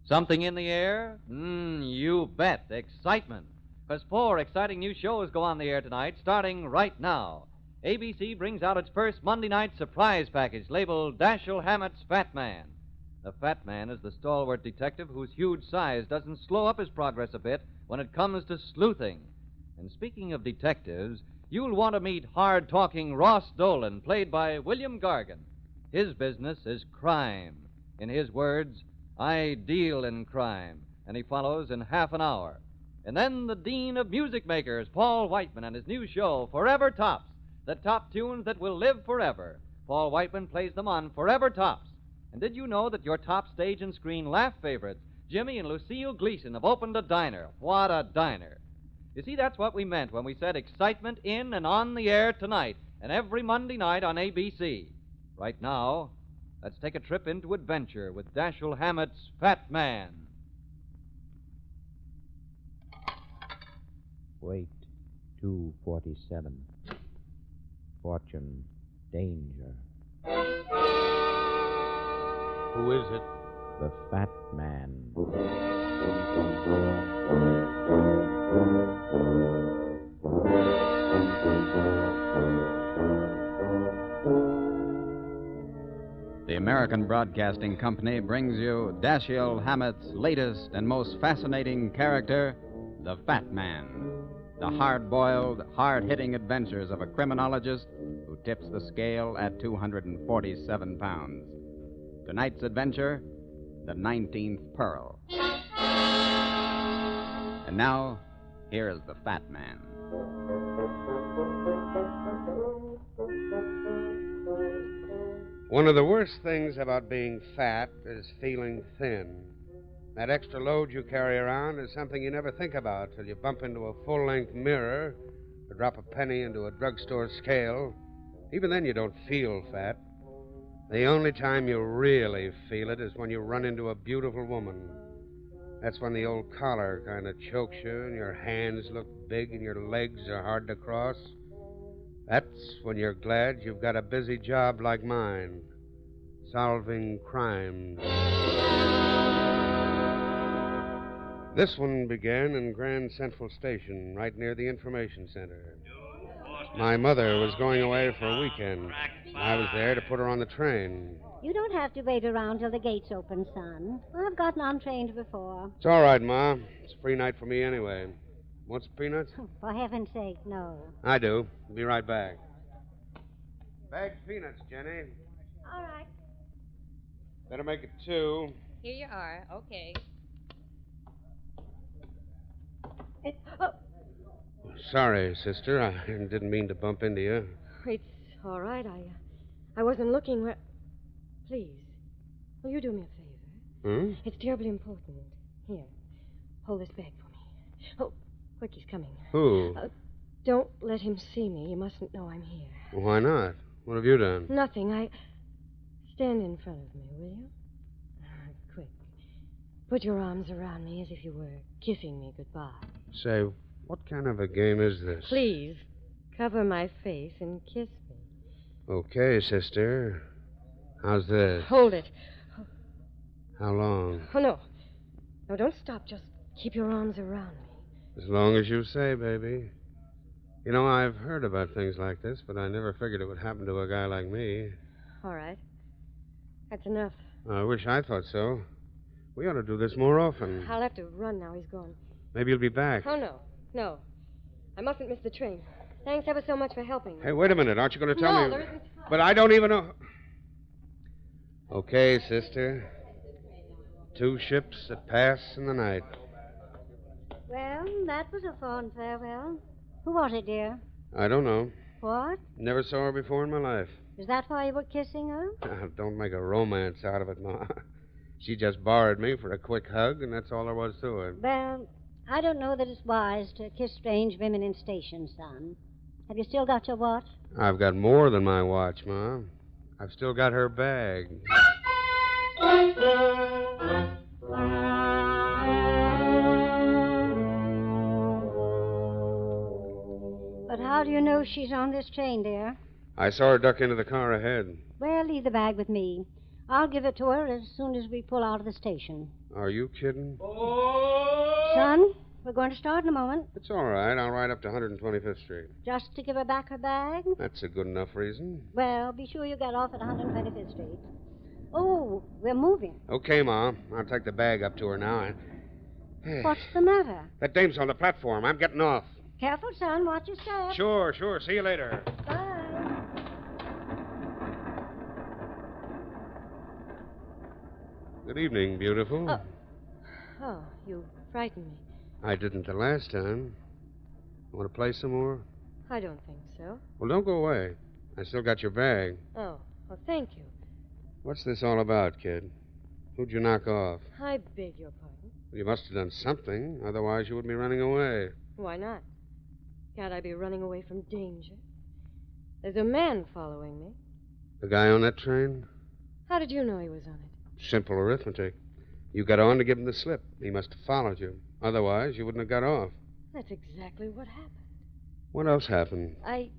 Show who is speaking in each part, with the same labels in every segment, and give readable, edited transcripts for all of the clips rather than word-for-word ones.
Speaker 1: Something in the air? You bet. Excitement. Because 4 exciting new shows go on the air tonight, starting right now. ABC brings out its first Monday night surprise package labeled Dashiell Hammett's Fat Man. The Fat Man is the stalwart detective whose huge size doesn't slow up his progress a bit when it comes to sleuthing. And speaking of detectives, you'll want to meet hard-talking Ross Dolan, played by William Gargan. His business is crime. In his words, I deal in crime. And he follows in half an hour. And then the Dean of Music Makers, Paul Whiteman, and his new show, Forever Tops, the top tunes that will live forever. Paul Whiteman plays them on Forever Tops. And did you know that your top stage and screen laugh favorites, Jimmy and Lucille Gleason, have opened a diner? What a diner. You see, that's what we meant when we said excitement in and on the air tonight and every Monday night on ABC. Right now, let's take a trip into adventure with Dashiell Hammett's Fat Man.
Speaker 2: Wait, 247. Fortune, danger.
Speaker 3: Who is it?
Speaker 2: The Fat Man.
Speaker 4: The American Broadcasting Company brings you Dashiell Hammett's latest and most fascinating character, the Fat Man. The hard-boiled, hard-hitting adventures of a criminologist who tips the scale at 247 pounds. Tonight's adventure, the 19th Pearl. And now, here is the Fat Man.
Speaker 3: One of the worst things about being fat is feeling thin. That extra load you carry around is something you never think about till you bump into a full-length mirror or drop a penny into a drugstore scale. Even then, you don't feel fat. The only time you really feel it is when you run into a beautiful woman. That's when the old collar kind of chokes you and your hands look big and your legs are hard to cross. That's when you're glad you've got a busy job like mine, solving crimes. This one began in Grand Central Station, right near the Information Center. My mother was going away for a weekend. I was there to put her on the train.
Speaker 5: You don't have to wait around till the gates open, son. I've gotten on trains before.
Speaker 3: It's all right, Ma. It's a free night for me anyway. Want some peanuts?
Speaker 5: Oh, for heaven's sake, no.
Speaker 3: I do. Be right back. Bagged peanuts, Jenny.
Speaker 5: All right.
Speaker 3: Better make it 2.
Speaker 6: Here you are. Okay.
Speaker 3: Sorry, sister. I didn't mean to bump into you.
Speaker 6: It's all right. I wasn't looking where... Please, will you do me a favor? It's terribly important. Here, hold this bag for me. Oh, quick, he's coming.
Speaker 3: Who?
Speaker 6: Don't let him see me. You mustn't know I'm here.
Speaker 3: Well, why not? What have you done?
Speaker 6: Nothing. Stand in front of me, will you? Quick. Put your arms around me as if you were kissing me goodbye.
Speaker 3: Say, what kind of a game is this?
Speaker 6: Please, cover my face and kiss me.
Speaker 3: Okay, sister. How's this?
Speaker 6: Hold it.
Speaker 3: How long?
Speaker 6: Oh, no. No, don't stop. Just keep your arms around me.
Speaker 3: As long as you say, baby. You know, I've heard about things like this, but I never figured it would happen to a guy like me.
Speaker 6: All right. That's enough.
Speaker 3: I wish I thought so. We ought to do this more often.
Speaker 6: I'll have to run now. He's gone.
Speaker 3: Maybe you'll be back.
Speaker 6: Oh, no. No. I mustn't miss the train. Thanks ever so much for helping me.
Speaker 3: Hey, wait a minute. Aren't you going to tell me?
Speaker 6: No, there isn't time.
Speaker 3: But I don't even know. Okay, sister. 2 ships that pass in the night.
Speaker 5: Well, that was a fond farewell. Who was it, dear?
Speaker 3: I don't know.
Speaker 5: What?
Speaker 3: Never saw her before in my life.
Speaker 5: Is that why you were kissing her?
Speaker 3: Don't make a romance out of it, Ma. She just borrowed me for a quick hug, and that's all there was to it.
Speaker 5: Well, I don't know that it's wise to kiss strange women in stations, son. Have you still got your watch?
Speaker 3: I've got more than my watch, Ma. I've still got her bag.
Speaker 5: But how do you know she's on this train, dear?
Speaker 3: I saw her duck into the car ahead.
Speaker 5: Well, leave the bag with me. I'll give it to her as soon as we pull out of the station.
Speaker 3: Are you kidding?
Speaker 5: Son, we're going to start in a moment.
Speaker 3: It's all right. I'll ride up to 125th Street.
Speaker 5: Just to give her back her bag?
Speaker 3: That's a good enough reason.
Speaker 5: Well, be sure you get off at 125th Street. Oh, we're moving.
Speaker 3: Okay, Ma. I'll take the bag up to her now.
Speaker 5: What's the matter?
Speaker 3: That dame's on the platform. I'm getting off.
Speaker 5: Careful, son. Watch your step.
Speaker 3: Sure. See you later.
Speaker 5: Bye.
Speaker 3: Good evening, beautiful.
Speaker 6: Oh, you frightened me.
Speaker 3: I didn't the last time. Want to play some more?
Speaker 6: I don't think so.
Speaker 3: Well, don't go away. I still got your bag.
Speaker 6: Oh, well, thank you.
Speaker 3: What's this all about, kid? Who'd you knock off?
Speaker 6: I beg your pardon.
Speaker 3: You must have done something. Otherwise, you wouldn't be running away.
Speaker 6: Why not? Can't I be running away from danger? There's a man following me.
Speaker 3: The guy on that train?
Speaker 6: How did you know he was on it?
Speaker 3: Simple arithmetic. You got on to give him the slip. He must have followed you. Otherwise, you wouldn't have got off.
Speaker 6: That's exactly what happened.
Speaker 3: What else happened?
Speaker 6: I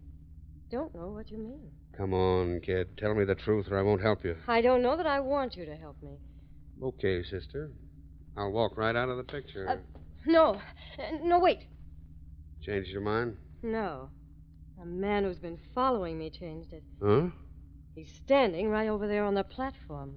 Speaker 6: don't know what you mean.
Speaker 3: Come on, kid. Tell me the truth or I won't help you.
Speaker 6: I don't know that I want you to help me.
Speaker 3: Okay, sister. I'll walk right out of the picture.
Speaker 6: No, wait.
Speaker 3: Changed your mind?
Speaker 6: No. A man who's been following me changed it.
Speaker 3: Huh?
Speaker 6: He's standing right over there on the platform.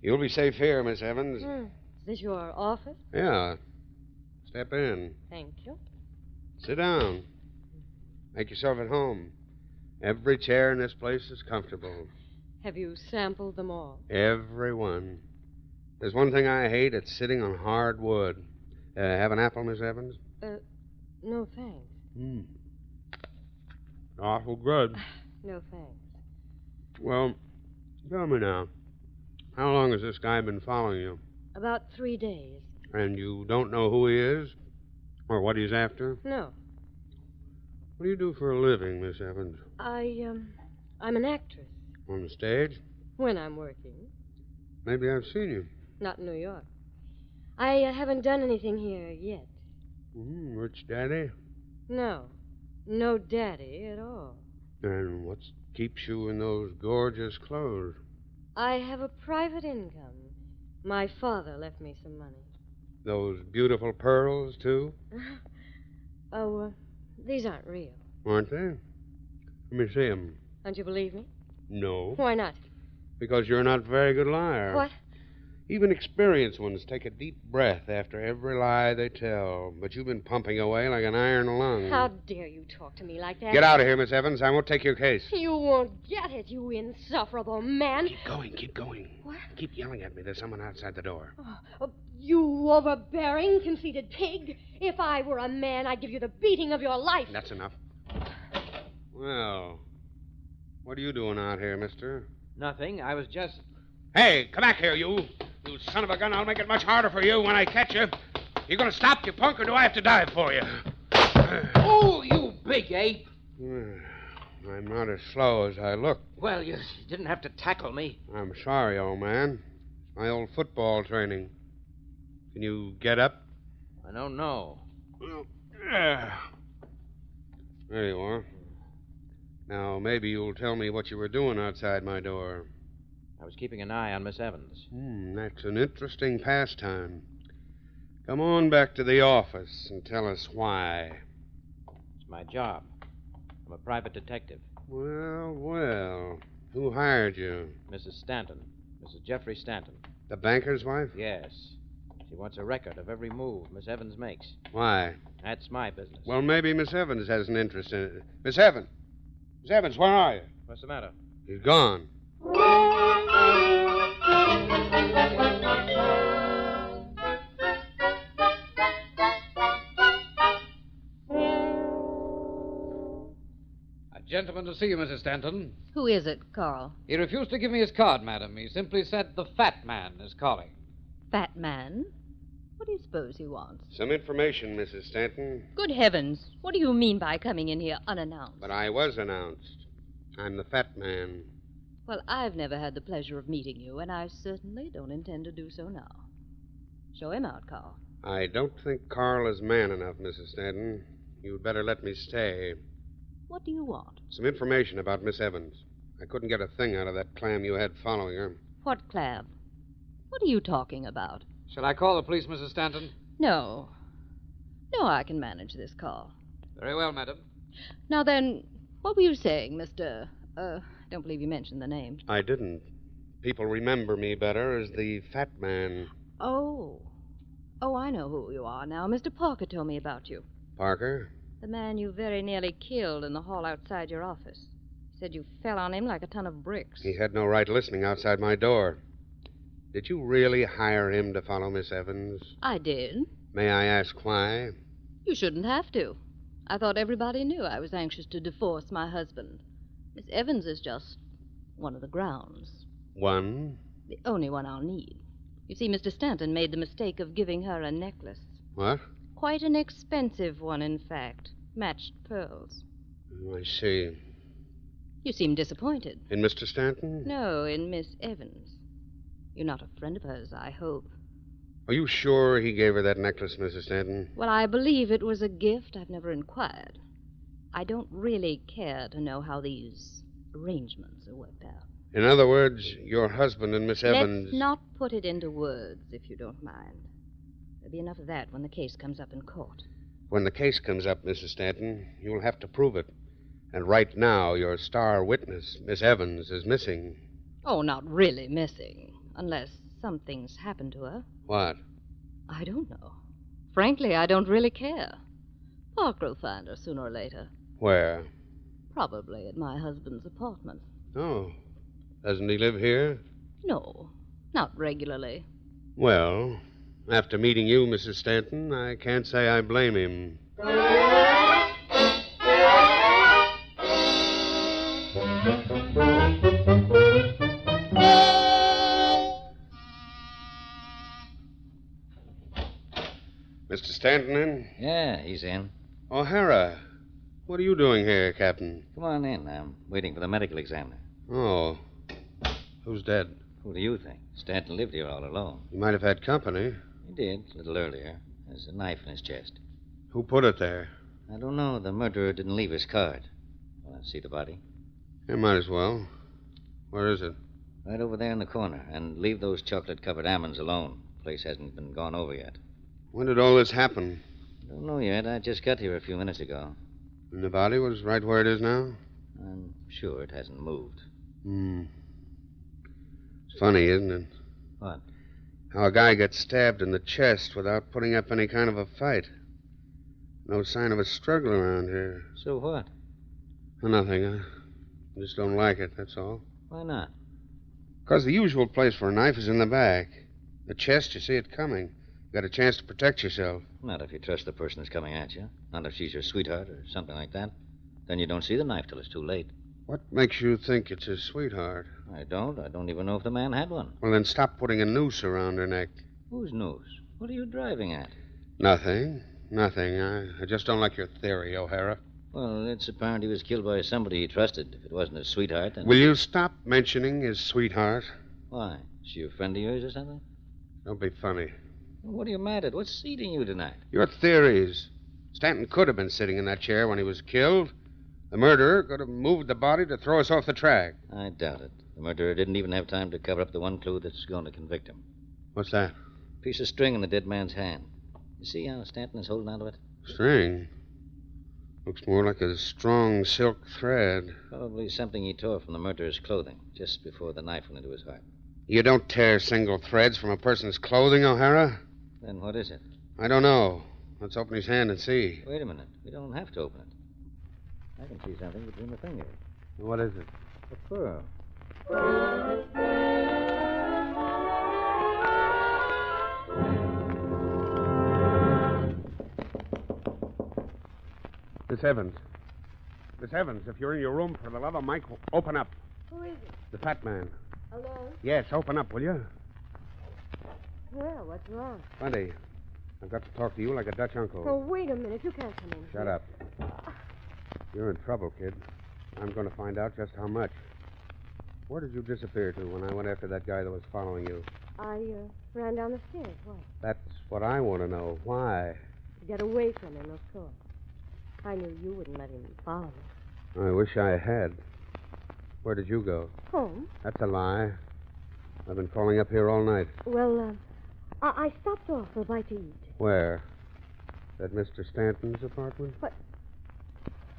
Speaker 3: You'll be safe here, Miss Evans.
Speaker 6: Is this your office?
Speaker 3: Yeah. Step in.
Speaker 6: Thank you.
Speaker 3: Sit down. Make yourself at home. Every chair in this place is comfortable.
Speaker 6: Have you sampled them all?
Speaker 3: Every one. There's one thing I hate. It's sitting on hard wood. Have an apple, Miss Evans?
Speaker 6: No, thanks.
Speaker 3: Awful good.
Speaker 6: No, thanks.
Speaker 3: Well, tell me now. How long has this guy been following you?
Speaker 6: About 3 days.
Speaker 3: And you don't know who he is? Or what he's after?
Speaker 6: No.
Speaker 3: What do you do for a living, Miss Evans?
Speaker 6: I'm an actress.
Speaker 3: On the stage?
Speaker 6: When I'm working.
Speaker 3: Maybe I've seen you.
Speaker 6: Not in New York. I haven't done anything here yet.
Speaker 3: Rich daddy?
Speaker 6: No. No daddy at all.
Speaker 3: And what keeps you in those gorgeous clothes?
Speaker 6: I have a private income. My father left me some money.
Speaker 3: Those beautiful pearls, too?
Speaker 6: These aren't real.
Speaker 3: Aren't they? Let me see them.
Speaker 6: Don't you believe me?
Speaker 3: No.
Speaker 6: Why not?
Speaker 3: Because you're not a very good liar.
Speaker 6: What?
Speaker 3: Even experienced ones take a deep breath after every lie they tell. But you've been pumping away like an iron lung.
Speaker 6: How dare you talk to me like that?
Speaker 3: Get out of here, Miss Evans. I won't take your case.
Speaker 6: You won't get it, you insufferable man.
Speaker 3: Keep going.
Speaker 6: What?
Speaker 3: Keep yelling at me. There's someone outside the door.
Speaker 6: You overbearing, conceited pig. If I were a man, I'd give you the beating of your life.
Speaker 3: That's enough. Well, what are you doing out here, mister?
Speaker 1: Nothing. I was just...
Speaker 3: Hey, come back here, you. You son of a gun. I'll make it much harder for you when I catch you. You gonna stop, you punk, or do I have to dive for you?
Speaker 1: Oh, you big ape.
Speaker 3: I'm not as slow as I look.
Speaker 1: Well, you didn't have to tackle me.
Speaker 3: I'm sorry, old man. It's my old football training. Can you get up?
Speaker 1: I don't know.
Speaker 3: Well, there you are. Now, maybe you'll tell me what you were doing outside my door.
Speaker 1: I was keeping an eye on Miss Evans.
Speaker 3: That's an interesting pastime. Come on back to the office and tell us why.
Speaker 1: It's my job. I'm a private detective.
Speaker 3: Well. Who hired you?
Speaker 1: Mrs. Stanton. Mrs. Jeffrey Stanton.
Speaker 3: The banker's wife?
Speaker 1: Yes. She wants a record of every move Miss Evans makes.
Speaker 3: Why?
Speaker 1: That's my business.
Speaker 3: Well, maybe Miss Evans has an interest in it. Miss Evans! Miss Evans, where are you?
Speaker 1: What's the matter?
Speaker 3: He's gone.
Speaker 7: A gentleman to see you, Mrs. Stanton.
Speaker 8: Who is it, Carl?
Speaker 7: He refused to give me his card, madam. He simply said the fat man is calling.
Speaker 8: Fat man? What do you suppose he wants?
Speaker 3: Some information, Mrs. Stanton.
Speaker 8: Good heavens. What do you mean by coming in here unannounced?
Speaker 3: But I was announced. I'm the fat man.
Speaker 8: Well, I've never had the pleasure of meeting you, and I certainly don't intend to do so now. Show him out, Carl.
Speaker 3: I don't think Carl is man enough, Mrs. Stanton. You'd better let me stay.
Speaker 8: What do you want?
Speaker 3: Some information about Miss Evans. I couldn't get a thing out of that clam you had following her.
Speaker 8: What clam? What are you talking about?
Speaker 7: Shall I call the police, Mrs. Stanton?
Speaker 8: No. No, I can manage this call.
Speaker 7: Very well, madam.
Speaker 8: Now then, what were you saying, Mr. I don't believe you mentioned the name.
Speaker 3: I didn't. People remember me better as the fat man.
Speaker 8: Oh. Oh, I know who you are now. Mr. Parker told me about you.
Speaker 3: Parker?
Speaker 8: The man you very nearly killed in the hall outside your office. He said you fell on him like a ton of bricks.
Speaker 3: He had no right listening outside my door. Did you really hire him to follow Miss Evans?
Speaker 8: I did.
Speaker 3: May I ask why?
Speaker 8: You shouldn't have to. I thought everybody knew I was anxious to divorce my husband. Miss Evans is just one of the grounds.
Speaker 3: One?
Speaker 8: The only one I'll need. You see, Mr. Stanton made the mistake of giving her a necklace.
Speaker 3: What?
Speaker 8: Quite an expensive one, in fact. Matched pearls.
Speaker 3: Oh, I see.
Speaker 8: You seem disappointed.
Speaker 3: In Mr. Stanton?
Speaker 8: No, in Miss Evans. You're not a friend of hers, I hope.
Speaker 3: Are you sure he gave her that necklace, Mrs. Stanton?
Speaker 8: Well, I believe it was a gift. I've never inquired. I don't really care to know how these arrangements are worked out.
Speaker 3: In other words, your husband and Miss Evans...
Speaker 8: Let's not put it into words, if you don't mind. There'll be enough of that when the case comes up in court.
Speaker 3: When the case comes up, Mrs. Stanton, you'll have to prove it. And right now, your star witness, Miss Evans, is missing.
Speaker 8: Oh, not really missing, unless something's happened to her.
Speaker 3: What?
Speaker 8: I don't know. Frankly, I don't really care. Parker will find her sooner or later.
Speaker 3: Where?
Speaker 8: Probably at my husband's apartment.
Speaker 3: Oh. Doesn't he live here?
Speaker 8: No, not regularly.
Speaker 3: Well, after meeting you, Mrs. Stanton, I can't say I blame him. Mr. Stanton in?
Speaker 1: Yeah, he's in.
Speaker 3: O'Hara. What are you doing here, Captain?
Speaker 1: Come on in. I'm waiting for the medical examiner.
Speaker 3: Oh. Who's dead?
Speaker 1: Who do you think? Stanton lived here all alone.
Speaker 3: He might have had company.
Speaker 1: He did, a little earlier. There's a knife in his chest.
Speaker 3: Who put it there?
Speaker 1: I don't know. The murderer didn't leave his card. Want to see the body?
Speaker 3: You might as well. Where is it?
Speaker 1: Right over there in the corner. And leave those chocolate-covered almonds alone. The place hasn't been gone over yet.
Speaker 3: When did all this happen?
Speaker 1: Don't know yet. I just got here a few minutes ago.
Speaker 3: And the body was right where it is now?
Speaker 1: I'm sure it hasn't moved.
Speaker 3: It's funny, isn't it?
Speaker 1: What?
Speaker 3: How a guy gets stabbed in the chest without putting up any kind of a fight. No sign of a struggle around here.
Speaker 1: So what?
Speaker 3: Nothing. I just don't like it, that's all.
Speaker 1: Why not?
Speaker 3: Because the usual place for a knife is in the back. The chest, you see it coming. You got a chance to protect yourself.
Speaker 1: Not if you trust the person who's coming at you. Not if she's your sweetheart or something like that. Then you don't see the knife till it's too late.
Speaker 3: What makes you think it's his sweetheart?
Speaker 1: I don't. I don't even know if the man had one.
Speaker 3: Well, then stop putting a noose around her neck.
Speaker 1: Whose news? What are you driving at?
Speaker 3: Nothing. Nothing. I just don't like your theory, O'Hara.
Speaker 1: Well, it's apparent he was killed by somebody he trusted. If it wasn't his sweetheart, then...
Speaker 3: Will you stop mentioning his sweetheart?
Speaker 1: Why? Is she a friend of yours or something?
Speaker 3: Don't be funny.
Speaker 1: Well, what are you mad at? What's eating you tonight?
Speaker 3: Your theories. Stanton could have been sitting in that chair when he was killed. The murderer could have moved the body to throw us off the track.
Speaker 1: I doubt it. The murderer didn't even have time to cover up the one clue that's going to convict him.
Speaker 3: What's that?
Speaker 1: Piece of string in the dead man's hand. You see how Stanton is holding onto it?
Speaker 3: String? Looks more like a strong silk thread.
Speaker 1: Probably something he tore from the murderer's clothing just before the knife went into his heart.
Speaker 3: You don't tear single threads from a person's clothing, O'Hara?
Speaker 1: Then what is it?
Speaker 3: I don't know. Let's open his hand and see.
Speaker 1: Wait a minute. We don't have to open it. I can see something between the fingers.
Speaker 3: What is it?
Speaker 1: A pearl.
Speaker 3: Miss Evans. Miss Evans, if you're in your room, for the love of Mike, open up.
Speaker 6: Who is it?
Speaker 3: The fat man.
Speaker 6: Alone?
Speaker 3: Yes, open up, will you?
Speaker 6: Well, what's wrong?
Speaker 3: Plenty. I've got to talk to you like a Dutch uncle.
Speaker 6: Oh, wait a minute. You can't come in.
Speaker 3: Shut up. You're in trouble, kid. I'm going to find out just how much. Where did you disappear to when I went after that guy that was following you?
Speaker 6: I Ran down the stairs. Why?
Speaker 3: That's what I want to know. Why?
Speaker 6: To get away from him, of course. I knew you wouldn't let him follow me.
Speaker 3: I wish I had. Where did you go?
Speaker 6: Home?
Speaker 3: That's a lie. I've been calling up here all night.
Speaker 6: Well, I stopped off for a bite to eat.
Speaker 3: Where? At Mr. Stanton's apartment?
Speaker 6: What?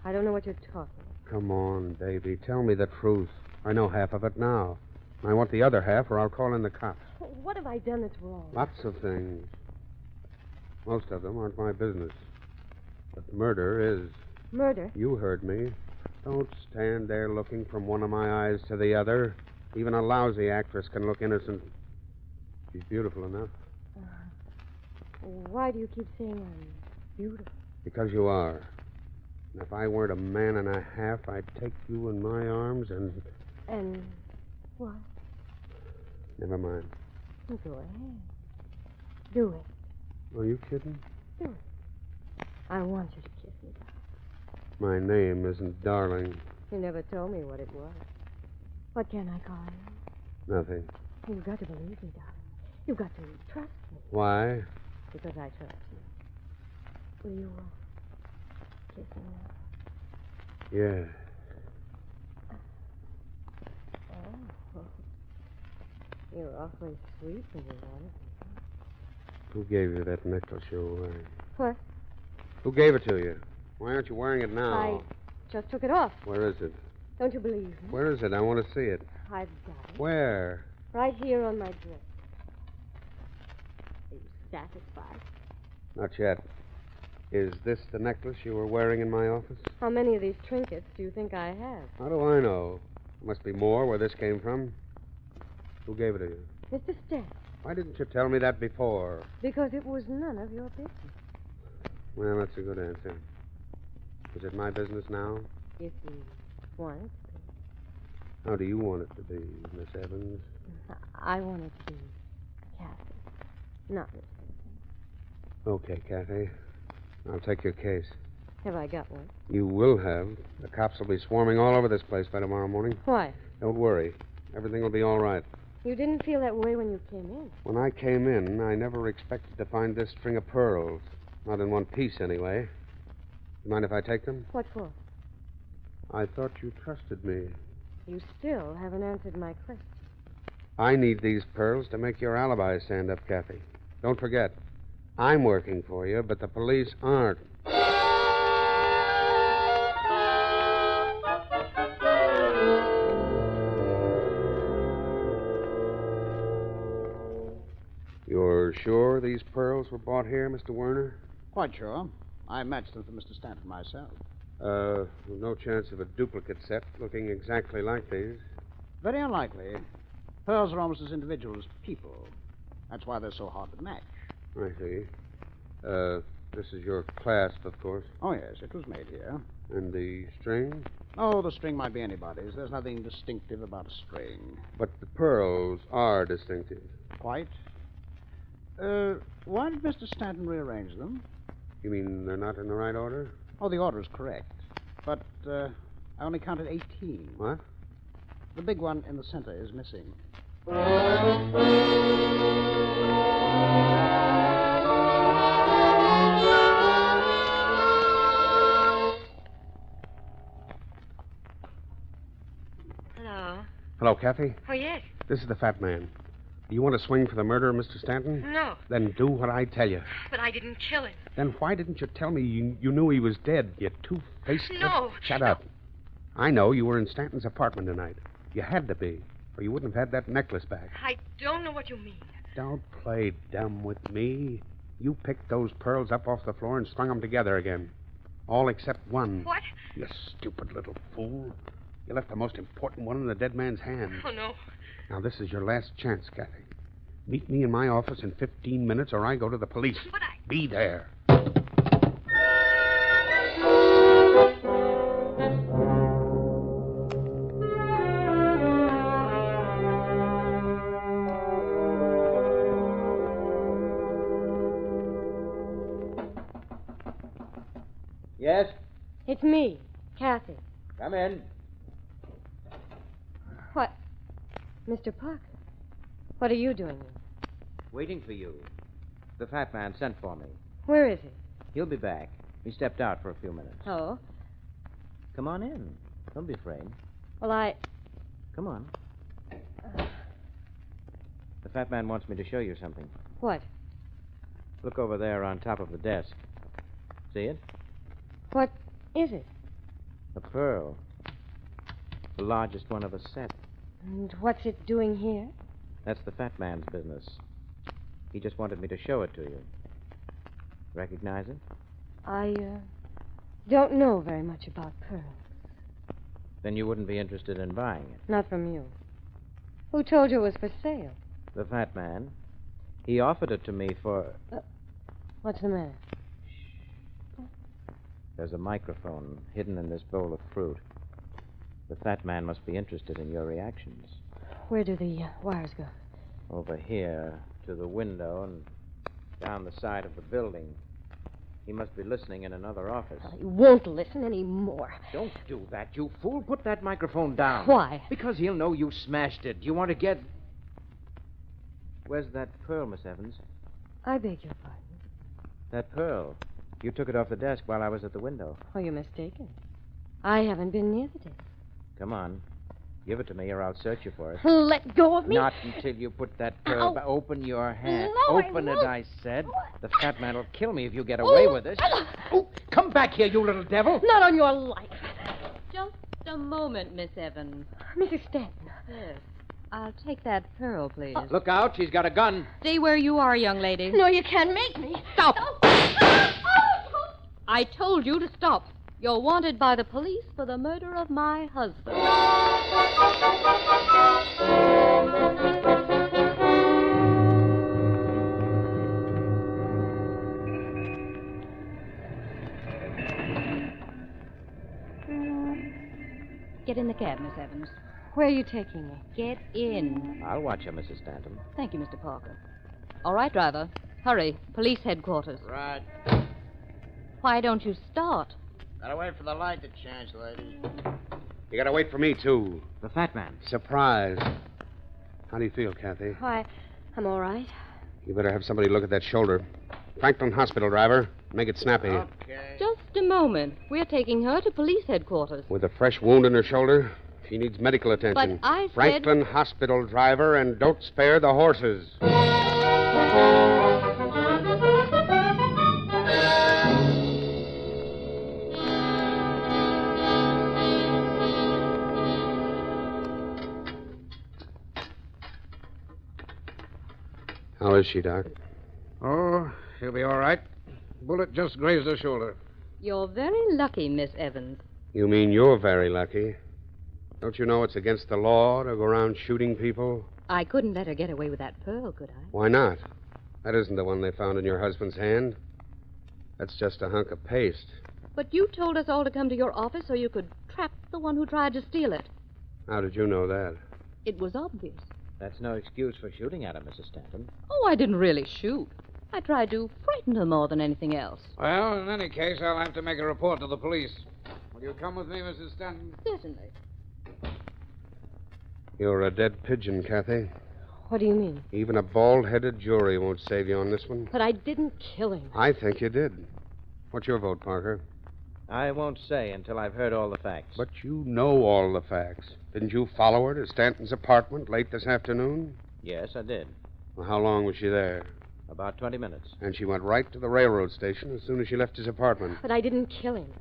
Speaker 6: I don't know what you're talking about.
Speaker 3: Come on, baby. Tell me the truth. I know half of it now. I want the other half, or I'll call in the cops.
Speaker 6: What have I done that's wrong?
Speaker 3: Lots of things. Most of them aren't my business. But murder is.
Speaker 6: Murder?
Speaker 3: You heard me. Don't stand there looking from one of my eyes to the other. Even a lousy actress can look innocent. She's beautiful enough.
Speaker 6: Why do you keep saying I'm beautiful?
Speaker 3: Because you are. And if I weren't a man and a half, I'd take you in my arms and...
Speaker 6: And what?
Speaker 3: Never mind.
Speaker 6: Go ahead. Do it.
Speaker 3: Are you kidding?
Speaker 6: Do it. I want you to kiss me, darling.
Speaker 3: My name isn't Darling.
Speaker 6: You never told me what it was. What can I call you?
Speaker 3: Nothing.
Speaker 6: You've got to believe me, darling. You've got to trust me.
Speaker 3: Why?
Speaker 6: Because I trust you. Will you kiss me now?
Speaker 3: Yeah.
Speaker 6: Oh. You're awfully sweet when you want it.
Speaker 3: Who gave you that necklace you were wearing?
Speaker 6: What?
Speaker 3: Who gave it to you? Why aren't you wearing it now?
Speaker 6: I just took it off.
Speaker 3: Where is it?
Speaker 6: Don't you believe me?
Speaker 3: Where is it? I want to see it.
Speaker 6: I've got it.
Speaker 3: Where?
Speaker 6: Right here on my dress. Are you satisfied?
Speaker 3: Not yet. Is this the necklace you were wearing in my office?
Speaker 6: How many of these trinkets do you think I have?
Speaker 3: How do I know? There must be more where this came from. Who gave it to you?
Speaker 6: Mr. Stanton.
Speaker 3: Why didn't you tell me that before?
Speaker 6: Because it was none of your business.
Speaker 3: Well, that's a good answer. Is it my business now?
Speaker 6: If you want it to be.
Speaker 3: How do you want it to be, Miss Evans?
Speaker 6: I want it to be Kathy, not Miss Evans.
Speaker 3: Okay, Kathy. I'll take your case.
Speaker 6: Have I got one?
Speaker 3: You will have. The cops will be swarming all over this place by tomorrow morning.
Speaker 6: Why?
Speaker 3: Don't worry. Everything will be all right.
Speaker 6: You didn't feel that way when you came in.
Speaker 3: When I came in, I never expected to find this string of pearls. Not in one piece, anyway. You mind if I take them?
Speaker 6: What for?
Speaker 3: I thought you trusted me.
Speaker 6: You still haven't answered my question.
Speaker 3: I need these pearls to make your alibi stand up, Kathy. Don't forget, I'm working for you, but the police aren't. You're sure these pearls were bought here, Mr. Werner?
Speaker 9: Quite sure. I matched them for Mr. Stanton myself.
Speaker 3: No chance of a duplicate set looking exactly like these.
Speaker 9: Very unlikely. Pearls are almost as individual as people. That's why they're so hard to match.
Speaker 3: I see. This is your clasp, of course.
Speaker 9: Oh, yes, it was made here.
Speaker 3: And the string?
Speaker 9: Oh, the string might be anybody's. There's nothing distinctive about a string.
Speaker 3: But the pearls are distinctive.
Speaker 9: Quite. Why did Mr. Stanton rearrange them?
Speaker 3: You mean they're not in the right order?
Speaker 9: Oh, the order is correct. But I only counted 18.
Speaker 3: What?
Speaker 9: The big one in the center is missing.
Speaker 6: Hello.
Speaker 3: Hello, Kathy.
Speaker 6: Oh, yes.
Speaker 3: This is the fat man. Do you want to swing for the murder of Mr. Stanton?
Speaker 6: No.
Speaker 3: Then do what I tell you.
Speaker 6: But I didn't kill him.
Speaker 3: Then why didn't you tell me you knew he was dead, you two-faced...
Speaker 6: No.
Speaker 3: Shut up. I know you were in Stanton's apartment tonight. You had to be, or you wouldn't have had that necklace back.
Speaker 6: I don't know what you mean.
Speaker 3: Don't play dumb with me. You picked those pearls up off the floor and strung them together again. All except one.
Speaker 6: What?
Speaker 3: You stupid little fool. You left the most important one in the dead man's hand.
Speaker 6: Oh, no.
Speaker 3: Now, this is your last chance, Kathy. Meet me in my office in 15 minutes or I go to the police.
Speaker 6: But I...
Speaker 3: Be there.
Speaker 1: Yes?
Speaker 6: It's me, Kathy.
Speaker 1: Come in.
Speaker 6: What? Mr. Parker, what are you doing here?
Speaker 2: Waiting for you. The fat man sent for me.
Speaker 6: Where is he?
Speaker 2: He'll be back. He stepped out for a few minutes.
Speaker 6: Oh?
Speaker 2: Come on in. Don't be afraid.
Speaker 6: Well,
Speaker 2: Come on. The fat man wants me to show you something.
Speaker 6: What?
Speaker 2: Look over there on top of the desk. See it?
Speaker 6: What is it?
Speaker 2: A pearl. The largest one of the set.
Speaker 6: And what's it doing here?
Speaker 2: That's the fat man's business. He just wanted me to show it to you. Recognize it?
Speaker 6: I don't know very much about pearls.
Speaker 2: Then you wouldn't be interested in buying it.
Speaker 6: Not from you. Who told you it was for sale?
Speaker 2: The fat man. He offered it to me for...
Speaker 6: What's the matter?
Speaker 2: There's a microphone hidden in this bowl of fruit. The fat man must be interested in your reactions.
Speaker 6: Where do the wires go?
Speaker 2: Over here, to the window and down the side of the building. He must be listening in another office.
Speaker 6: Well, he won't listen anymore.
Speaker 2: Don't do that, you fool. Put that microphone down.
Speaker 6: Why?
Speaker 2: Because he'll know you smashed it. You want to get... Where's that pearl, Miss Evans?
Speaker 6: I beg your pardon.
Speaker 2: That pearl. You took it off the desk while I was at the window.
Speaker 6: Oh, you're mistaken. I haven't been near the desk.
Speaker 2: Come on. Give it to me or I'll search you for it.
Speaker 6: Let go of me.
Speaker 2: Not until you put that pearl back. Open your hand.
Speaker 6: No,
Speaker 2: Open
Speaker 6: I
Speaker 2: it,
Speaker 6: won't.
Speaker 2: I said. The fat man will kill me if you get away with this. Oh, come back here, you little devil.
Speaker 6: Not on your life.
Speaker 8: Just a moment, Miss Evans.
Speaker 6: Mrs. Stanton.
Speaker 8: Yes. I'll take that pearl, please.
Speaker 2: Look out, she's got a gun.
Speaker 8: Stay where you are, young lady.
Speaker 6: No, you can't make me.
Speaker 8: Stop. I told you to stop. You're wanted by the police for the murder of my husband. Get in the cab, Miss Evans.
Speaker 6: Where are you taking me?
Speaker 8: Get in.
Speaker 2: I'll watch her, Mrs. Stanton.
Speaker 8: Thank you, Mr. Parker. All right, driver. Hurry. Police headquarters.
Speaker 9: Right.
Speaker 8: Why don't you start?
Speaker 9: Gotta wait for the light to change, lady.
Speaker 3: You gotta wait for me, too.
Speaker 2: The fat man.
Speaker 3: Surprise. How do you feel, Kathy?
Speaker 6: Why, I'm all right.
Speaker 3: You better have somebody look at that shoulder. Franklin Hospital, driver. Make it snappy.
Speaker 9: Okay.
Speaker 8: Just a moment. We're taking her to police headquarters.
Speaker 3: With a fresh wound in her shoulder, she needs medical attention.
Speaker 8: But I said...
Speaker 3: Franklin Hospital, driver, and don't spare the horses. How is she, Doc?
Speaker 9: Oh, she'll be all right. Bullet just grazed her shoulder.
Speaker 8: You're very lucky, Miss Evans.
Speaker 3: You mean you're very lucky? Don't you know it's against the law to go around shooting people?
Speaker 8: I couldn't let her get away with that pearl, could I?
Speaker 3: Why not? That isn't the one they found in your husband's hand. That's just a hunk of paste.
Speaker 8: But you told us all to come to your office so you could trap the one who tried to steal it.
Speaker 3: How did you know that?
Speaker 8: It was obvious.
Speaker 2: That's no excuse for shooting at her, Mrs. Stanton.
Speaker 8: Oh, I didn't really shoot. I tried to frighten her more than anything else.
Speaker 7: Well, in any case, I'll have to make a report to the police. Will you come with me, Mrs. Stanton?
Speaker 8: Certainly.
Speaker 3: You're a dead pigeon, Kathy.
Speaker 6: What do you mean?
Speaker 3: Even a bald-headed jury won't save you on this one.
Speaker 6: But I didn't kill him.
Speaker 3: I think you did. What's your vote, Parker?
Speaker 2: I won't say until I've heard all the facts.
Speaker 3: But you know all the facts. Didn't you follow her to Stanton's apartment late this afternoon?
Speaker 2: Yes, I did.
Speaker 3: Well, how long was she there?
Speaker 2: About 20 minutes.
Speaker 3: And she went right to the railroad station as soon as she left his apartment.
Speaker 6: But I didn't kill him.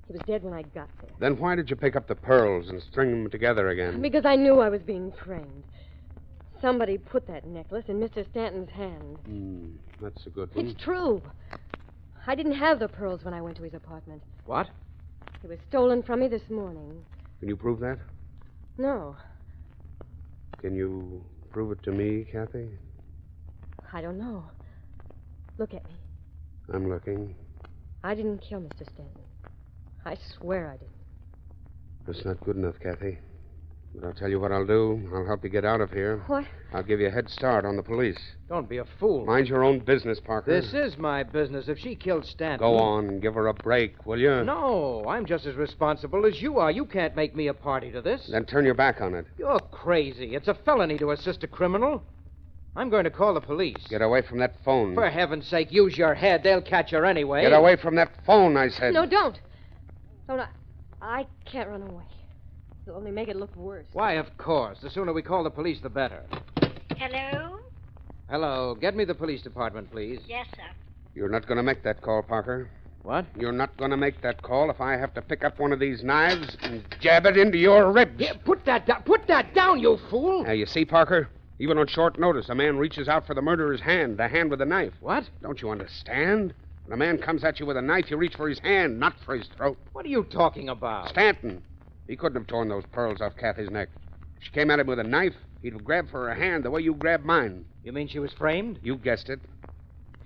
Speaker 6: He was dead when I got there.
Speaker 3: Then why did you pick up the pearls and string them together again?
Speaker 6: Because I knew I was being framed. Somebody put that necklace in Mr. Stanton's hand.
Speaker 3: That's a good one.
Speaker 6: It's true. I didn't have the pearls when I went to his apartment.
Speaker 2: What?
Speaker 6: They were stolen from me this morning.
Speaker 3: Can you prove that?
Speaker 6: No,
Speaker 3: Can you prove it to me, Kathy?
Speaker 6: I don't know. Look at me.
Speaker 3: I'm looking.
Speaker 6: I didn't kill Mr. Stanton. I swear I didn't.
Speaker 3: That's not good enough, Kathy. But I'll tell you what I'll do. I'll help you get out of here.
Speaker 6: What?
Speaker 3: I'll give you a head start on the police.
Speaker 2: Don't be a fool.
Speaker 3: Mind your own business, Parker.
Speaker 2: This is my business. If she killed Stanton...
Speaker 3: Go on and give her a break, will you?
Speaker 2: No, I'm just as responsible as you are. You can't make me a party to this.
Speaker 3: Then turn your back on it.
Speaker 2: You're crazy. It's a felony to assist a criminal. I'm going to call the police.
Speaker 3: Get away from that phone.
Speaker 2: For heaven's sake, use your head. They'll catch her anyway.
Speaker 3: Get away from that phone, I said.
Speaker 6: No, don't. I can't run away. It'll only make it look worse.
Speaker 2: Why, of course. The sooner we call the police, the better.
Speaker 5: Hello?
Speaker 2: Hello. Get me the police department, please.
Speaker 5: Yes, sir.
Speaker 3: You're not going to make that call, Parker.
Speaker 2: What?
Speaker 3: You're not going to make that call if I have to pick up one of these knives and jab it into your ribs.
Speaker 2: Yeah, put that down. Put that down, you fool.
Speaker 3: Now, you see, Parker? Even on short notice, a man reaches out for the murderer's hand, the hand with the knife.
Speaker 2: What?
Speaker 3: Don't you understand? When a man comes at you with a knife, you reach for his hand, not for his throat.
Speaker 2: What are you talking about?
Speaker 3: Stanton. He couldn't have torn those pearls off Kathy's neck. If she came at him with a knife, he'd have grabbed for her hand the way you grabbed mine.
Speaker 2: You mean she was framed?
Speaker 3: You guessed it.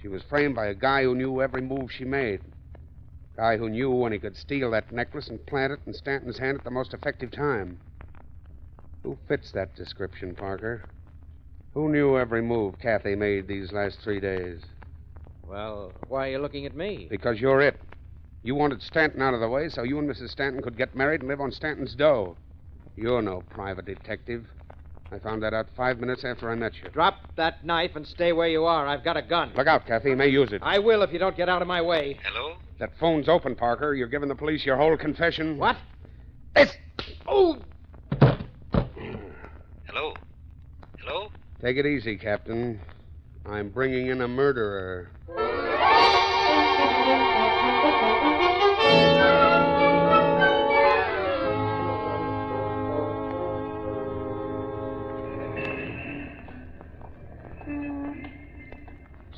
Speaker 3: She was framed by a guy who knew every move she made. A guy who knew when he could steal that necklace and plant it in Stanton's hand at the most effective time. Who fits that description, Parker? Who knew every move Kathy made these last 3 days?
Speaker 2: Well, why are you looking at me?
Speaker 3: Because you're it. You wanted Stanton out of the way so you and Mrs. Stanton could get married and live on Stanton's dough. You're no private detective. I found that out 5 minutes after I met you.
Speaker 2: Drop that knife and stay where you are. I've got a gun.
Speaker 3: Look out, Kathy. You may use it.
Speaker 2: I will if you don't get out of my way.
Speaker 10: Hello?
Speaker 3: That phone's open, Parker. You're giving the police your whole confession.
Speaker 2: What? It's... Oh!
Speaker 10: Hello? Hello?
Speaker 3: Take it easy, Captain. I'm bringing in a murderer.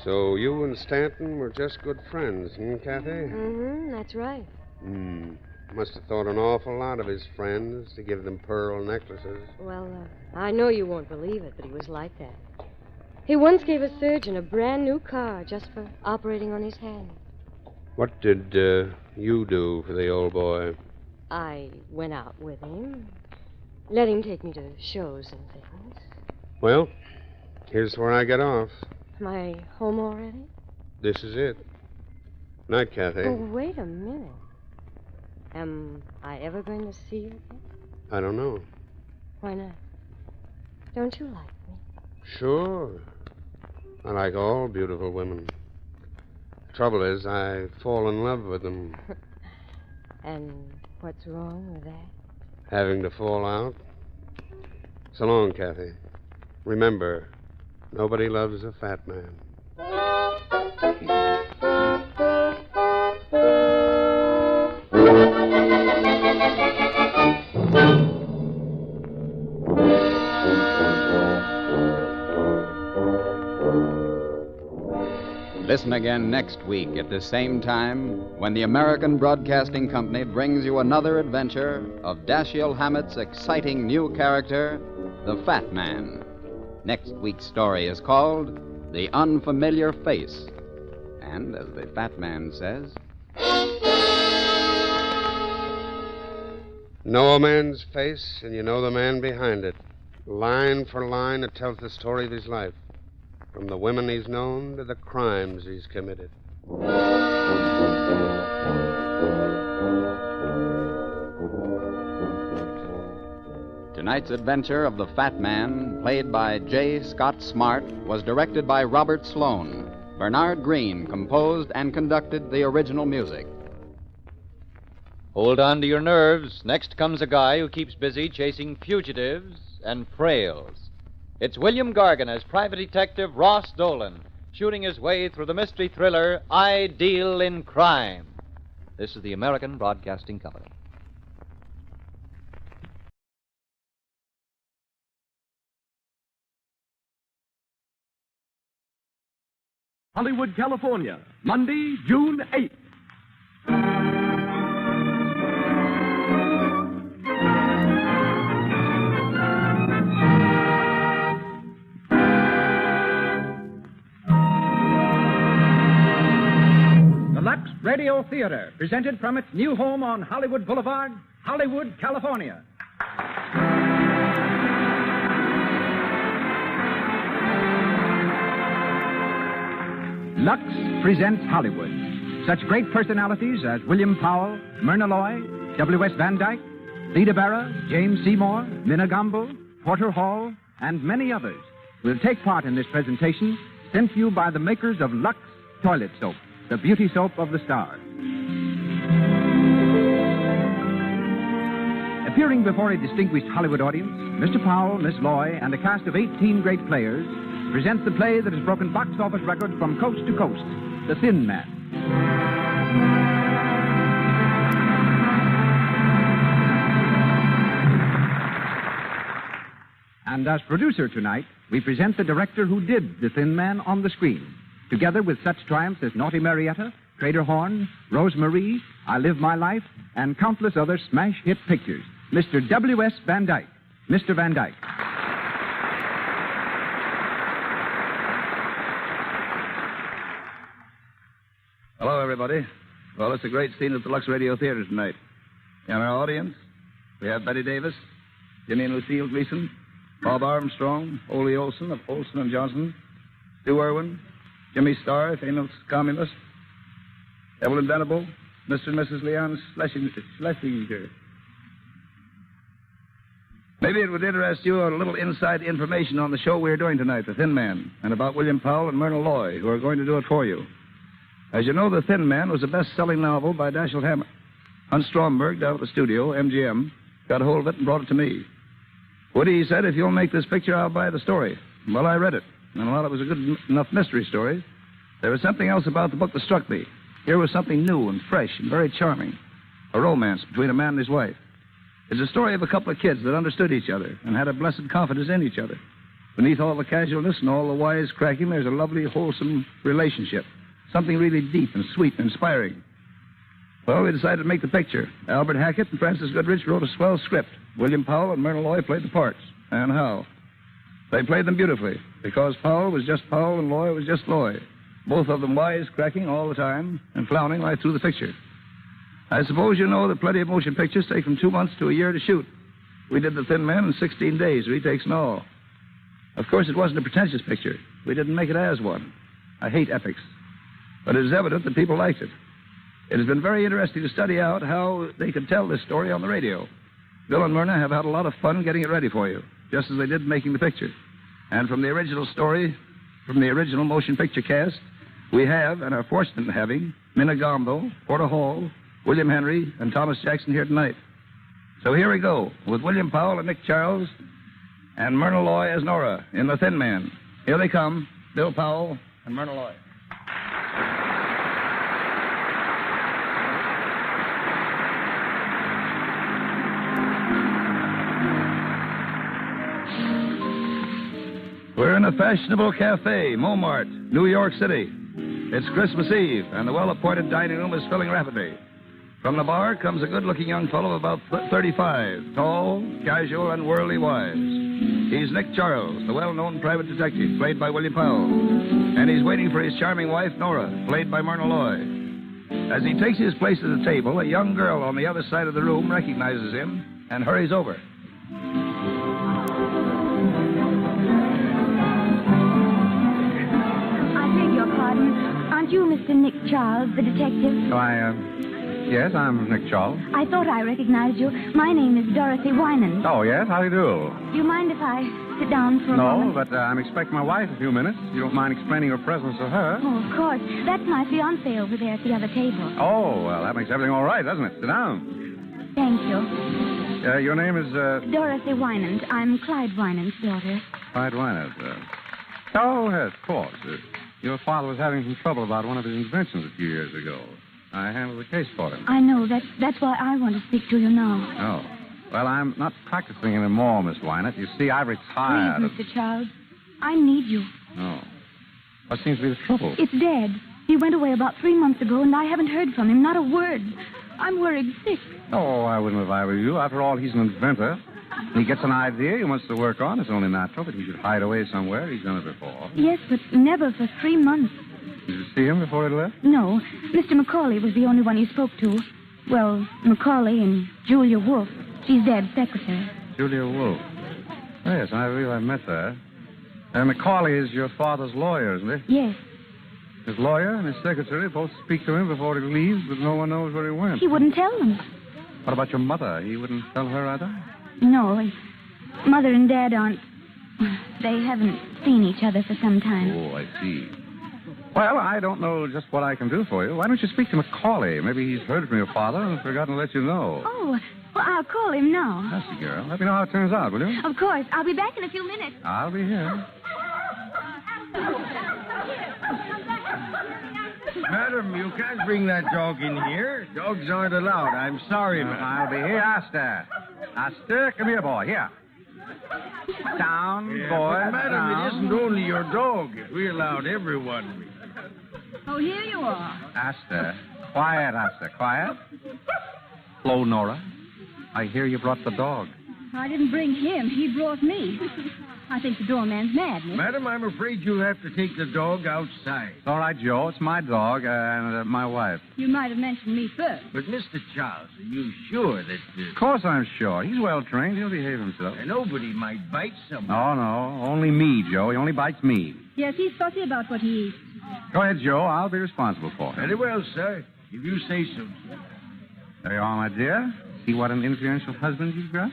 Speaker 3: So you and Stanton were just good friends, Kathy?
Speaker 6: Mm-hmm, that's right.
Speaker 3: Must have thought an awful lot of his friends to give them pearl necklaces.
Speaker 6: Well, I know you won't believe it, but he was like that. He once gave a surgeon a brand new car just for operating on his hand.
Speaker 3: What did you do for the old boy?
Speaker 6: I went out with him, let him take me to shows and things.
Speaker 3: Well, here's where I get off.
Speaker 6: Am I home already?
Speaker 3: This is it. Night, Kathy.
Speaker 6: Oh, wait a minute. Am I ever going to see you again?
Speaker 3: I don't know.
Speaker 6: Why not? Don't you like me?
Speaker 3: Sure. I like all beautiful women. The trouble is, I fall in love with them.
Speaker 6: And what's wrong with that?
Speaker 3: Having to fall out. So long, Kathy. Remember, nobody loves a fat man.
Speaker 4: Listen again next week at the same time when the American Broadcasting Company brings you another adventure of Dashiell Hammett's exciting new character, the Fat Man. Next week's story is called The Unfamiliar Face. And, as the Fat Man says,
Speaker 3: Know a man's face, and you know the man behind it. Line for line, it tells the story of his life. From the women he's known to the crimes he's committed.
Speaker 4: Tonight's adventure of the Fat Man, played by J. Scott Smart, was directed by Robert Sloan. Bernard Green composed and conducted the original music.
Speaker 1: Hold on to your nerves. Next comes a guy who keeps busy chasing fugitives and frails. It's William Gargan as Private Detective Ross Dolan, shooting his way through the mystery thriller I Deal in Crime. This is the American Broadcasting Company.
Speaker 11: Hollywood, California, Monday, June 8th. The Lux Radio Theater, presented from its new home on Hollywood Boulevard, Hollywood, California. Lux presents Hollywood. Such great personalities as William Powell, Myrna Loy, W.S. Van Dyke, Theda Bara, James Seymour, Minna Gamble, Porter Hall, and many others will take part in this presentation sent to you by the makers of Lux Toilet Soap, the beauty soap of the stars. Appearing before a distinguished Hollywood audience, Mr. Powell, Miss Loy, and a cast of 18 great players present the play that has broken box office records from coast to coast, The Thin Man. And as producer tonight, we present the director who did The Thin Man on the screen, together with such triumphs as Naughty Marietta, Trader Horn, Rose Marie, I Live My Life, and countless other smash hit pictures. Mr. W.S. Van Dyke. Mr. Van Dyke.
Speaker 12: Hello, everybody. Well, it's a great scene at the Lux Radio Theater tonight. In our audience, we have Betty Davis, Jimmy and Lucille Gleason, Bob Armstrong, Ole Olson of Olson and Johnson, Stu Irwin, Jimmy Starr, famous communist, Evelyn Venable, Mr. and Mrs. Leon Schlesinger. Maybe it would interest you a little inside information on the show we're doing tonight, The Thin Man, and about William Powell and Myrna Loy, who are going to do it for you. As you know, The Thin Man was a best-selling novel by Dashiell Hammett. Hunt Stromberg, down at the studio, MGM, got a hold of it and brought it to me. Woody said, if you'll make this picture, I'll buy the story. Well, I read it, and while it was a good enough mystery story, there was something else about the book that struck me. Here was something new and fresh and very charming. A romance between a man and his wife. It's a story of a couple of kids that understood each other and had a blessed confidence in each other. Beneath all the casualness and all the wisecracking, there's a lovely, wholesome relationship. Something really deep and sweet and inspiring. Well, we decided to make the picture. Albert Hackett and Francis Goodrich wrote a swell script. William Powell and Myrna Loy played the parts. And how? They played them beautifully, because Powell was just Powell and Loy was just Loy. Both of them wisecracking all the time and flouting right through the picture. I suppose you know that plenty of motion pictures take from 2 months to a year to shoot. We did The Thin Man in 16 days, retakes and all. Of course, it wasn't a pretentious picture. We didn't make it as one. I hate epics. But it is evident that people liked it. It has been very interesting to study out how they could tell this story on the radio. Bill and Myrna have had a lot of fun getting it ready for you, just as they did making the picture. And from the original story, from the original motion picture cast, we have, and are fortunate in having, Minna Gombo, Porter Hall, William Henry, and Thomas Jackson here tonight. So here we go, with William Powell and Nick Charles, and Myrna Loy as Nora in The Thin Man. Here they come, Bill Powell and Myrna Loy. We're in a fashionable cafe, Montmartre, New York City. It's Christmas Eve, and the well-appointed dining room is filling rapidly. From the bar comes a good-looking young fellow of about 35, tall, casual, and worldly wise. He's Nick Charles, the well-known private detective, played by William Powell. And he's waiting for his charming wife, Nora, played by Myrna Loy. As he takes his place at the table, a young girl on the other side of the room recognizes him and hurries over.
Speaker 13: Aren't you Mr. Nick Charles, the detective?
Speaker 14: Yes, I'm Nick Charles.
Speaker 13: I thought I recognized you. My name is Dorothy Winans.
Speaker 14: Oh, yes? How do you do?
Speaker 13: Do you mind if I sit down for a moment?
Speaker 14: No, but I'm expecting my wife in a few minutes. You don't mind explaining your presence to her?
Speaker 13: Oh, of course. That's my fiancé over there at the other table.
Speaker 14: Oh, well, that makes everything all right, doesn't it? Sit down.
Speaker 13: Thank you.
Speaker 14: Your name is,
Speaker 13: Dorothy Winans. I'm Clyde Winans' daughter.
Speaker 14: Clyde Winans. Oh, yes, of course. Your father was having some trouble about one of his inventions a few years ago. I handled the case for him.
Speaker 13: I know. That's why I want to speak to you now.
Speaker 14: Oh. Well, I'm not practicing anymore, Miss Winans. You see, I've retired.
Speaker 13: Please, Mr. Charles. I need you.
Speaker 14: Oh. What seems to be the trouble?
Speaker 13: It's Dad. He went away about 3 months ago, and I haven't heard from him. Not a word. I'm worried sick.
Speaker 14: Oh, I wouldn't if I were you. After all, he's an inventor. He gets an idea he wants to work on. It's only natural that he should hide away somewhere. He's done it before.
Speaker 13: Yes, but never for 3 months.
Speaker 14: Did you see him before he left?
Speaker 13: No. Mr. Macaulay was the only one he spoke to. Well, Macaulay and Julia Wolfe. She's Dad's secretary.
Speaker 14: Julia Wolfe. Oh, yes, I believe I met her. Macaulay is your father's lawyer, isn't he?
Speaker 13: Yes.
Speaker 14: His lawyer and his secretary both speak to him before he leaves, but no one knows where he went.
Speaker 13: He wouldn't tell them.
Speaker 14: What about your mother? He wouldn't tell her either?
Speaker 13: No. Mother and Dad aren't... They haven't seen each other for some time.
Speaker 14: Oh, I see. Well, I don't know just what I can do for you. Why don't you speak to Macaulay? Maybe he's heard from your father and forgotten to let you know.
Speaker 13: Oh, well, I'll call him now.
Speaker 14: That's the girl. Let me know how it turns out, will you?
Speaker 13: Of course. I'll be back in a few minutes.
Speaker 14: I'll be here.
Speaker 15: Madam, you can't bring that dog in here. Dogs aren't allowed. I'm sorry, madam.
Speaker 14: I'll be here, Aster. Aster, come here, boy. Here. Down, boy.
Speaker 15: But, madam,
Speaker 14: down.
Speaker 15: it isn't only your dog. If we allowed everyone.
Speaker 13: Oh, here you are.
Speaker 14: Aster. Quiet, Aster. Quiet. Hello, Nora. I hear you brought the dog.
Speaker 13: I didn't bring him. He brought me. I think the doorman's mad, Nick.
Speaker 15: Madam, I'm afraid you'll have to take the dog outside.
Speaker 14: It's all right, Joe. It's my dog and my wife.
Speaker 13: You might have mentioned me first.
Speaker 15: But, Mr. Charles, are you sure that...
Speaker 14: Of course I'm sure. He's well trained. He'll behave himself.
Speaker 15: Nobody might bite someone.
Speaker 14: Oh, no. Only me, Joe. He only bites me.
Speaker 13: Yes, he's fussy about what he eats.
Speaker 14: Go ahead, Joe. I'll be responsible for him.
Speaker 15: Very well, sir. If you say so, sir.
Speaker 14: There you are, my dear. See what an influential husband you've got?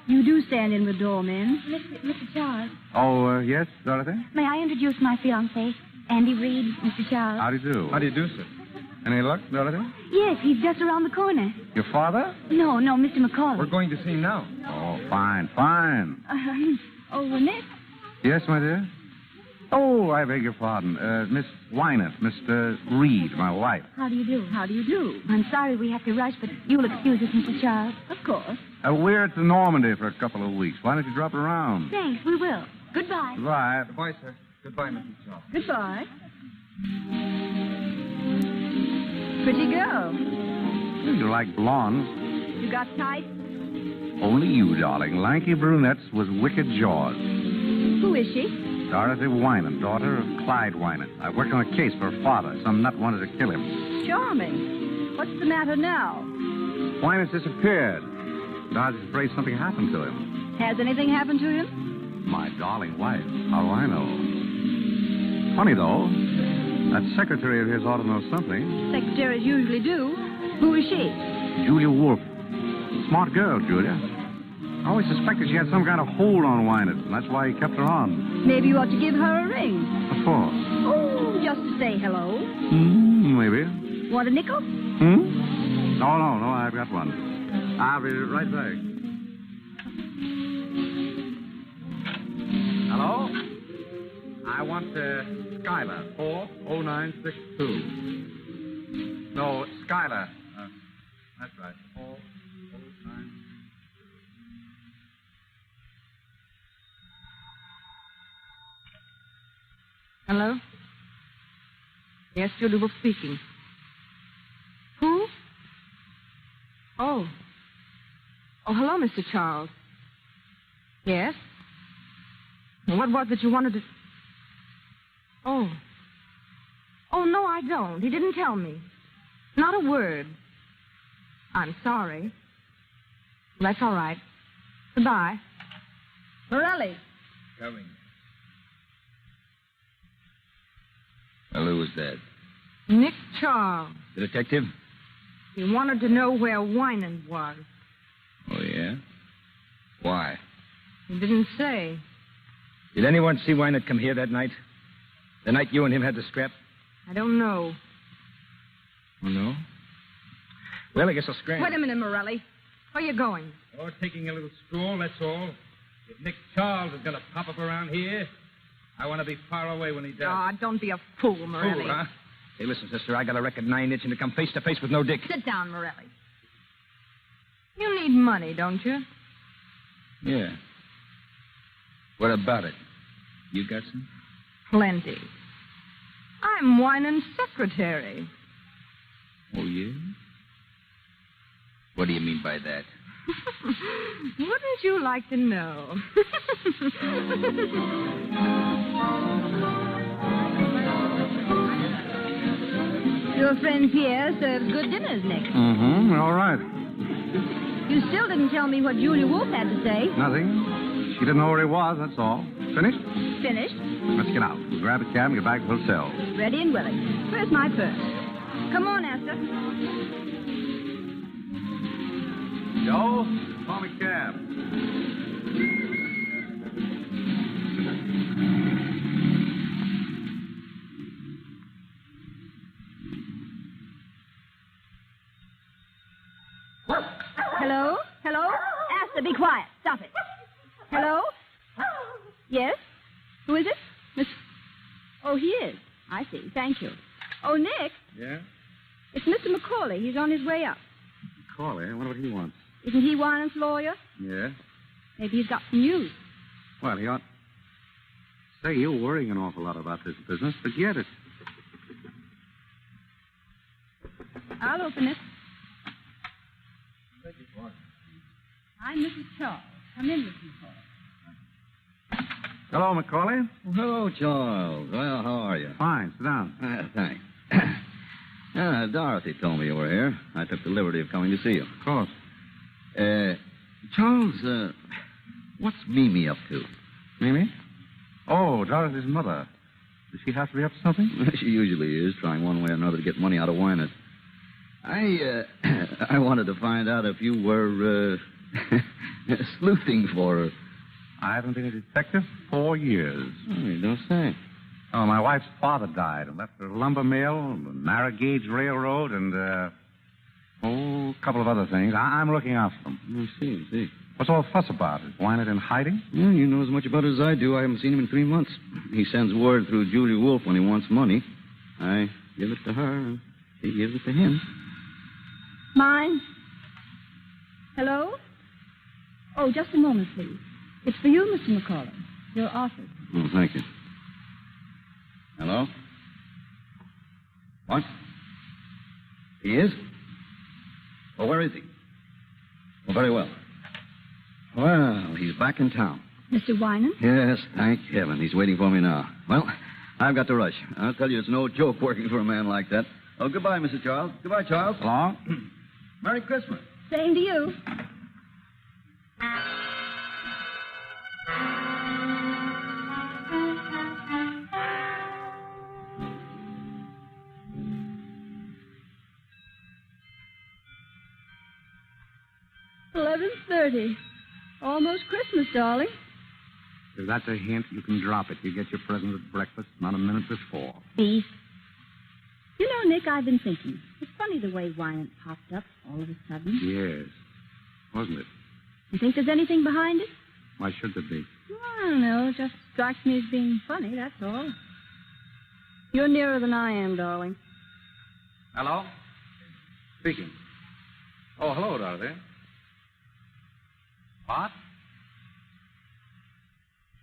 Speaker 13: You do stand in with doormen. Mr. Charles.
Speaker 14: Oh, yes, Dorothy?
Speaker 13: May I introduce my fiancé, Andy Reed, Mr. Charles?
Speaker 14: How do you do?
Speaker 15: How do you do, sir?
Speaker 14: Any luck, Dorothy?
Speaker 13: Yes, he's just around the corner.
Speaker 14: Your father?
Speaker 13: No, Mr. McCauley.
Speaker 15: We're going to see him now.
Speaker 14: Oh, fine, fine.
Speaker 13: Nick?
Speaker 14: Yes, my dear? Oh, I beg your pardon. Miss Wynant, Mr. Reed, my wife.
Speaker 13: How do you do? I'm sorry we have to rush, but you'll excuse us, Mr. Charles. Of course.
Speaker 14: We're at Normandy for a couple of weeks. Why don't you drop around?
Speaker 13: Thanks, we will. Goodbye.
Speaker 14: Goodbye.
Speaker 15: Goodbye, sir. Goodbye, Mr. Charles.
Speaker 13: Goodbye. Pretty girl.
Speaker 14: You like blondes.
Speaker 13: You got tight?
Speaker 14: Only you, darling. Lanky brunettes with wicked jaws.
Speaker 13: Who is she?
Speaker 14: Dorothy Wynant, daughter of Clyde Wynant. I worked on a case for her father. Some nut wanted to kill him.
Speaker 13: Charming. What's the matter now?
Speaker 14: Wynant's disappeared. Dodge's afraid something happened to him.
Speaker 13: Has anything happened to him?
Speaker 14: My darling wife. How do I know? Funny, though. That secretary of his ought to know something.
Speaker 13: Secretaries usually do. Who is she?
Speaker 14: Julia Wolfe. Smart girl, Julia. I always suspected she had some kind of hold on Wynant, and that's why he kept her on.
Speaker 13: Maybe you ought to give her a ring.
Speaker 14: What for?
Speaker 13: Oh, just to say hello.
Speaker 14: Maybe.
Speaker 13: Want a nickel?
Speaker 14: No, I've got one. I'll be right back. Hello? I want Skylar, 40962. No, Skylar. That's right, 409.
Speaker 6: Hello? Yes, Julia Wolfe speaking. Who? Oh, hello, Mr. Charles. Yes? What was it you wanted to... Oh, no, I don't. He didn't tell me. Not a word. I'm sorry. That's all right. Goodbye.
Speaker 13: Morelli.
Speaker 15: Coming. Well, who was that?
Speaker 6: Nick Charles.
Speaker 15: The detective?
Speaker 6: He wanted to know where Wynant was.
Speaker 15: Oh, yeah? Why?
Speaker 6: He didn't say.
Speaker 15: Did anyone see Wynant come here that night? The night you and him had the scrap?
Speaker 6: I don't know.
Speaker 15: Oh, no? Well, I guess I'll scram.
Speaker 6: Wait a minute, Morelli. Where are you going?
Speaker 16: Oh, taking a little stroll, that's all. If Nick Charles is going to pop up around here, I want to be far away when he does.
Speaker 6: Ah, don't be a fool, Morelli.
Speaker 15: Fool, huh? Hey, listen, sister, I got a record 9 itching to come face to face with no dick.
Speaker 6: Sit down, Morelli. You need money, don't you?
Speaker 15: Yeah. What about it? You got some?
Speaker 6: Plenty. I'm Wynant's secretary.
Speaker 15: Oh, yeah? What do you mean by that?
Speaker 6: Wouldn't you like to know?
Speaker 5: Your friend Pierre serves good dinners, Nick.
Speaker 14: All right.
Speaker 5: You still didn't tell me what Julia Wolfe had to say.
Speaker 14: Nothing. She didn't know where he was, that's all. Finished?
Speaker 5: Finished.
Speaker 14: Let's get out. We'll grab a cab and get back to the hotel.
Speaker 5: Ready and willing. Where's my purse? Come on, Esther.
Speaker 14: Joe, call me cab.
Speaker 13: Hello? Hello? Asta, be quiet. Stop it. Hello? Yes? Who is it? Miss... Oh, he is. I see. Thank you. Oh, Nick.
Speaker 14: Yeah?
Speaker 13: It's Mr. Macaulay. He's on his way up.
Speaker 14: Macaulay? I wonder what he wants.
Speaker 13: Isn't he Wynant's lawyer?
Speaker 14: Yeah?
Speaker 13: Maybe he's got some news.
Speaker 14: Well, he ought... Say, you're worrying an awful lot about this business. Forget it.
Speaker 13: I'll open it. I'm Mrs. Charles. Come in, Mrs. Charles.
Speaker 14: Hello, Macaulay.
Speaker 17: Hello, Charles. Well, how are you?
Speaker 14: Fine. Sit down.
Speaker 17: Thanks. Dorothy told me you were here. I took the liberty of coming to see you.
Speaker 14: Of course.
Speaker 17: Charles, what's Mimi up to?
Speaker 14: Mimi? Oh, Dorothy's mother. Does she have to be up to something?
Speaker 17: She usually is, trying one way or another to get money out of Wynant. I wanted to find out if you were, sleuthing for her.
Speaker 14: I haven't been a detective 4 years.
Speaker 17: Oh, you don't say.
Speaker 14: Oh, my wife's father died and left her a lumber mill, a narrow gauge railroad, and, a couple of other things. I'm looking after them.
Speaker 17: I see.
Speaker 14: What's all the fuss about? Is Wynant in hiding?
Speaker 17: Yeah, you know as much about it as I do. I haven't seen him in 3 months. He sends word through Julia Wolf when he wants money. I give it to her, and he gives it to him.
Speaker 13: Mine? Hello? Oh, just a moment, please. It's for you, Mr. Macaulay. Your office.
Speaker 17: Oh, thank you. Hello? What? He is? Oh, where is he? Oh, very well. Well, he's back in town.
Speaker 13: Mr. Wynant?
Speaker 17: Yes, thank heaven. He's waiting for me now. Well, I've got to rush. I'll tell you, it's no joke working for a man like that. Oh, goodbye, Mr. Charles. Goodbye, Charles.
Speaker 14: So long.
Speaker 17: Merry Christmas.
Speaker 13: Same to you. $11:30. Almost Christmas, darling.
Speaker 14: If that's a hint, you can drop it. You get your present at breakfast, not a minute before.
Speaker 13: Beef. You know, Nick, I've been thinking. It's funny the way Wynant popped up all of a sudden.
Speaker 14: Yes. Wasn't it?
Speaker 13: You think there's anything behind it?
Speaker 14: Why should there be?
Speaker 13: I don't know. It just strikes me as being funny, that's all. You're nearer than I am, darling.
Speaker 14: Hello? Speaking. Oh, hello, Dorothy. What?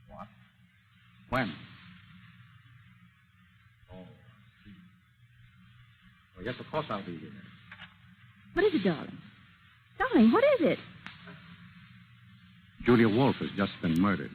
Speaker 14: What? When? Oh, I see. Well, yes, of course I'll be here.
Speaker 13: What is it, darling? Darling, what is it?
Speaker 14: Julia Wolf has just been murdered.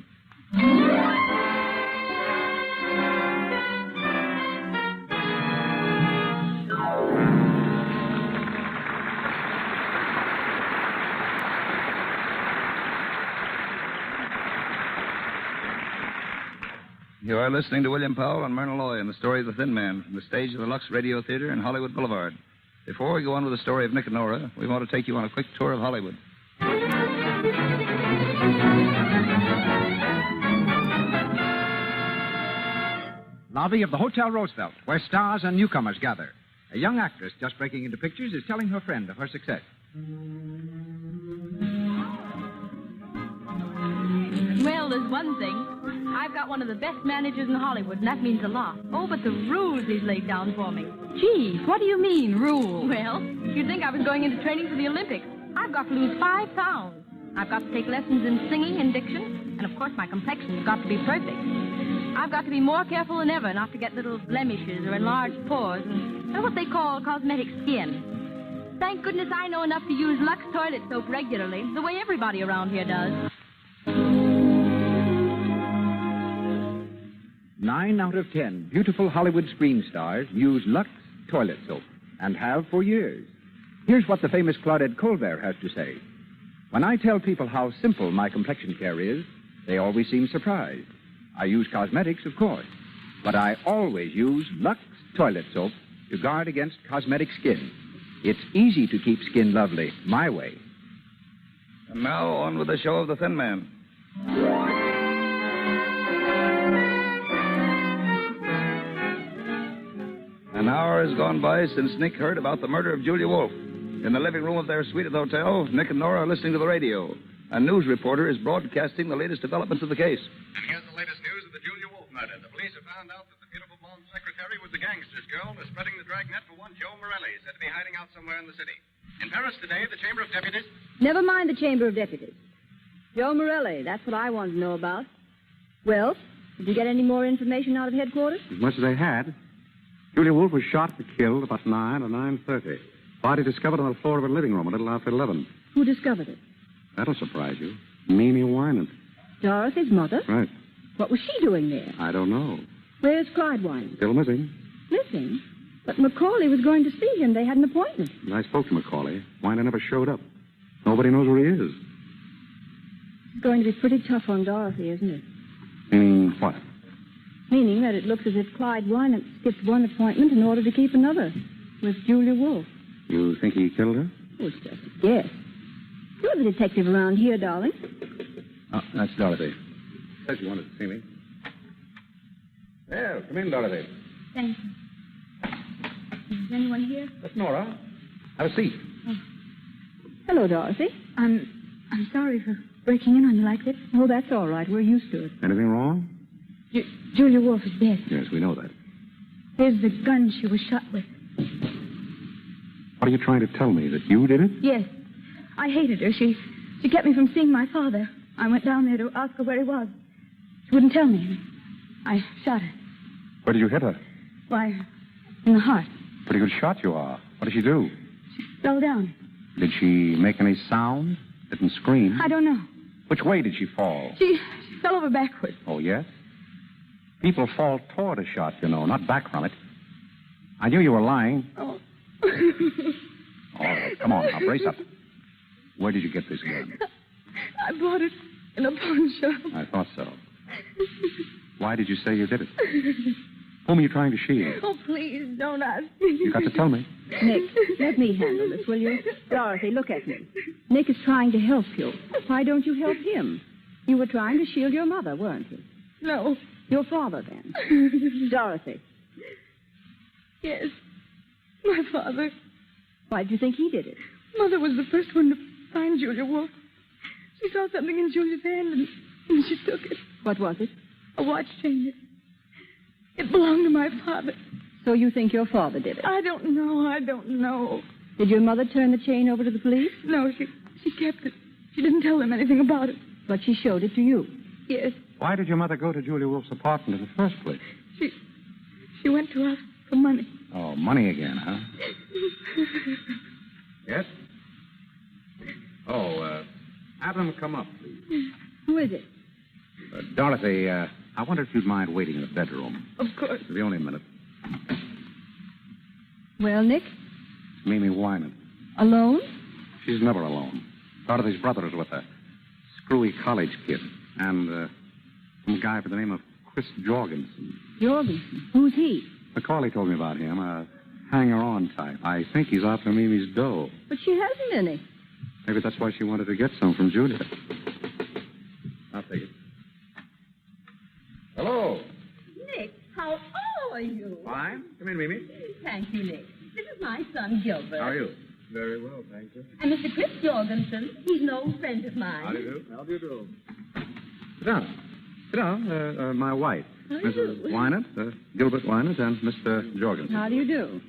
Speaker 12: You are listening to William Powell and Myrna Loy in the story of The Thin Man from the stage of the Lux Radio Theater in Hollywood Boulevard. Before we go on with the story of Nick and Nora, we want to take you on a quick tour of Hollywood.
Speaker 11: Lobby of the Hotel Roosevelt, where stars and newcomers gather. A young actress just breaking into pictures is telling her friend of her success.
Speaker 18: Well, there's one thing. I've got one of the best managers in Hollywood, and that means a lot. Oh, but the rules he's laid down for me.
Speaker 13: Gee, what do you mean, rules?
Speaker 18: Well, you'd think I was going into training for the Olympics. I've got to lose 5 pounds. I've got to take lessons in singing and diction, and of course my complexion's got to be perfect. I've got to be more careful than ever not to get little blemishes or enlarged pores and what they call cosmetic skin. Thank goodness I know enough to use Lux toilet soap regularly, the way everybody around here does.
Speaker 11: 9 out of 10 beautiful Hollywood screen stars use Lux toilet soap and have for years. Here's what the famous Claudette Colbert has to say. When I tell people how simple my complexion care is, they always seem surprised. I use cosmetics, of course, but I always use Lux toilet soap to guard against cosmetic skin. It's easy to keep skin lovely my way.
Speaker 12: And now on with the show of The Thin Man. An hour has gone by since Nick heard about the murder of Julia Wolf. In the living room of their suite at the hotel, Nick and Nora are listening to the radio. A news reporter is broadcasting the latest developments of the case.
Speaker 19: And here's the latest news of the Julia Wolf murder. The police have found out that the beautiful blonde secretary was the gangster's girl who is spreading the dragnet for one Joe Morelli, said to be hiding out somewhere in the city. In Paris today, the Chamber of Deputies...
Speaker 13: Never mind the Chamber of Deputies. Joe Morelli, that's what I want to know about. Well, did you get any more information out of headquarters?
Speaker 14: As much as they had. Julia Wolf was shot and killed about 9 or 9:30. Body discovered on the floor of her living room a little after 11.
Speaker 13: Who discovered it?
Speaker 14: That'll surprise you. Mimi Wynant.
Speaker 13: Dorothy's mother?
Speaker 14: Right.
Speaker 13: What was she doing there?
Speaker 14: I don't know.
Speaker 13: Where's Clyde Wynant?
Speaker 14: Still missing.
Speaker 13: Missing? But Macaulay was going to see him. They had an appointment.
Speaker 14: And I spoke to Macaulay. Wynant never showed up. Nobody knows where he is.
Speaker 13: It's going to be pretty tough on Dorothy, isn't it?
Speaker 14: Meaning what?
Speaker 13: Meaning that it looks as if Clyde Wynant skipped one appointment in order to keep another with Julia Wolf.
Speaker 14: You think he killed her?
Speaker 13: Oh, it's just a guess. You're the detective around here, darling.
Speaker 14: Oh, that's Dorothy. Said you wanted to see me. Well, come in, Dorothy.
Speaker 13: Thank you. Is anyone here?
Speaker 14: That's Nora. Have a seat.
Speaker 13: Oh. Hello, Dorothy. I'm sorry for breaking in on you like this. Oh, that's all right. We're used to it.
Speaker 14: Anything wrong?
Speaker 13: Julia Wolf is dead.
Speaker 14: Yes, we know that.
Speaker 13: Here's the gun she was shot with.
Speaker 14: What are you trying to tell me? That you did it?
Speaker 13: Yes. I hated her. She kept me from seeing my father. I went down there to ask her where he was. She wouldn't tell me. I shot her.
Speaker 14: Where did you hit her?
Speaker 13: Why, in the heart.
Speaker 14: Pretty good shot you are. What did she do?
Speaker 13: She fell down.
Speaker 14: Did she make any sound? Didn't scream?
Speaker 13: I don't know.
Speaker 14: Which way did she fall?
Speaker 13: She fell over backwards.
Speaker 14: Oh, yes? People fall toward a shot, you know, not back from it. I knew you were lying.
Speaker 13: Oh.
Speaker 14: All right, come on now, brace up. Where did you get this gun?
Speaker 13: I bought it in a pawn shop.
Speaker 14: I thought so. Why did you say you did it? Whom are you trying to shield?
Speaker 13: Oh, please, don't ask me.
Speaker 14: You got to tell me.
Speaker 13: Nick, let me handle this, will you? Dorothy, look at me. Nick is trying to help you. Why don't you help him? You were trying to shield your mother, weren't you?
Speaker 18: No.
Speaker 13: Your father, then. Dorothy.
Speaker 18: Yes. My father.
Speaker 13: Why did you think he did it?
Speaker 18: Mother was the first one to find Julia Wolf. She saw something in Julia's hand, and she took it.
Speaker 13: What was it?
Speaker 18: A watch chain. It belonged to my father.
Speaker 13: So you think your father did it?
Speaker 18: I don't know.
Speaker 13: Did your mother turn the chain over to the police?
Speaker 18: No, she kept it. She didn't tell them anything about it.
Speaker 13: But she showed it to you?
Speaker 18: Yes.
Speaker 14: Why did your mother go to Julia Wolf's apartment in the first place?
Speaker 18: She went to ask for money.
Speaker 14: Oh, money again, huh? Yes? Oh, have them come up, please.
Speaker 13: Who is it?
Speaker 14: Dorothy, I wonder if you'd mind waiting in the bedroom.
Speaker 18: Of course.
Speaker 14: It'll be only a minute.
Speaker 13: Well, Nick?
Speaker 14: It's Mimi Wynant.
Speaker 13: Alone?
Speaker 14: She's never alone. Dorothy's brother is with her. Screwy college kid. And some guy by the name of Chris Jorgensen.
Speaker 13: Jorgensen? Who's he?
Speaker 14: Macaulay told me about him. A hanger-on type. I think he's after Mimi's dough.
Speaker 13: But she hasn't any.
Speaker 14: Maybe that's why she wanted to get some from Julia. I'll take it. Hello.
Speaker 20: Nick, how are you?
Speaker 14: Fine. Come in, Mimi.
Speaker 20: Thank you, Nick. This is my son, Gilbert.
Speaker 14: How are you? Very well, thank you.
Speaker 20: And Mr. Chris Jorgensen. He's an old friend of mine.
Speaker 14: How do you do? How do you do? Sit down. Sit down. My wife, Mrs. Wynant, Gilbert Wynant, and Mr. Jorgensen.
Speaker 13: How do you do?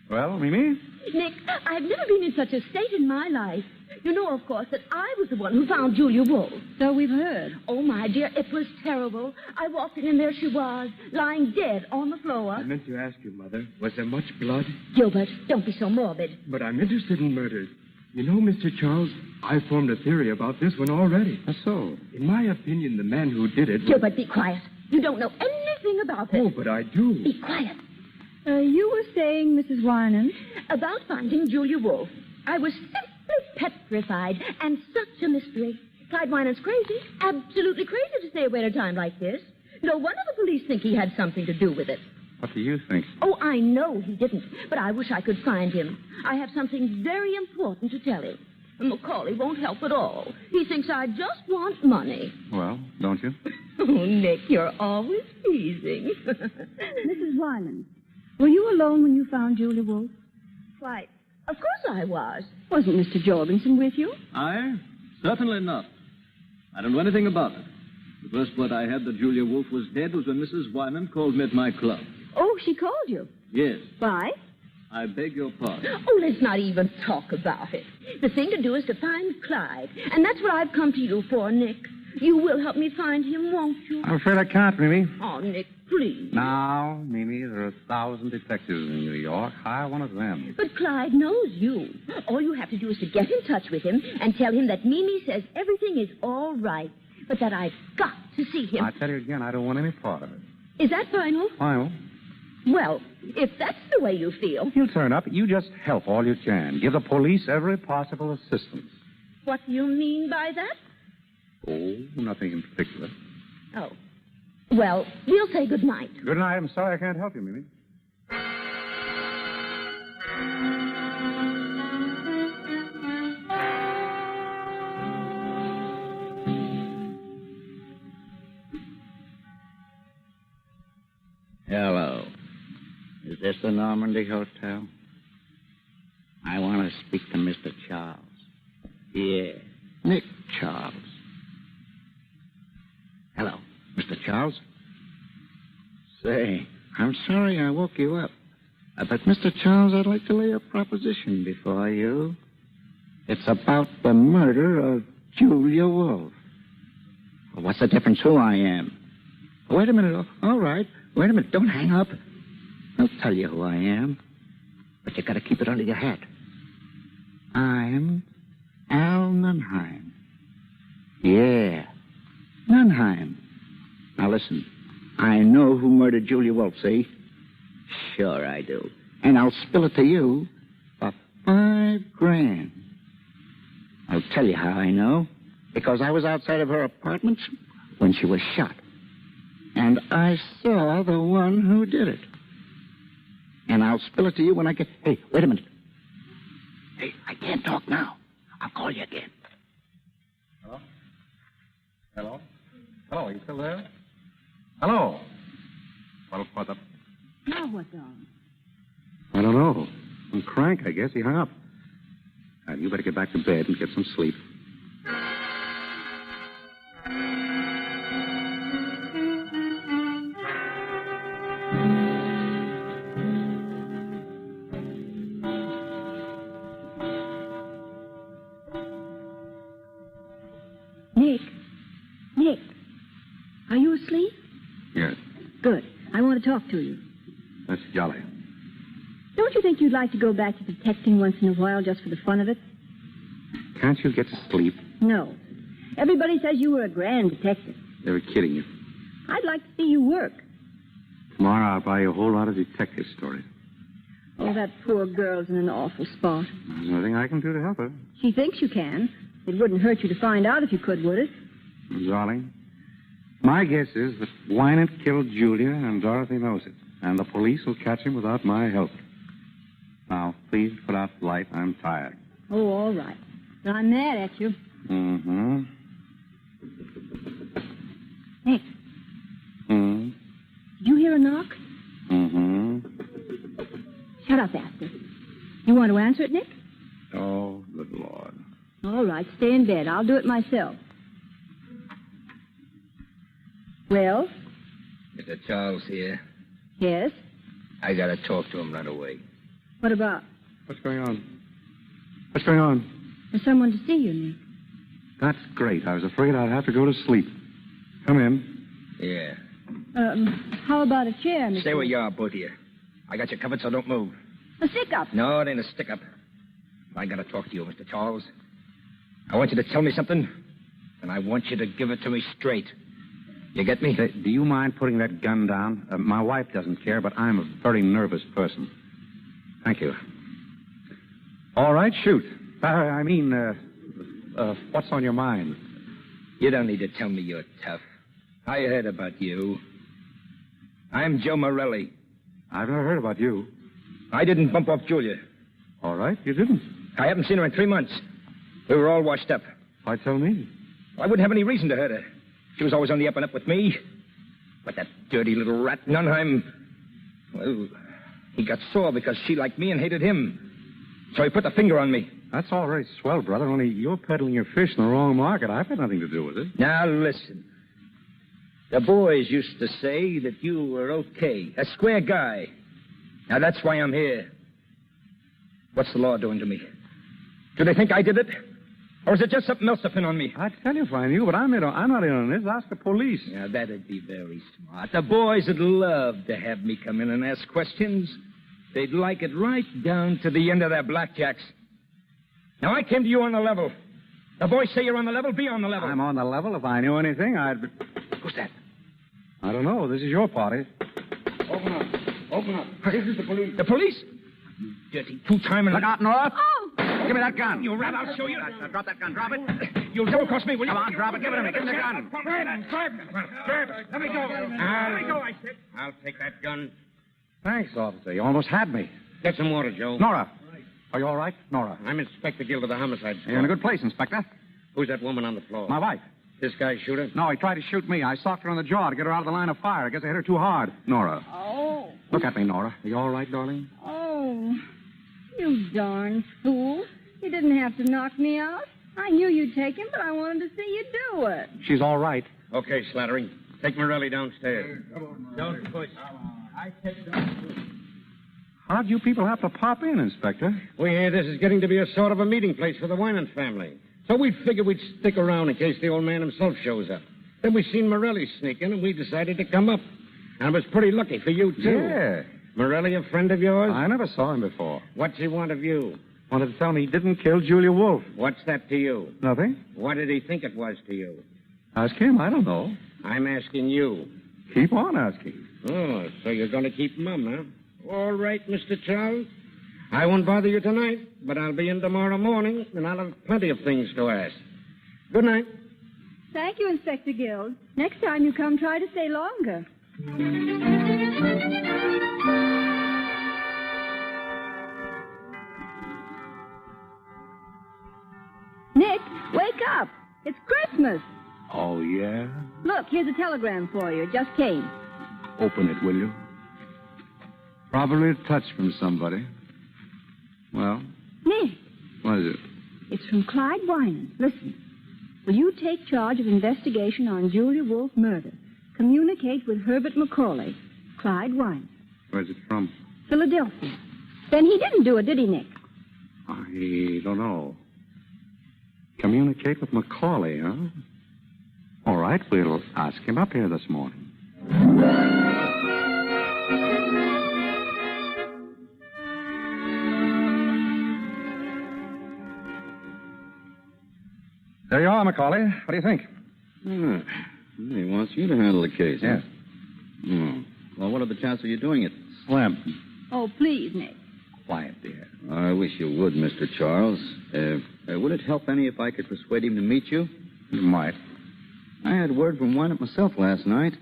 Speaker 14: Well, Mimi?
Speaker 20: Nick, I've never been in such a state in my life. You know, of course, that I was the one who found Julia Wolf.
Speaker 13: So we've heard.
Speaker 20: Oh, my dear, it was terrible. I walked in and there she was, lying dead on the floor.
Speaker 15: I meant to ask you, Mother, was there much blood?
Speaker 20: Gilbert, don't be so morbid.
Speaker 15: But I'm interested in murders. You know, Mr. Charles, I formed a theory about this one already.
Speaker 14: That's so.
Speaker 15: In my opinion, the man who did it...
Speaker 20: Gilbert, be quiet. You don't know anything about it.
Speaker 15: Oh, but I do.
Speaker 20: Be quiet.
Speaker 13: You were saying, Mrs. Wynant?
Speaker 20: About finding Julia Wolf. I was simply petrified, and such a mystery. Clyde Wynant's crazy, absolutely crazy to stay away at a time like this. No wonder the police think he had something to do with it.
Speaker 14: What do you think?
Speaker 20: Oh, I know he didn't, but I wish I could find him. I have something very important to tell him. Macaulay won't help at all. He thinks I just want money.
Speaker 14: Well, don't you?
Speaker 20: Oh, Nick, you're always teasing.
Speaker 13: Mrs. Wynant, were you alone when you found Julia Wolf?
Speaker 18: Quite.
Speaker 20: Of course I was. Wasn't Mr. Jorgensen with you?
Speaker 21: I? Certainly not. I don't know anything about it. The first word I had that Julia Wolfe was dead was when Mrs. Wyman called me at my club.
Speaker 20: Oh, she called you?
Speaker 21: Yes.
Speaker 20: Why?
Speaker 21: I beg your pardon.
Speaker 20: Oh, let's not even talk about it. The thing to do is to find Clyde. And that's what I've come to you for, Nick. You will help me find him, won't you?
Speaker 14: I'm afraid I can't, Mimi.
Speaker 20: Oh, Nick, please.
Speaker 14: Now, Mimi, there are 1,000 detectives in New York. Hire one of them.
Speaker 20: But Clyde knows you. All you have to do is to get in touch with him and tell him that Mimi says everything is all right, but that I've got to see him.
Speaker 14: I tell you again, I don't want any part of it.
Speaker 20: Is that final?
Speaker 14: Final?
Speaker 20: Well, if that's the way you feel.
Speaker 14: He'll turn up. You just help all you can. Give the police every possible assistance.
Speaker 20: What do you mean by that?
Speaker 14: Oh, nothing in particular.
Speaker 20: Oh. Well, we'll say good night.
Speaker 14: Good night. I'm sorry I can't help you, Mimi.
Speaker 9: Hello. Is this the Normandy Hotel? I want to speak to Mr. Charles. Yeah, Nick Charles. Hello, Mr. Charles? Say, I'm sorry I woke you up. But, Mr. Charles, I'd like to lay a proposition before you. It's about the murder of Julia Wolfe. Well, what's the difference who I am? Wait a minute. All right. Wait a minute. Don't hang up. I'll tell you who I am. But you got to keep it under your hat. I'm Al Nunheim. Yeah, Nunheim. Now listen. I know who murdered Julia Wolfe, see? Sure I do. And I'll spill it to you for $5,000. I'll tell you how I know. Because I was outside of her apartment when she was shot. And I saw the one who did it. And I'll spill it to you when I get... Hey, wait a minute. Hey, I can't talk now. I'll call you again.
Speaker 14: Hello? Hello? Hello, are you still there? Hello? What's up?
Speaker 20: Now what's on?
Speaker 14: I don't know. Some crank, I guess. He hung up. You better get back to bed and get some sleep.
Speaker 20: Nick, are you asleep?
Speaker 14: Yes.
Speaker 20: Good. I want to talk to you.
Speaker 14: That's jolly.
Speaker 20: Don't you think you'd like to go back to detecting once in a while just for the fun of it?
Speaker 14: Can't you get to sleep?
Speaker 20: No. Everybody says you were a grand detective.
Speaker 14: They were kidding you.
Speaker 20: I'd like to see you work.
Speaker 14: Tomorrow I'll buy you a whole lot of detective stories.
Speaker 20: Oh, that poor girl's in an awful spot.
Speaker 14: There's nothing I can do to help her.
Speaker 20: She thinks you can. It wouldn't hurt you to find out if you could, would it?
Speaker 14: Darling, my guess is that Wynant killed Julia, and Dorothy knows it. And the police will catch him without my help. Now, please put out the light. I'm tired.
Speaker 20: Oh, all right. But I'm mad at you.
Speaker 14: Mm-hmm.
Speaker 20: Nick.
Speaker 14: Hmm?
Speaker 20: Did you hear a knock?
Speaker 14: Mm-hmm.
Speaker 20: Shut up, Astor. You want to answer it, Nick?
Speaker 14: Oh, good Lord.
Speaker 20: All right, stay in bed. I'll do it myself. Well?
Speaker 22: Mr. Charles here.
Speaker 20: Yes?
Speaker 22: I gotta talk to him right away.
Speaker 20: What about?
Speaker 14: What's going on? What's going on?
Speaker 20: There's someone to see you, Nick.
Speaker 14: That's great. I was afraid I'd have to go to sleep. Come in.
Speaker 22: Yeah.
Speaker 20: How about a chair, Mr.
Speaker 22: Stay where you are, both of you. I got you covered, so don't move.
Speaker 20: A stick-up.
Speaker 22: No, it ain't a stick-up. I gotta talk to you, Mr. Charles. I want you to tell me something, and I want you to give it to me straight. You get me?
Speaker 14: Do you mind putting that gun down? My wife doesn't care, but I'm a very nervous person. Thank you. All right, shoot. What's on your mind?
Speaker 22: You don't need to tell me you're tough. I heard about you. I'm Joe Morelli.
Speaker 14: I've never heard about you.
Speaker 22: I didn't bump off Julia.
Speaker 14: All right, you didn't.
Speaker 22: I haven't seen her in 3 months. We were all washed up.
Speaker 14: Why tell me?
Speaker 22: I wouldn't have any reason to hurt her. She was always on the up and up with me. But that dirty little rat, Nunheim, well, he got sore because she liked me and hated him. So he put the finger on me.
Speaker 14: That's all right, swell, brother. Only you're peddling your fish in the wrong market. I've had nothing to do with it.
Speaker 22: Now, listen. The boys used to say that you were okay, a square guy. Now, that's why I'm here. What's the law doing to me? Do they think I did it? Or is it just something else to pin on me?
Speaker 14: I'd tell you if I knew, but I'm not in on this. Ask the police.
Speaker 22: Yeah, that'd be very smart. The boys would love to have me come in and ask questions. They'd like it right down to the end of their blackjacks. Now, I came to you on the level. The boys say you're on the level. Be on the level.
Speaker 14: I'm on the level. If I knew anything, I'd be...
Speaker 22: Who's that?
Speaker 14: I don't know. This is your party.
Speaker 22: Open up. Open up. This is the police. The police? You dirty two-timer.
Speaker 11: Look out, Nora.
Speaker 13: Oh!
Speaker 11: Give me that gun.
Speaker 22: You rat, I'll show you.
Speaker 11: Drop that gun. Drop it.
Speaker 22: You'll double-cross me, will you?
Speaker 11: Come on, drop it. Give it to me. Give me the gun.
Speaker 22: Grab it. Let me go. Let me go, I said. I'll take that gun.
Speaker 14: Thanks, officer. You almost had me.
Speaker 22: Get some water, Joe.
Speaker 14: Nora. Are you all right? Nora.
Speaker 22: I'm Inspector Guild of the Homicide Squad.
Speaker 14: You're in a good place, Inspector.
Speaker 22: Who's that woman on the floor?
Speaker 14: My wife.
Speaker 22: This guy shoot her?
Speaker 14: No, he tried to shoot me. I socked her on the jaw to get her out of the line of fire. I guess I hit her too hard. Nora.
Speaker 13: Oh.
Speaker 14: Look at me, Nora. Are you all right, darling?
Speaker 13: Oh. You darn fool. You didn't have to knock me out. I knew you'd take him, but I wanted to see you do it.
Speaker 14: She's all right.
Speaker 22: Okay, Slattery. Take Morelli downstairs. Don't push. I take
Speaker 14: How'd you people have to pop in, Inspector?
Speaker 22: We hear this is getting to be a sort of a meeting place for the Winans family. So we figured we'd stick around in case the old man himself shows up. Then we seen Morelli sneak in, and we decided to come up. And it was pretty lucky for you, too.
Speaker 14: Yeah.
Speaker 22: Morelli a friend of yours?
Speaker 14: I never saw him before.
Speaker 22: What's he want of you?
Speaker 14: Wanted to tell me he didn't kill Julia Wolf.
Speaker 22: What's that to you?
Speaker 14: Nothing.
Speaker 22: What did he think it was to you?
Speaker 14: Ask him. I don't know.
Speaker 22: I'm asking you.
Speaker 14: Keep on asking.
Speaker 22: Oh, so you're going to keep mum, huh? All right, Mr. Charles. I won't bother you tonight, but I'll be in tomorrow morning, and I'll have plenty of things to ask. Good night.
Speaker 13: Thank you, Inspector Guild. Next time you come, try to stay longer. Nick, wake up. It's Christmas.
Speaker 14: Oh, yeah?
Speaker 13: Look, here's a telegram for you. It just came.
Speaker 14: Open it, will you? Probably a touch from somebody. Well?
Speaker 13: Nick.
Speaker 14: What is it?
Speaker 13: It's from Clyde Winans. Listen. Will you take charge of investigation on Julia Wolf murder? Communicate with Herbert Macaulay. Clyde Winans.
Speaker 14: Where's it from?
Speaker 13: Philadelphia. Then he didn't do it, did he, Nick?
Speaker 14: I don't know. Communicate with Macaulay, huh? All right, we'll ask him up here this morning.
Speaker 11: There you are, Macaulay. What do you think?
Speaker 17: He wants you to handle the case.
Speaker 11: Yes.
Speaker 17: Huh? Well, what are the chances of you doing it?
Speaker 14: Slim.
Speaker 13: Oh, please, Nick.
Speaker 14: Quiet, dear.
Speaker 17: I wish you would, Mr. Charles. Would it help any if I could persuade him to meet you?
Speaker 14: You might.
Speaker 17: I had word from Wynant myself last night.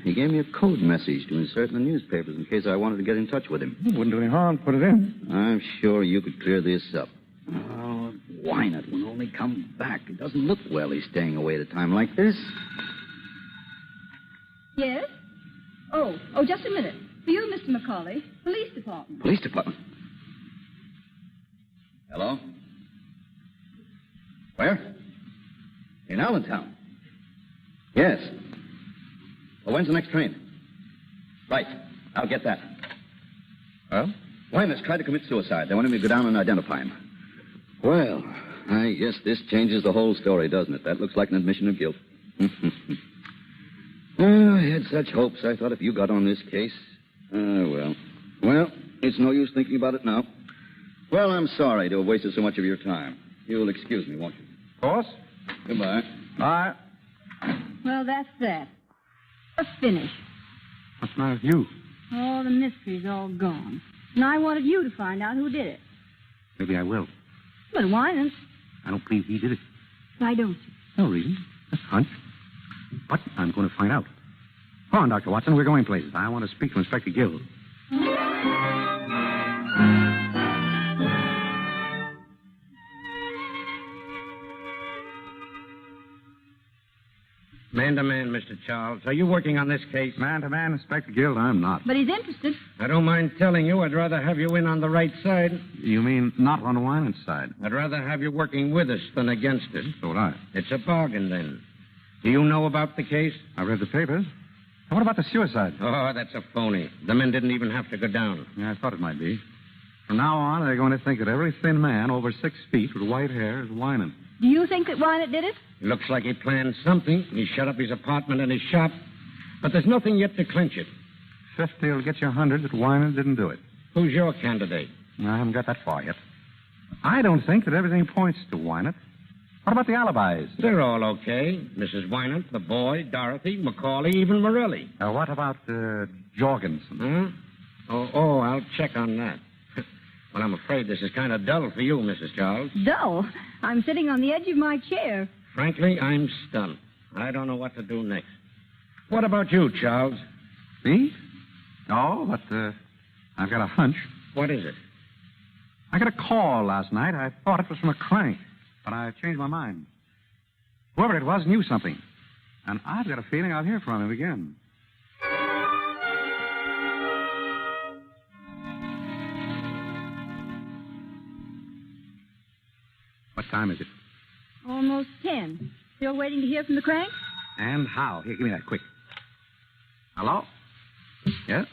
Speaker 17: He gave me a code message to insert in the newspapers in case I wanted to get in touch with him.
Speaker 14: It wouldn't do any harm to put it in.
Speaker 17: I'm sure you could clear this up. Oh, Wynant will only come back. It doesn't look well he's staying away at a time like this.
Speaker 13: Yes? Oh, just a minute. For you, Mr. Macaulay. Police department.
Speaker 17: Police department? Hello? Where? In Allentown. Yes. Well, when's the next train? Right. I'll get that.
Speaker 14: Well?
Speaker 17: Wynant's tried to commit suicide. They want him to go down and identify him. Well, I guess this changes the whole story, doesn't it? That looks like an admission of guilt. Oh, I had such hopes. I thought if you got on this case... well. Well, it's no use thinking about it now. Well, I'm sorry to have wasted so much of your time. You'll excuse me, won't you?
Speaker 14: Of course.
Speaker 17: Goodbye.
Speaker 14: Bye.
Speaker 13: Well, that's that. A finish.
Speaker 14: What's the matter with you?
Speaker 13: Oh, the mystery's all gone. And I wanted you to find out who did it.
Speaker 14: Maybe I will.
Speaker 13: But Winans.
Speaker 14: I don't believe he did it.
Speaker 13: Why don't you?
Speaker 14: No reason. Just a hunch. But I'm going to find out. Come on, Dr. Watson. We're going places. I want to speak to Inspector Gill.
Speaker 7: Man to man, Mr. Charles. Are you working on this case?
Speaker 14: Man to man, Inspector Guild, I'm not.
Speaker 18: But he's interested.
Speaker 7: I don't mind telling you, I'd rather have you in on the right side.
Speaker 14: You mean not on Winant's side?
Speaker 7: I'd rather have you working with us than against us.
Speaker 14: So would I.
Speaker 7: It's a bargain, then. Do you know about the case?
Speaker 14: I read the papers. And what about the suicide?
Speaker 7: Oh, that's a phony. The men didn't even have to go down.
Speaker 14: Yeah, I thought it might be. From now on, they're going to think that every thin man over 6 feet with white hair is Winant.
Speaker 18: Do you think that Wynant did it?
Speaker 7: Looks like he planned something. He shut up his apartment and his shop. But there's nothing yet to clinch it.
Speaker 14: 50 will get you 100 that Winant didn't do it.
Speaker 7: Who's your candidate?
Speaker 14: I haven't got that far yet. I don't think that everything points to Winant. What about the alibis?
Speaker 7: They're all okay. Mrs. Winant, the boy, Dorothy, Macaulay, even Morelli.
Speaker 14: What about Jorgensen?
Speaker 7: Huh? Oh, I'll check on that. Well, I'm afraid this is kind of dull for you, Mrs. Charles.
Speaker 18: Dull? I'm sitting on the edge of my chair.
Speaker 7: Frankly, I'm stunned. I don't know what to do next. What about you, Charles?
Speaker 14: Me? No, but I've got a hunch.
Speaker 7: What is it?
Speaker 14: I got a call last night. I thought it was from a crank, but I changed my mind. Whoever it was knew something, and I've got a feeling I'll hear from him again. What time is it?
Speaker 18: Almost 10. Still waiting to hear from the crank?
Speaker 14: And how? Here, give me that, quick. Hello? Yes?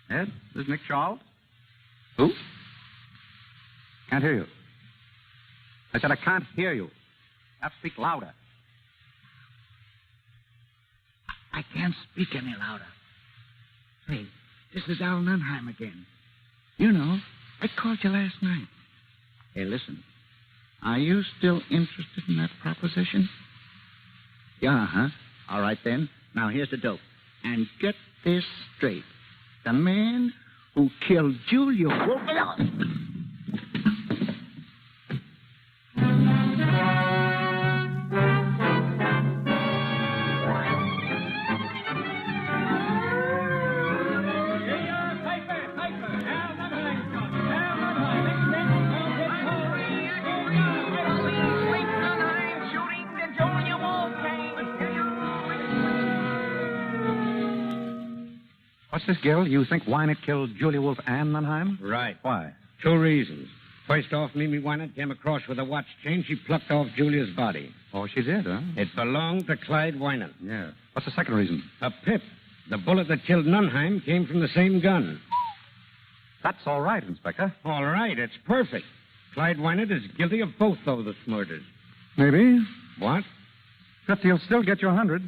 Speaker 14: Ed, this is Nick Charles. Who? Can't hear you. I said I can't hear you. Have to speak louder.
Speaker 9: I can't speak any louder. Hey, this is Al Nunheim again. You know, I called you last night. Hey, listen. Are you still interested in that proposition? Yeah, huh? All right, then. Now, here's the dope. And get this straight. The man who killed Julia Wolf...
Speaker 14: What's this, Gil? You think Winant killed Julia Wolf and Nunheim?
Speaker 7: Right.
Speaker 14: Why?
Speaker 7: 2 reasons. First off, Mimi Winant came across with a watch chain. She plucked off Julia's body.
Speaker 14: Oh, she did, huh?
Speaker 7: It belonged to Clyde Winant.
Speaker 14: Yeah. What's the second reason?
Speaker 7: A pip. The bullet that killed Nunheim came from the same gun.
Speaker 14: That's all right, Inspector.
Speaker 7: All right. It's perfect. Clyde Winant is guilty of both those murders.
Speaker 14: Maybe.
Speaker 7: What?
Speaker 14: 50 will still get you 100.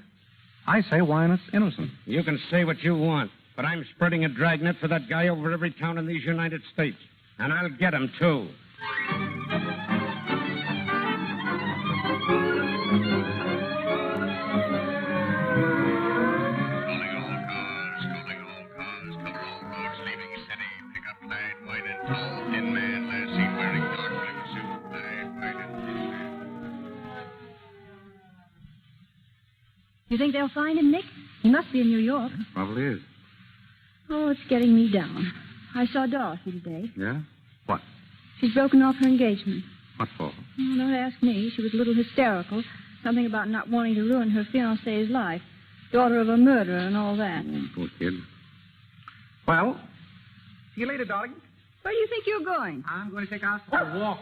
Speaker 14: I say Winant's innocent.
Speaker 7: You can say what you want. But I'm spreading a dragnet for that guy over every town in these United States. And I'll get him, too.
Speaker 18: You think they'll find him, Nick? He must be in New York.
Speaker 14: Probably is.
Speaker 18: Oh, it's getting me down. I saw Dorothy today.
Speaker 14: Yeah? What?
Speaker 18: She's broken off her engagement.
Speaker 14: What for?
Speaker 18: Oh, don't ask me. She was a little hysterical. Something about not wanting to ruin her fiancé's life. Daughter of a murderer and all that.
Speaker 14: Oh, poor kid. Well, see you later, darling.
Speaker 18: Where do you think you're going?
Speaker 14: I'm going to take us for a walk.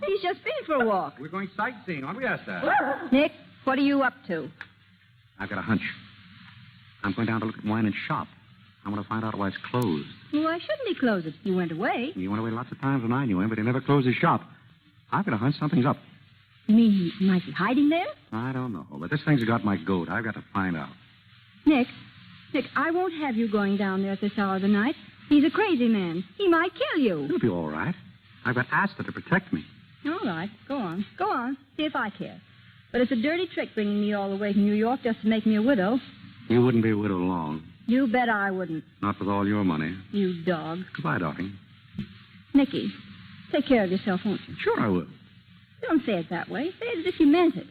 Speaker 18: He's just been for a walk.
Speaker 14: We're going sightseeing, aren't we, Esther?
Speaker 18: Nick, what are you up to?
Speaker 14: I've got a hunch. I'm going down to look at Winant's shop. I want to find out why it's closed.
Speaker 18: Well, why shouldn't he close it? He went away.
Speaker 14: He went away lots of times when I knew him, but he never closed his shop. I've got a hunch something's up.
Speaker 18: You mean he might be hiding there?
Speaker 14: I don't know, but this thing's got my goat. I've got to find out.
Speaker 18: Nick, I won't have you going down there at this hour of the night. He's a crazy man. He might kill you.
Speaker 14: It'll be all right. I've got Asta to protect me.
Speaker 18: All right. Go on. Go on. See if I care. But it's a dirty trick bringing me all the way to New York just to make me a widow.
Speaker 14: You wouldn't be a widow long.
Speaker 18: You bet I wouldn't.
Speaker 14: Not with all your money.
Speaker 18: You dog.
Speaker 14: Goodbye, darling.
Speaker 18: Nicky, take care of yourself, won't you?
Speaker 14: Sure I will.
Speaker 18: Don't say it that way. Say it as if you meant it.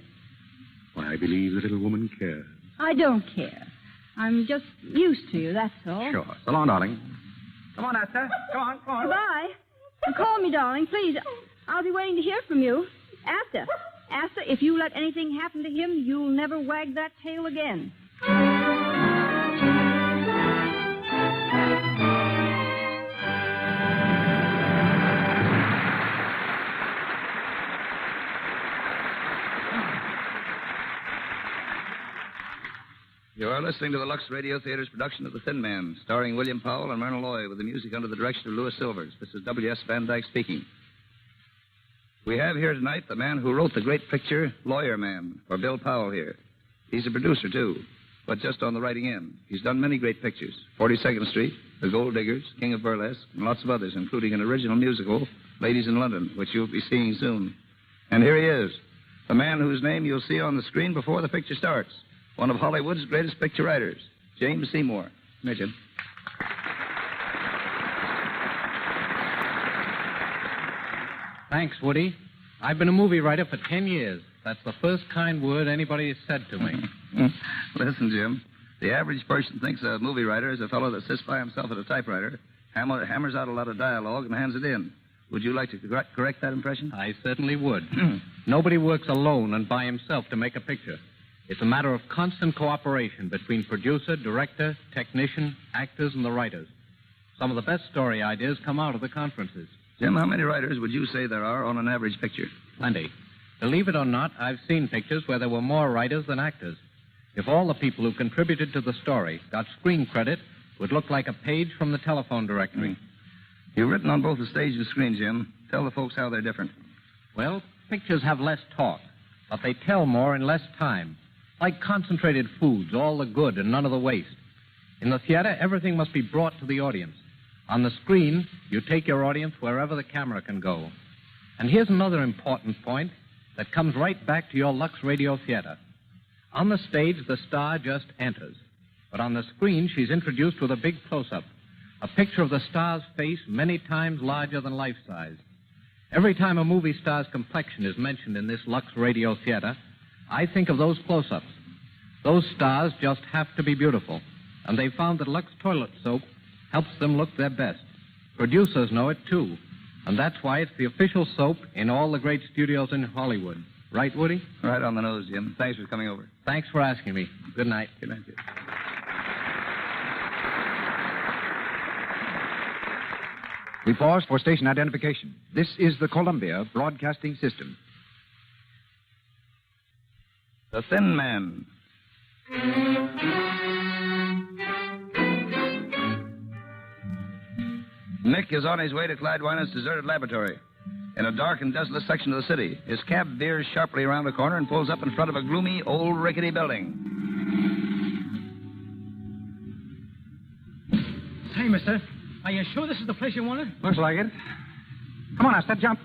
Speaker 14: Well, I believe the little woman cares.
Speaker 18: I don't care. I'm just used to you, that's all.
Speaker 14: Sure. So long, darling. Come on, Asta. Come on, come on.
Speaker 18: Goodbye. And call me, darling, please. I'll be waiting to hear from you. Asta,
Speaker 13: if you let anything happen to him, you'll never wag that tail again.
Speaker 12: You are listening to the Lux Radio Theater's production of The Thin Man, starring William Powell and Myrna Loy, with the music under the direction of Louis Silvers. This is W.S. Van Dyke speaking. We have here tonight the man who wrote the great picture, Lawyer Man, or Bill Powell here. He's a producer, too, but just on the writing end. He's done many great pictures, 42nd Street, The Gold Diggers, King of Burlesque, and lots of others, including an original musical, Ladies in London, which you'll be seeing soon. And here he is, the man whose name you'll see on the screen before the picture starts. One of Hollywood's greatest picture writers, James Seymour. Come here, Jim.
Speaker 2: Thanks, Woody. I've been a movie writer for 10 years. That's the first kind word anybody has said to me.
Speaker 12: Listen, Jim, the average person thinks a movie writer is a fellow that sits by himself at a typewriter, hammers out a lot of dialogue, and hands it in. Would you like to correct that impression?
Speaker 2: I certainly would. Nobody works alone and by himself to make a picture. It's a matter of constant cooperation between producer, director, technician, actors, and the writers. Some of the best story ideas come out of the conferences.
Speaker 12: Jim, how many writers would you say there are on an average picture?
Speaker 2: Plenty. Believe it or not, I've seen pictures where there were more writers than actors. If all the people who contributed to the story got screen credit, it would look like a page from the telephone directory.
Speaker 12: You've written on both the stage and screen, Jim. Tell the folks how they're different.
Speaker 2: Well, pictures have less talk, but they tell more in less time. Like concentrated foods, all the good and none of the waste. In the theater, everything must be brought to the audience. On the screen, you take your audience wherever the camera can go. And here's another important point that comes right back to your Lux Radio Theater. On the stage, the star just enters. But on the screen, she's introduced with a big close-up, a picture of the star's face many times larger than life-size. Every time a movie star's complexion is mentioned in this Lux Radio Theater, I think of those close-ups. Those stars just have to be beautiful. And they found that Lux toilet soap helps them look their best. Producers know it, too. And that's why it's the official soap in all the great studios in Hollywood. Right, Woody?
Speaker 12: Right on the nose, Jim. Thanks for coming over.
Speaker 2: Thanks for asking me. Good night.
Speaker 12: Good night, Jim.
Speaker 11: We pause for station identification. This is the Columbia Broadcasting System.
Speaker 12: The Thin Man. Nick is on his way to Clyde Winer's deserted laboratory in a dark and desolate section of the city. His cab veers sharply around a corner and pulls up in front of a gloomy, old, rickety building.
Speaker 8: Say, mister, are you sure this is the place you wanted?
Speaker 11: Looks like it. Come on, Asta, jump.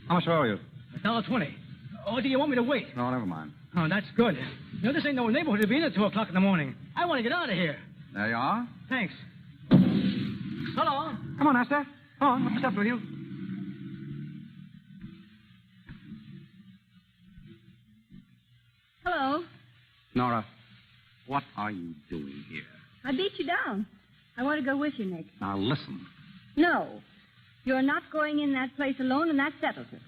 Speaker 11: How much owe you?
Speaker 8: $1.20. Or do you want me to wait?
Speaker 11: No, never mind.
Speaker 8: Oh, that's good. You know, this ain't no neighborhood to be in at 2 o'clock in the morning. I want to get out of here.
Speaker 11: There you are.
Speaker 8: Thanks. Hello.
Speaker 11: Come on, Asta. Come on, let me step with you.
Speaker 13: Hello.
Speaker 14: Nora, what are you doing here?
Speaker 13: I beat you down. I want to go with you, Nick.
Speaker 14: Now, listen.
Speaker 13: No. You're not going in that place alone, and that settles it.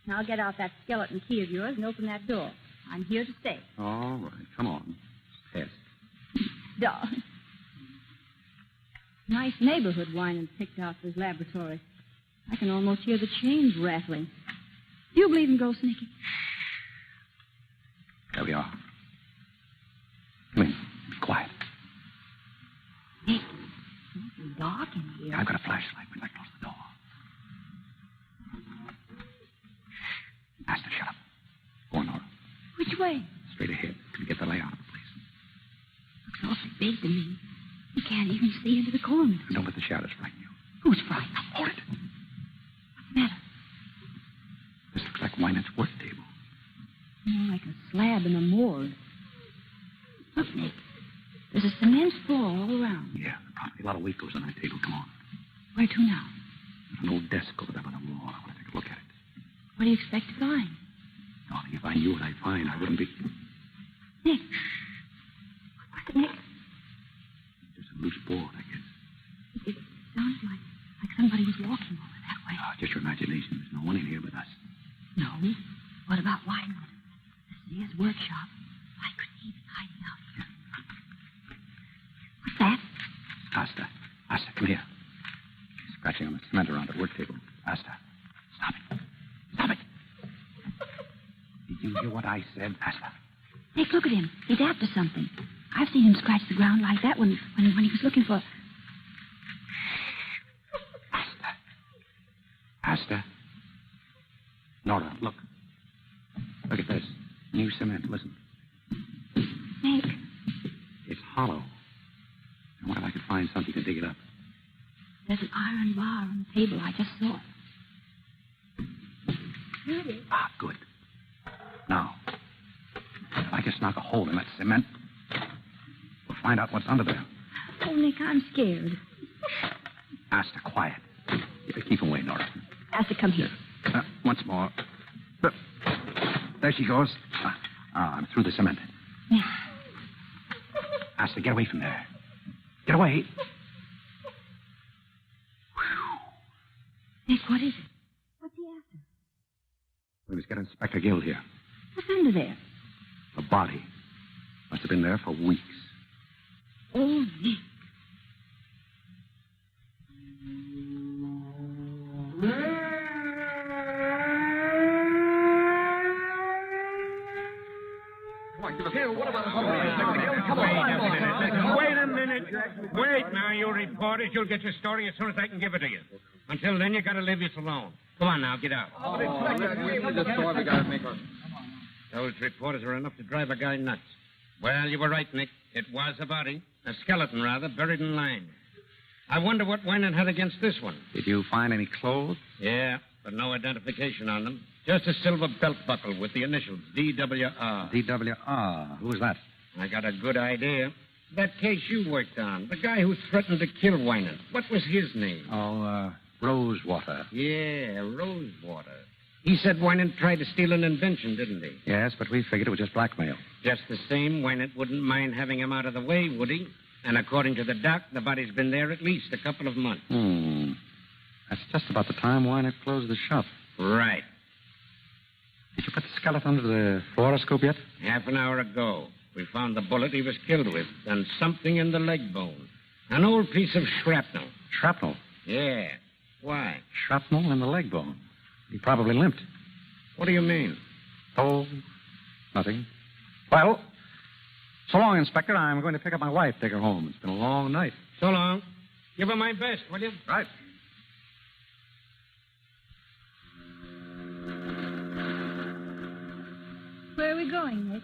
Speaker 13: Now get out that skeleton key of yours and open that door. I'm here to stay.
Speaker 14: All right, come on. Test.
Speaker 13: Darling. Nice neighborhood Winan picked out for his laboratory. I can almost hear the chains rattling. Do you believe in ghosts, Nicky?
Speaker 14: There we are. Come in. Be quiet.
Speaker 13: Nick, it's dark in here.
Speaker 14: I've got a flashlight. We'd like to close the door. Master, shut up. Go on, Nora.
Speaker 13: Which way?
Speaker 14: Straight ahead. Can you get the layout of the place?
Speaker 13: Looks awfully big to me. You can't even see into the corners.
Speaker 14: Don't let the shadows frighten you.
Speaker 13: Who's frightened?
Speaker 14: Hold it.
Speaker 13: What's the matter?
Speaker 14: This looks like Winant's work table.
Speaker 13: More like a slab in a morgue. Look, Nick. There's a cement floor all around.
Speaker 14: Yeah, probably a lot of weight goes on that table. Come on.
Speaker 13: Where to now?
Speaker 14: There's an old desk over there by the wall. I want to take a look at it.
Speaker 13: What do you expect to find?
Speaker 14: Darling, if I knew what I'd find, I wouldn't be...
Speaker 13: Nick. What's it, Nick?
Speaker 14: There's a loose board, I guess.
Speaker 13: It sounds like somebody was walking over that way.
Speaker 14: Oh, just your imagination. There's no one in here but us.
Speaker 13: No. What about Wyman?
Speaker 20: There's workshop. Why couldn't he be hiding out here? What's that?
Speaker 14: Asta. Asta, come here. Scratching on the cement around the work table. Asta. Stop it. Stop it. Did you hear what I said, Asta?
Speaker 20: Nick, look at him. He's after something. I've seen him scratch the ground like that when he was looking for...
Speaker 14: Asta. Nora, look. Look at this. New cement. Listen.
Speaker 20: Nick.
Speaker 14: It's hollow. I wonder if I could find something to dig it up.
Speaker 20: There's an iron bar on the table. I just saw it. Really?
Speaker 14: Ah, good. Now, if I just knock a hole in that cement, we'll find out what's under there.
Speaker 20: Oh, Nick, I'm scared.
Speaker 14: Asta, quiet. Keep away, Nora.
Speaker 20: Asta, come here.
Speaker 14: Once more. There she goes. I'm through the cement.
Speaker 20: Yeah.
Speaker 14: Asta, get away from there. Get away.
Speaker 20: Nick, what is it? What's he after?
Speaker 14: We must get Inspector Gill here.
Speaker 20: What's under there?
Speaker 14: A body. Must have been there for weeks.
Speaker 20: Oh, Nick.
Speaker 7: Wait a minute. Wait now, you reporters. You'll get your story as soon as I can give it to you. Until then, you gotta leave us alone. Come on now, get out. Those reporters are enough to drive a guy nuts. Well, you were right, Nick. It was a body. A skeleton, rather, buried in lime. I wonder what Winant had against this one.
Speaker 14: Did you find any clothes?
Speaker 7: Yeah, but no identification on them. Just a silver belt buckle with the initials, D.W.R.
Speaker 14: D.W.R. Who was that?
Speaker 7: I got a good idea. That case you worked on, the guy who threatened to kill Winant. What was his name?
Speaker 14: Oh, Rosewater.
Speaker 7: Yeah, Rosewater. He said Winant tried to steal an invention, didn't he?
Speaker 14: Yes, but we figured it was just blackmail.
Speaker 7: Just the same, Winant wouldn't mind having him out of the way, would he? And according to the doc, the body's been there at least a couple of months.
Speaker 14: That's just about the time Winant closed the shop.
Speaker 7: Right.
Speaker 14: Did you put the skeleton under the fluoroscope yet?
Speaker 7: Half an hour ago. We found the bullet he was killed with and something in the leg bone. An old piece of shrapnel.
Speaker 14: Shrapnel?
Speaker 7: Yeah. Why?
Speaker 14: Shrapnel in the leg bone. He probably limped.
Speaker 7: What do you mean?
Speaker 14: Oh, nothing. Well, so long, Inspector. I'm going to pick up my wife, take her home. It's been a long night.
Speaker 7: So long. Give her my best, will you?
Speaker 14: Right.
Speaker 20: Where are we going, Nick?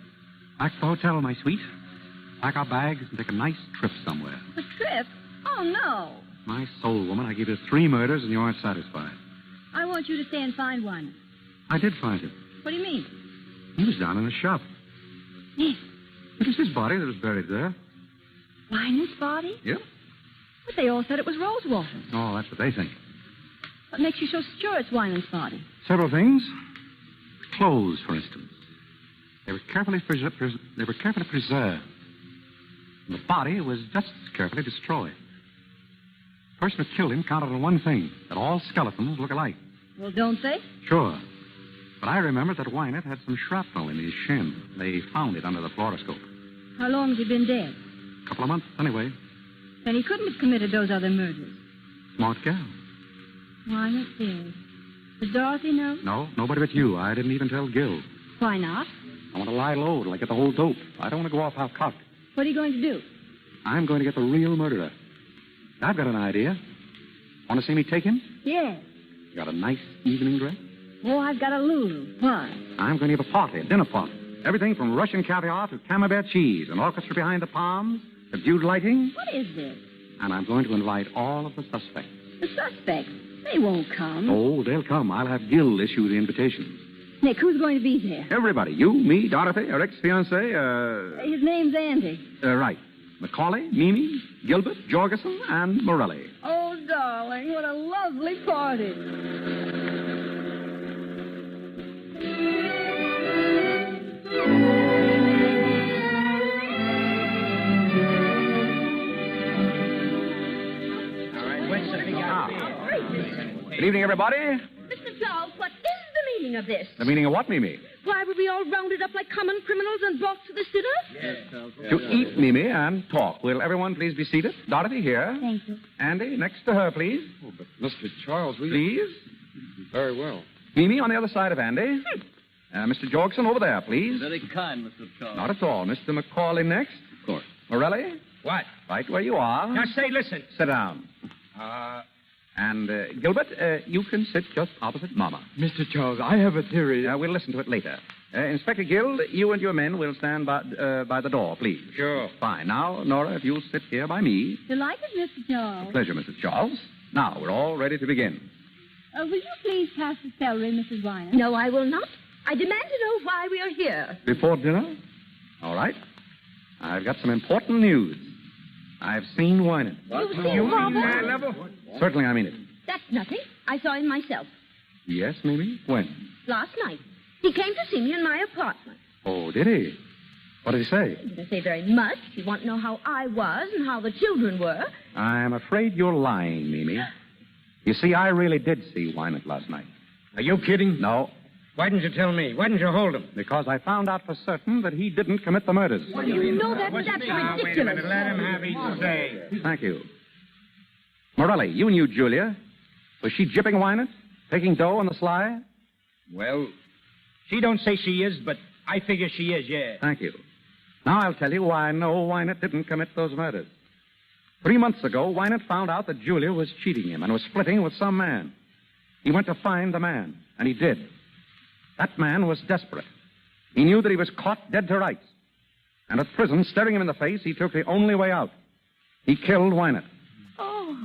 Speaker 14: Back to the hotel, my sweet. Pack our bags and take a nice trip somewhere.
Speaker 20: A trip? Oh, no.
Speaker 14: My soul, woman, I gave you 3 murders and you aren't satisfied.
Speaker 20: I want you to stay and find one.
Speaker 14: I did find him.
Speaker 20: What do you mean?
Speaker 14: He was down in the shop.
Speaker 20: Nick.
Speaker 14: It was his body that was buried there.
Speaker 20: Winant's body?
Speaker 14: Yep.
Speaker 20: But they all said it was Rosewater.
Speaker 14: Oh, that's what they think.
Speaker 20: What makes you so sure it's Winant's body?
Speaker 14: Several things. Clothes, for instance. They were carefully preserved. The body was just as carefully destroyed. The person who killed him counted on one thing, that all skeletons look alike.
Speaker 20: Well, don't they?
Speaker 14: Sure. But I remember that Winant had some shrapnel in his shin. They found it under the fluoroscope.
Speaker 20: How long has he been dead?
Speaker 14: A couple of months, anyway.
Speaker 20: Then he couldn't have committed those other murders.
Speaker 14: Smart gal.
Speaker 20: Winant dead. Does Dorothy know?
Speaker 14: No, nobody but you. I didn't even tell Gil.
Speaker 20: Why not?
Speaker 14: I want to lie low till I get the whole dope. I don't want to go off half-cocked.
Speaker 20: What are you going to do?
Speaker 14: I'm going to get the real murderer. I've got an idea. Want to see me take him?
Speaker 20: Yes.
Speaker 14: You got a nice evening dress?
Speaker 20: Oh, I've got a Lulu. Why?
Speaker 14: I'm going to have a party, a dinner party. Everything from Russian caviar to camembert cheese, an orchestra behind the palms, subdued lighting.
Speaker 20: What is this?
Speaker 14: And I'm going to invite all of the suspects.
Speaker 20: The suspects? They won't come.
Speaker 14: Oh, they'll come. I'll have Gil issue the invitations.
Speaker 20: Nick, who's going to be there?
Speaker 14: Everybody. You, me, Dorothy, her ex-fiancé,
Speaker 20: His name's Andy.
Speaker 14: Right. Macaulay, Mimi, Gilbert, Jorgensen, and Morelli.
Speaker 20: Oh, darling, what a lovely party.
Speaker 22: All right, when's the big
Speaker 14: Good evening, everybody.
Speaker 20: Mr. Charles, what is the meaning of this?
Speaker 14: The meaning of what, Mimi?
Speaker 20: why were we all rounded up like common criminals and brought to the dinner?
Speaker 11: To eat, Mimi, and talk. Will everyone please be seated? Dorothy here.
Speaker 13: Thank you.
Speaker 11: Andy, next to her, please.
Speaker 15: Oh, but Mr. Charles,
Speaker 11: Please.
Speaker 15: Very well.
Speaker 11: Mimi on the other side of Andy. Mr. Jorgensen over there, please.
Speaker 21: Very kind, Mr. Charles.
Speaker 11: Not at all. Mr. Macaulay next.
Speaker 15: Of course.
Speaker 11: Morelli?
Speaker 7: What?
Speaker 11: Right where you are.
Speaker 7: Now, say, listen.
Speaker 11: Sit down. And Gilbert, you can sit just opposite Mama.
Speaker 15: Mr. Charles, I have a theory.
Speaker 11: We'll listen to it later. Inspector Guild, you and your men will stand by the door, please.
Speaker 7: Sure.
Speaker 11: Fine. Now, Nora, if you'll sit here by me.
Speaker 13: Delighted, Mr. Charles.
Speaker 11: Pleasure, Mrs. Charles. Now, we're all ready to begin.
Speaker 13: Will you please pass the celery, Mrs. Weiner?
Speaker 20: No, I will not. I demand to know why we are here.
Speaker 11: Before dinner? All right. I've got some important news. I've seen Winant.
Speaker 20: You've seen Robert?
Speaker 7: that level?
Speaker 11: Certainly, I mean it.
Speaker 20: That's nothing. I saw him myself.
Speaker 11: Yes, Mimi? When?
Speaker 20: Last night. He came to see me in my apartment.
Speaker 11: Oh, did he? What did he say?
Speaker 20: He didn't say very much. He wanted to know how I was and how the children were.
Speaker 11: I'm afraid you're lying, Mimi. You see, I really did see Winant last night.
Speaker 7: Are you kidding?
Speaker 11: No.
Speaker 7: Why didn't you tell me? Why didn't you hold him?
Speaker 11: Because I found out for certain that he didn't commit the murders.
Speaker 20: No, that's
Speaker 7: Wait a
Speaker 20: ridiculous.
Speaker 7: minute. Let him have his say.
Speaker 11: Thank you. Morelli, you knew Julia. Was she jipping Winant? Taking dough on the sly?
Speaker 7: Well, she don't say she is, but I figure she is, yeah.
Speaker 11: Thank you. Now I'll tell you why I know Winant didn't commit those murders. 3 months ago, Winant found out that Julia was cheating him and was splitting with some man. He went to find the man, and he did. That man was desperate. He knew that he was caught dead to rights. And at prison, staring him in the face, he took the only way out. He killed Winant.
Speaker 13: Oh,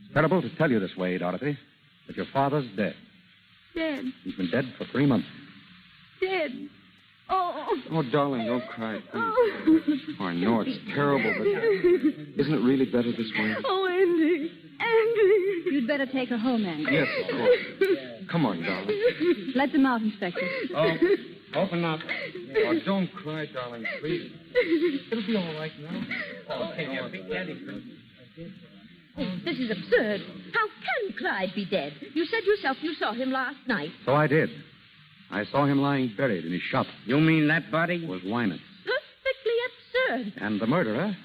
Speaker 11: It's terrible to tell you this way, Dorothy, but your father's dead.
Speaker 13: dead,
Speaker 11: He's been dead for 3 months.
Speaker 13: dead. Oh.
Speaker 15: Oh, darling, don't cry, please.
Speaker 13: Oh.
Speaker 15: Oh, I know it's terrible, but isn't it really better this way?
Speaker 13: Oh, Andy. Andy. You'd better take her home, Andy.
Speaker 15: Yes, of course. Come on, darling.
Speaker 13: Let them out, Inspector.
Speaker 15: Oh, open up. Oh, don't cry, darling, please. It'll be all right now.
Speaker 20: Oh, this is absurd. How can Clyde be dead? You said yourself you saw him last night.
Speaker 11: So I did. I saw him lying buried in his shop.
Speaker 7: You mean that body?
Speaker 11: Was Winant.
Speaker 20: Perfectly absurd.
Speaker 11: And the murderer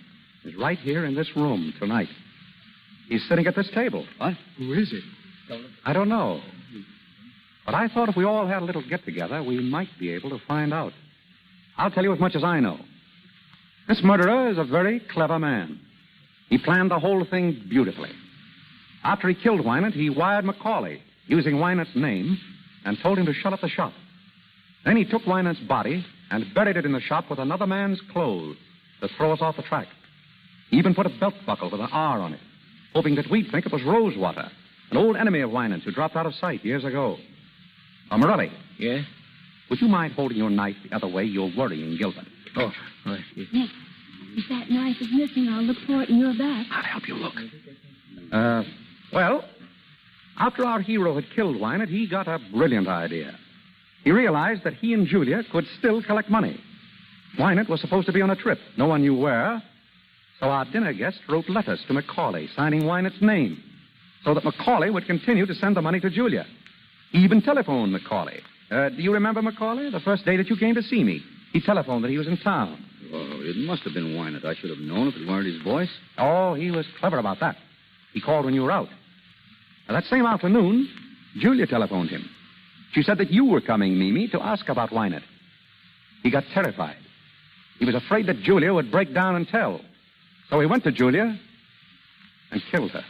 Speaker 11: is right here in this room tonight. He's sitting at this table.
Speaker 15: What? Who is it?
Speaker 11: I don't know. But I thought if we all had a little get-together, we might be able to find out. I'll tell you as much as I know. This murderer is a very clever man. He planned the whole thing beautifully. After he killed Winant, he wired Macaulay, using Winant's name, and told him to shut up the shop. Then he took Winant's body and buried it in the shop with another man's clothes to throw us off the track. He even put a belt buckle with an R on it, hoping that we'd think it was Rosewater, an old enemy of Winant's who dropped out of sight years ago. Morelli.
Speaker 7: Yeah?
Speaker 11: Would you mind holding your knife the other way? You're worrying Gilbert.
Speaker 7: Oh, right.
Speaker 13: Nick, if that knife is missing, I'll look for it in your back.
Speaker 11: I'll help you look. Well, after our hero had killed Winant, he got a brilliant idea. He realized that he and Julia could still collect money. Winant was supposed to be on a trip. No one knew where. So our dinner guest wrote letters to Macaulay, signing Winant's name, so that Macaulay would continue to send the money to Julia. He even telephoned Macaulay. Do you remember Macaulay? The first day that you came to see me. He telephoned that he was in town.
Speaker 17: Oh, it must have been Winant. I should have known if it weren't his voice.
Speaker 11: Oh, he was clever about that. He called when you were out. Now, that same afternoon, Julia telephoned him. She said that you were coming, Mimi, to ask about Winant. He got terrified. He was afraid that Julia would break down and tell. So he went to Julia and killed her.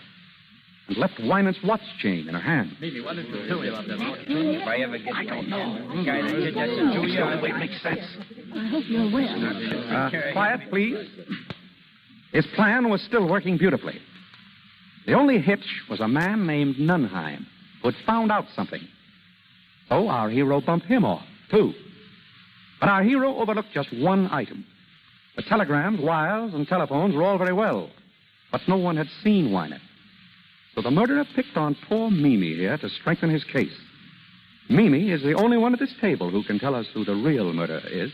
Speaker 11: And left Winant's watch chain in her hand.
Speaker 21: Mimi, what did you tell me about that watch?
Speaker 7: If I ever get... I don't know. Guy that did that to Julia,
Speaker 11: It makes sense.
Speaker 13: I hope you're well.
Speaker 11: Quiet, please. His plan was still working beautifully. The only hitch was a man named Nunheim who had found out something. So our hero bumped him off, too. But our hero overlooked just one item. The telegrams, wires, and telephones were all very well, but no one had seen Winant. So the murderer picked on poor Mimi here to strengthen his case. Mimi is the only one at this table who can tell us who the real murderer is.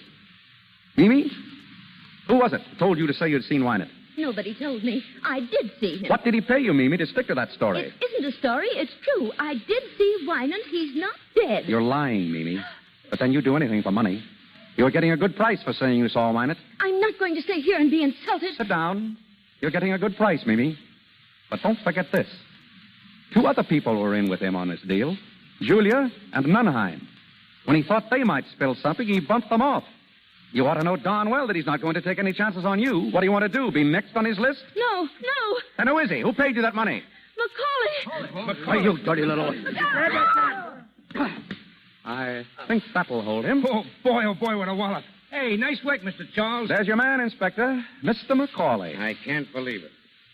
Speaker 11: Mimi, who was it who told you to say you'd seen Winant?
Speaker 20: Nobody told me. I did see him.
Speaker 11: What did he pay you, Mimi, to stick to that story?
Speaker 20: It isn't a story. It's true. I did see Winant. He's not dead.
Speaker 11: You're lying, Mimi.
Speaker 14: But then you'd do anything for money. You're getting a good price for saying you saw Wynant.
Speaker 20: I'm not going to stay here and be insulted.
Speaker 14: Sit down. You're getting a good price, Mimi. But don't forget this. 2 other people were in with him on this deal. Julia and Nunheim. When he thought they might spill something, he bumped them off. You ought to know darn well that he's not going to take any chances on you. What do you want to do, be next on his list?
Speaker 20: No.
Speaker 14: And who is he? Who paid you that money?
Speaker 20: Macaulay.
Speaker 14: Oh, you dirty little... I think that'll hold him.
Speaker 16: Oh, boy, what a wallop. Hey, nice work, Mr. Charles.
Speaker 14: There's your man, Inspector. Mr. Macaulay.
Speaker 7: I can't believe it.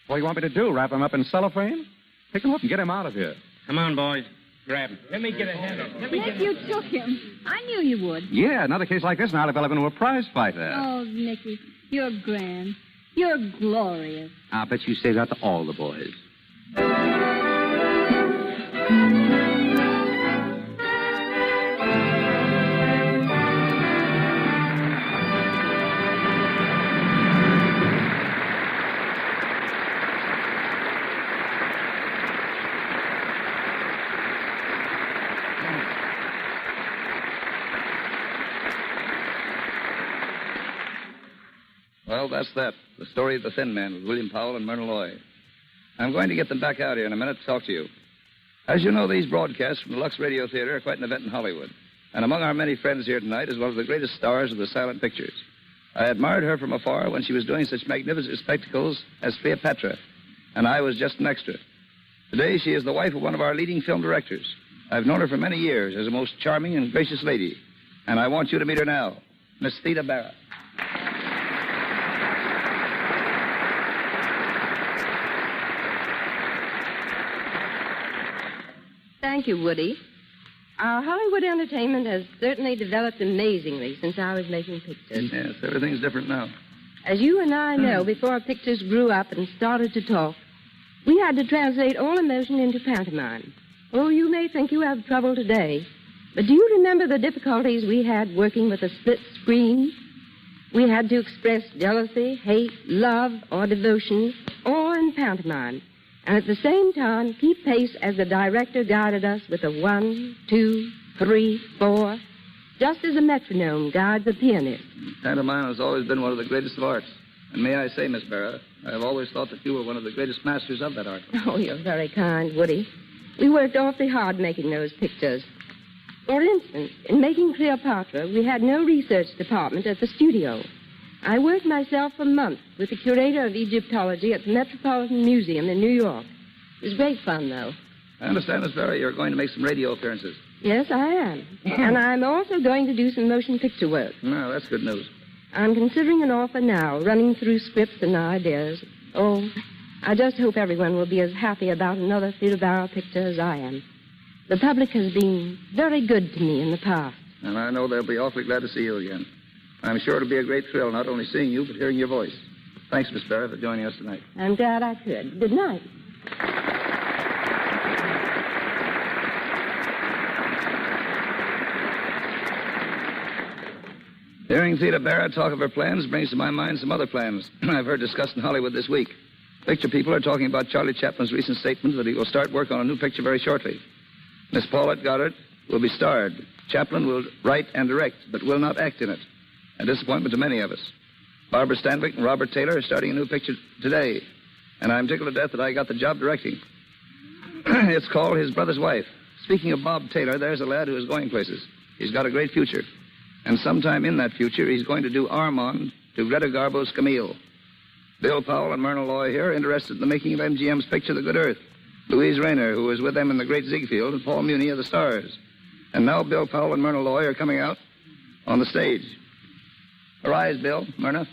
Speaker 14: What do you want me to do, wrap him up in cellophane? Pick him up and get him out of here.
Speaker 7: Come on, boys. Grab him.
Speaker 16: Let me get a hand up.
Speaker 13: Nick, you took him. I knew you would.
Speaker 14: Yeah, another case like this, and I'll develop into a prize fighter.
Speaker 13: Oh, Nicky, you're grand. You're glorious.
Speaker 14: I'll bet you say that to all the boys.
Speaker 12: Well, that's that. The story of the Thin Man with William Powell and Myrna Loy. I'm going to get them back out here in a minute to talk to you. As you know, these broadcasts from the Lux Radio Theater are quite an event in Hollywood. And among our many friends here tonight is one of the greatest stars of the silent pictures. I admired her from afar when she was doing such magnificent spectacles as Cleopatra, and I was just an extra. Today, she is the wife of one of our leading film directors. I've known her for many years as a most charming and gracious lady, and I want you to meet her now, Miss Theda Bara.
Speaker 6: Thank you, Woody. Our Hollywood entertainment has certainly developed amazingly since I was making pictures.
Speaker 12: Yes, everything's different now.
Speaker 6: As you and I know, before pictures grew up and started to talk, we had to translate all emotion into pantomime. Oh, you may think you have trouble today, but do you remember the difficulties we had working with a split screen? We had to express jealousy, hate, love, or devotion, all in pantomime, and at the same time keep pace as the director guided us with a 1, 2, 3, 4, just as a metronome guides a pianist.
Speaker 12: Pantomime has always been one of the greatest of arts. And may I say, Miss Bara, I have always thought that you were one of the greatest masters of that art.
Speaker 6: Oh, you're very kind, Woody. We worked awfully hard making those pictures. For instance, in making Cleopatra, we had no research department at the studio. I worked myself for months with the curator of Egyptology at the Metropolitan Museum in New York. It was great fun, though.
Speaker 12: I understand, Miss Bara, you're going to make some radio appearances.
Speaker 6: Yes, I am. And I'm also going to do some motion picture work.
Speaker 12: No, that's good news.
Speaker 6: I'm considering an offer now, running through scripts and ideas. Oh, I just hope everyone will be as happy about another Theda Bara picture as I am. The public has been very good to me in the past.
Speaker 12: And I know they'll be awfully glad to see you again. I'm sure it'll be a great thrill not only seeing you, but hearing your voice. Thanks, Miss Bara, for joining us tonight.
Speaker 6: I'm glad I could. Good night.
Speaker 12: Hearing Theda Bara talk of her plans brings to my mind some other plans I've heard discussed in Hollywood this week. Picture people are talking about Charlie Chaplin's recent statement that he will start work on a new picture very shortly. Miss Paulette Goddard will be starred. Chaplin will write and direct, but will not act in it. A disappointment to many of us. Barbara Stanwyck and Robert Taylor are starting a new picture today, and I'm tickled to death that I got the job directing. It's called His Brother's Wife. Speaking of Bob Taylor, there's a lad who is going places. He's got a great future. And sometime in that future, he's going to do Armand to Greta Garbo's Camille. Bill Powell and Myrna Loy here are interested in the making of MGM's picture, The Good Earth. Louise Rayner, who was with them in The Great Ziegfeld, and Paul Muni of The Stars. And now Bill Powell and Myrna Loy are coming out on the stage. Arise, Bill, Myrna.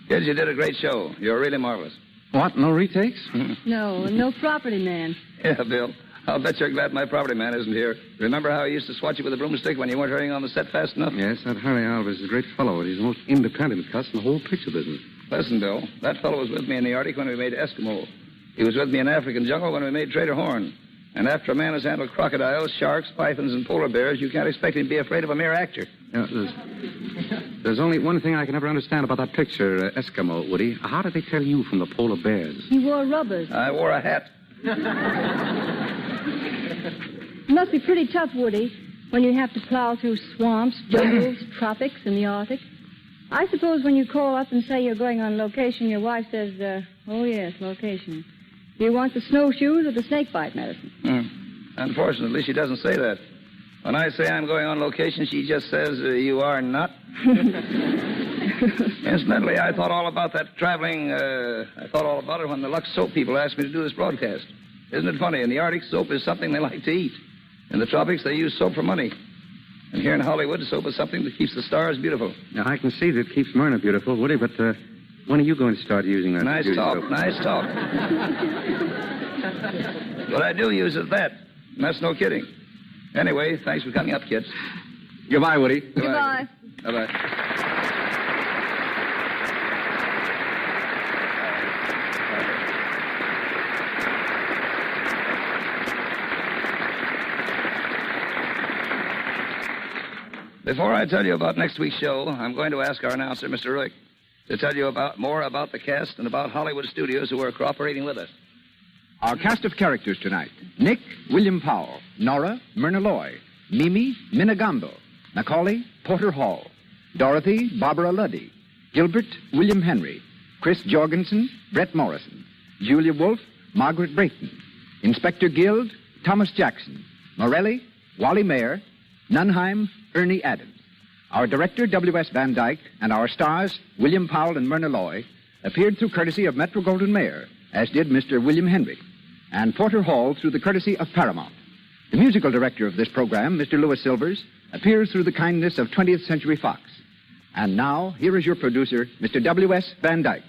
Speaker 12: Kids, you did a great show. You're really marvelous.
Speaker 14: What, no retakes?
Speaker 13: No property man.
Speaker 12: Yeah, Bill. I'll bet you're glad my property man isn't here. Remember how he used to swat you with a broomstick when you weren't hurrying on the set fast enough?
Speaker 14: Yes, that Harry Alvarez is a great fellow. He's the most independent cuss in the whole picture business.
Speaker 12: Listen, Bill, that fellow was with me in the Arctic when we made Eskimo. He was with me in African jungle when we made Trader Horn. And after a man has handled crocodiles, sharks, pythons, and polar bears, you can't expect him to be afraid of a mere actor.
Speaker 14: There's only one thing I can never understand about that picture, Eskimo, Woody. How did they tell you from the polar bears?
Speaker 13: He wore rubbers.
Speaker 12: I wore a hat.
Speaker 13: It must be pretty tough, Woody, when you have to plow through swamps, jungles, tropics, and the Arctic. I suppose when you call up and say you're going on location, your wife says, oh, yes, location. Do you want the snowshoes or the snakebite medicine?
Speaker 12: Unfortunately, she doesn't say that. When I say I'm going on location, she just says, you are not. Incidentally, I thought all about that traveling. I thought all about it when the Lux Soap people asked me to do this broadcast. Isn't it funny? In the Arctic, soap is something they like to eat. In the tropics, they use soap for money. And here in Hollywood, soap is something that keeps the stars beautiful.
Speaker 14: Now, I can see that keeps Myrna beautiful, Woody, but when are you going to start using that?
Speaker 12: Nice talk,
Speaker 14: soap?
Speaker 12: nice talk. What I do use is that. And that's no kidding. Anyway, thanks for coming up, kids.
Speaker 14: Goodbye, Woody.
Speaker 13: Goodbye.
Speaker 12: Bye-bye. Before I tell you about next week's show, I'm going to ask our announcer, Mr. Rick, to tell you more about the cast and about Hollywood studios who are cooperating with us.
Speaker 11: Our cast of characters tonight: Nick, William Powell; Nora, Myrna Loy; Mimi, Minna Gambo; Macaulay, Porter Hall; Dorothy, Barbara Luddy; Gilbert, William Henry; Chris Jorgensen, Brett Morrison; Julia Wolfe, Margaret Brayton; Inspector Guild, Thomas Jackson; Morelli, Wally Mayer; Nunheim, Ernie Adams. Our director, W.S. Van Dyke, and our stars, William Powell and Myrna Loy, appeared through courtesy of Metro-Goldwyn-Mayer, as did Mr. William Henry, and Porter Hall through the courtesy of Paramount. The musical director of this program, Mr. Louis Silvers, appears through the kindness of 20th Century Fox. And now, here is your producer, Mr. W.S. Van Dyke.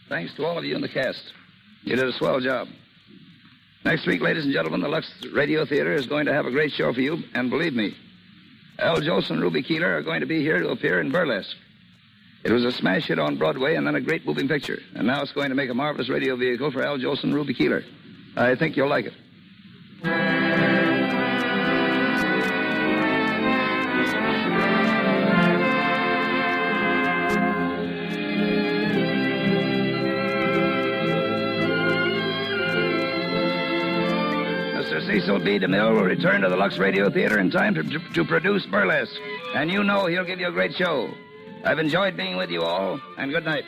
Speaker 12: Thanks to all of you in the cast. You did a swell job. Next week, ladies and gentlemen, the Lux Radio Theater is going to have a great show for you, and believe me, Al Jolson and Ruby Keeler are going to be here to appear in Burlesque. It was a smash hit on Broadway and then a great moving picture, and now it's going to make a marvelous radio vehicle for Al Jolson and Ruby Keeler. I think you'll like it. Mr. Cecil B. DeMille will return to the Lux Radio Theater in time to produce Burlesque. And you know he'll give you a great show. I've enjoyed being with you all, and good night.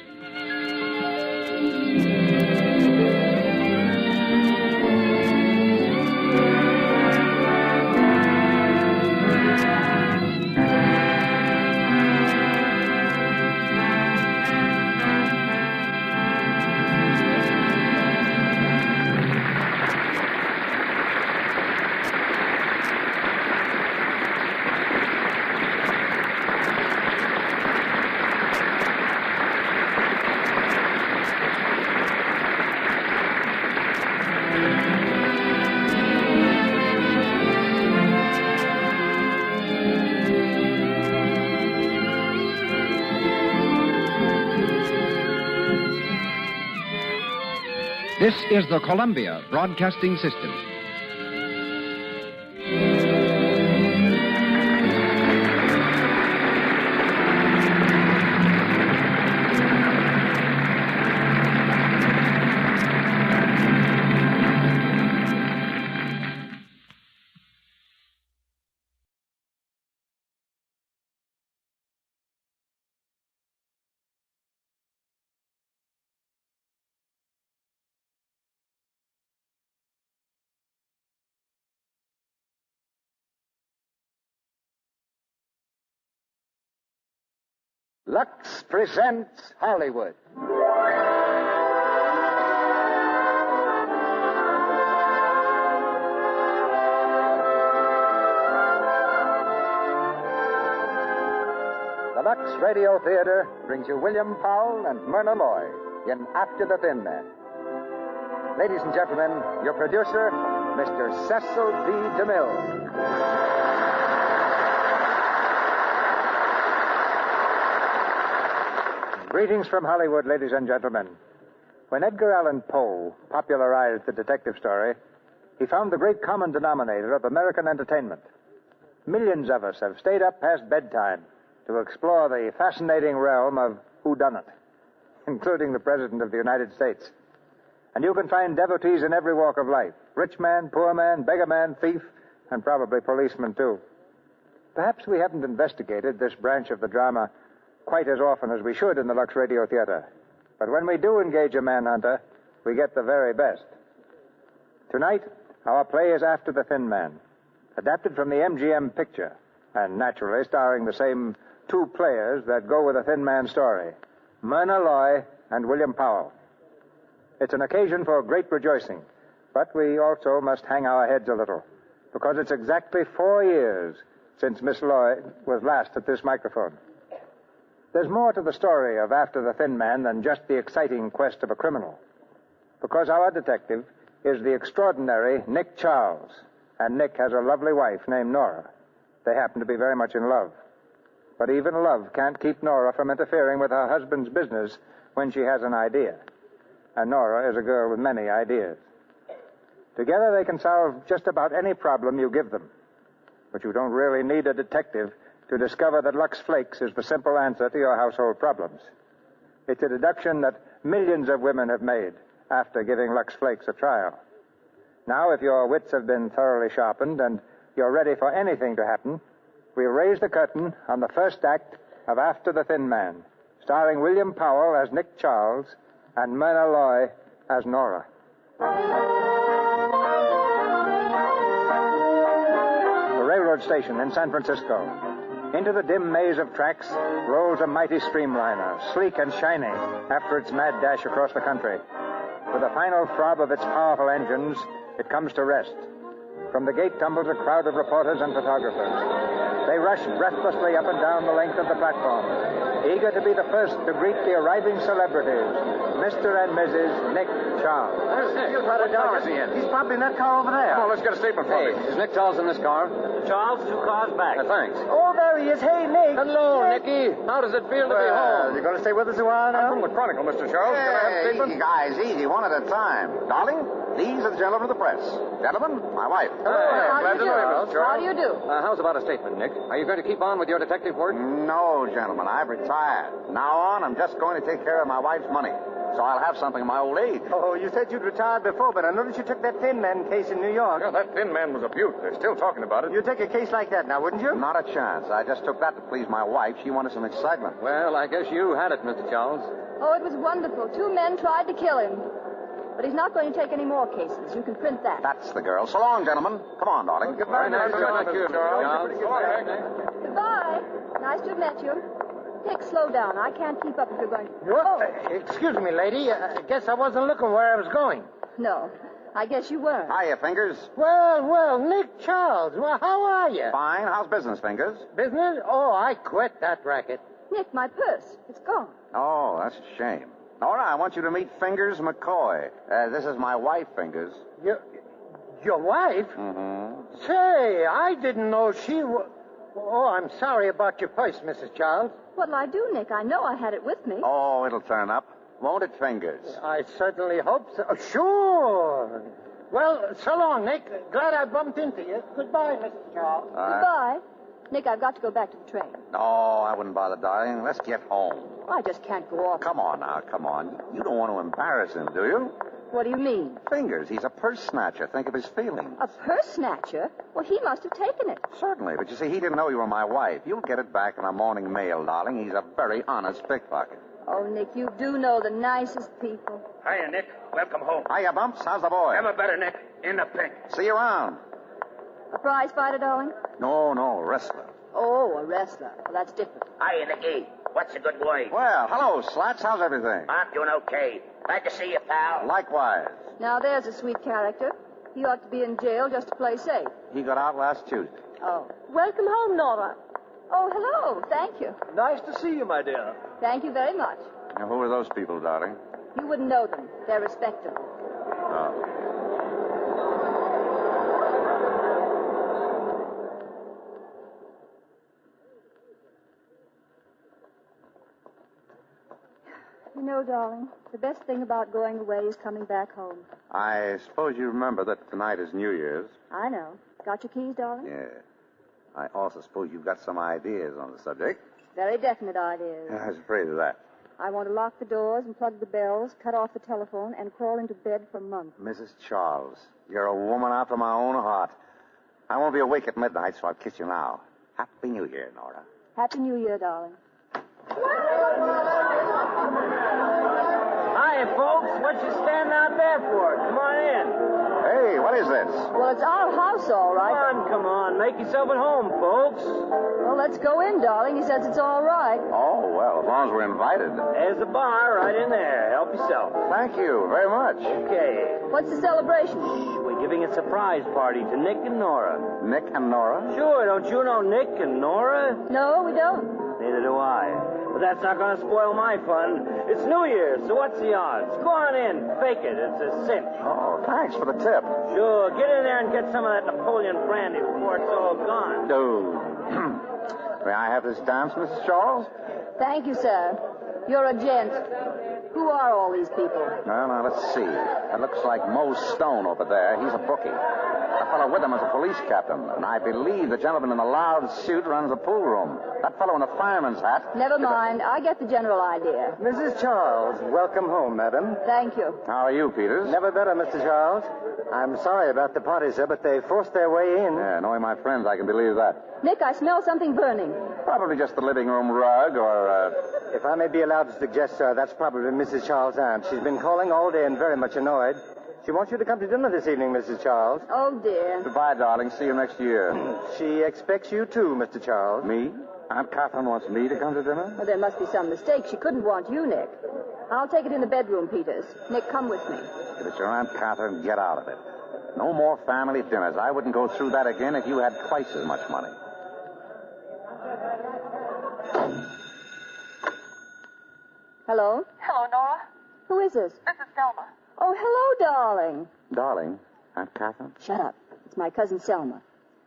Speaker 11: This is the Columbia Broadcasting System.
Speaker 9: Lux presents Hollywood. The Lux Radio Theater brings you William Powell and Myrna Loy in After the Thin Man. Ladies and gentlemen, your producer, Mr. Cecil B. DeMille. Greetings from Hollywood, ladies and gentlemen. When Edgar Allan Poe popularized the detective story, he found the great common denominator of American entertainment.
Speaker 3: Millions of us have stayed up past bedtime to explore the fascinating realm of whodunit, including the President of the United States. And you can find devotees in every walk of life. Rich man, poor man, beggar man, thief, and probably policeman, too. Perhaps we haven't investigated this branch of the drama quite as often as we should in the Lux Radio Theater. But when we do engage a manhunter, we get the very best. Tonight, our play is After the Thin Man, adapted from the MGM picture, and naturally starring the same two players that go with the Thin Man story, Myrna Loy and William Powell. It's an occasion for great rejoicing, but we also must hang our heads a little, because it's exactly 4 years since Miss Loy was last at this microphone. There's more to the story of After the Thin Man than just the exciting quest of a criminal, because our detective is the extraordinary Nick Charles, and Nick has a lovely wife named Nora. They happen to be very much in love. But even love can't keep Nora from interfering with her husband's business when she has an idea. And Nora is a girl with many ideas. Together they can solve just about any problem you give them. But you don't really need a detective to discover that Lux Flakes is the simple answer to your household problems. It's a deduction that millions of women have made after giving Lux Flakes a trial. Now, if your wits have been thoroughly sharpened and you're ready for anything to happen, we'll raise the curtain on the first act of After the Thin Man, starring William Powell as Nick Charles and Myrna Loy as Nora. The railroad station in San Francisco. Into the dim maze of tracks rolls a mighty streamliner, sleek and shiny after its mad dash across the country. With a final throb of its powerful engines, it comes to rest. From the gate tumbles a crowd of reporters and photographers. They rush breathlessly up and down the length of the platform, eager to be the first to greet the arriving celebrities, Mr. and Mrs. Nick Charles.
Speaker 19: Where's Nick? What car is he in? He's probably in that car over there. Come on, let's get a statement from him.
Speaker 10: Is Nick Charles in this car?
Speaker 19: Charles, 2 cars back.
Speaker 10: Thanks.
Speaker 19: Oh, there he is. Hey, Nick.
Speaker 10: Hello, Nicky. How does it feel to be home?
Speaker 19: You going to stay with us a while now?
Speaker 10: I'm from the Chronicle, Mr. Charles. Can I have a statement?
Speaker 19: Easy, guys, easy. One at a time. Darling, these are the gentlemen of the press. Gentlemen, my wife.
Speaker 10: Glad to know you, Mr. Charles.
Speaker 18: How do you do?
Speaker 10: How's about a statement, Nick? Are you going to keep on with your detective work?
Speaker 19: No, gentlemen. I've retired. Now on, I'm just going to take care of my wife's money. So I'll have something in my old age.
Speaker 10: Oh, you said you'd retired before, but I noticed you took that Thin Man case in New York. Yeah, that Thin Man was a beaut. They're still talking about it. You'd take a case like that now, wouldn't you?
Speaker 19: Not a chance. I just took that to please my wife. She wanted some excitement.
Speaker 10: Well, I guess you had it, Mr. Charles.
Speaker 18: Oh, it was wonderful. 2 men tried to kill him. But he's not going to take any more cases. You can print that.
Speaker 19: That's the girl. So long, gentlemen. Come on, darling.
Speaker 10: Goodbye, Mr. Charles.
Speaker 18: Goodbye. Nice to have met you. Nick, slow down. I can't keep up if you're going...
Speaker 10: Excuse me, lady. I guess I wasn't looking where I was going.
Speaker 18: No, I guess you weren't.
Speaker 19: Hiya, Fingers.
Speaker 10: Well, Nick Charles. Well, how are you?
Speaker 19: Fine. How's business, Fingers?
Speaker 10: Business? Oh, I quit that racket.
Speaker 18: Nick, my purse. It's gone.
Speaker 19: Oh, that's a shame. Nora, I want you to meet Fingers McCoy. This is my wife, Fingers.
Speaker 10: Your wife?
Speaker 19: Mm-hmm.
Speaker 10: Say, I didn't know she was... Oh, I'm sorry about your purse, Mrs. Charles.
Speaker 18: What'll I do, Nick? I know I had it with me.
Speaker 19: Oh, it'll turn up. Won't it, Fingers?
Speaker 10: I certainly hope so. Sure. Well, so long, Nick. Glad I bumped into you. Goodbye, Mrs. Charles.
Speaker 18: Goodbye. Nick, I've got to go back to the train.
Speaker 19: Oh, I wouldn't bother, darling. Let's get home.
Speaker 18: I just can't go off.
Speaker 19: Come on now, come on. You don't want to embarrass him, do you?
Speaker 18: What do you mean?
Speaker 19: Fingers. He's a purse snatcher. Think of his feelings.
Speaker 18: A purse snatcher? Well, he must have taken it.
Speaker 19: Certainly, but you see, he didn't know you were my wife. You'll get it back in a morning mail, darling. He's a very honest pickpocket.
Speaker 18: Oh, Nick, you do know the nicest people.
Speaker 10: Hiya, Nick. Welcome home.
Speaker 19: Hiya, Bumps. How's the boy?
Speaker 10: Never better, Nick. In the pink.
Speaker 19: See you around.
Speaker 18: A prize fighter, darling?
Speaker 19: No, wrestler.
Speaker 18: Oh, a wrestler. Well, that's different.
Speaker 23: Hiya, Nicky. What's a good boy?
Speaker 19: Well, hello, Slats. How's everything?
Speaker 23: I'm doing okay. Glad to see you, pal.
Speaker 19: Likewise.
Speaker 18: Now, there's a sweet character. He ought to be in jail just to play safe.
Speaker 19: He got out last Tuesday.
Speaker 18: Oh. Welcome home, Nora. Oh, hello. Thank you.
Speaker 10: Nice to see you, my dear.
Speaker 18: Thank you very much.
Speaker 19: Now, who are those people, darling?
Speaker 18: You wouldn't know them. They're respectable.
Speaker 19: Oh.
Speaker 18: You know, darling, the best thing about going away is coming back home.
Speaker 19: I suppose you remember that tonight is New Year's.
Speaker 18: I know. Got your keys, darling?
Speaker 19: Yeah.
Speaker 17: I also suppose you've got some ideas on the subject.
Speaker 13: Very definite ideas.
Speaker 17: I was afraid of that.
Speaker 13: I want to lock the doors and plug the bells, cut off the telephone, and crawl into bed for months.
Speaker 17: Mrs. Charles, you're a woman after my own heart. I won't be awake at midnight, so I'll kiss you now. Happy New Year, Nora.
Speaker 13: Happy New Year, darling.
Speaker 10: Hi, folks. What you standing out there for? Come on in.
Speaker 17: Hey, what is this?
Speaker 13: Well, it's our house, all right.
Speaker 10: Come on. Make yourself at home, folks.
Speaker 13: Well, let's go in, darling. He says it's all right.
Speaker 17: Oh, well, as long as we're invited.
Speaker 10: There's the bar right in there. Help yourself.
Speaker 17: Thank you very much.
Speaker 10: Okay.
Speaker 13: What's the celebration?
Speaker 10: We're giving a surprise party to Nick and Nora.
Speaker 17: Nick and Nora?
Speaker 10: Sure. Don't you know Nick and Nora?
Speaker 13: No, we don't.
Speaker 10: Neither do I. But that's not going to spoil my fun. It's New Year's, so what's the odds? Go on in. Fake it. It's a cinch.
Speaker 17: Oh, thanks for the tip.
Speaker 10: Sure. Get in there and get some of that Napoleon brandy before it's all gone.
Speaker 17: Oh. May I have this dance, Mrs. Charles?
Speaker 13: Thank you, sir. You're a gent. Who are all these people?
Speaker 17: Well, now, let's see. It looks like Mo Stone over there. He's a bookie. The fellow with him is a police captain. And I believe the gentleman in the loud suit runs the pool room. That fellow in the fireman's hat...
Speaker 13: Never mind. I get the general idea.
Speaker 3: Mrs. Charles, welcome home, madam.
Speaker 13: Thank you.
Speaker 17: How are you, Peters?
Speaker 3: Never better, Mr. Charles. I'm sorry about the party, sir, but they forced their way in.
Speaker 17: Yeah, knowing my friends, I can believe that.
Speaker 13: Nick, I smell something burning.
Speaker 17: Probably just the living room rug or,
Speaker 3: If I may be allowed to suggest, sir, that's probably Mrs. Charles' aunt. She's been calling all day and very much annoyed. She wants you to come to dinner this evening, Mrs. Charles.
Speaker 13: Oh, dear.
Speaker 17: Goodbye, darling. See you next year.
Speaker 3: She expects you too, Mr. Charles.
Speaker 17: Me? Aunt Catherine wants me to come to dinner?
Speaker 13: Well, there must be some mistake. She couldn't want you, Nick. I'll take it in the bedroom, Peters. Nick, come with me.
Speaker 17: If it's your Aunt Catherine, get out of it. No more family dinners. I wouldn't go through that again if you had twice as much money.
Speaker 13: Hello?
Speaker 1: Hello, Nora.
Speaker 13: Who is this?
Speaker 1: This is Selma.
Speaker 13: Oh, hello, darling.
Speaker 17: Darling, Aunt Catherine?
Speaker 13: Shut up. It's my cousin Selma.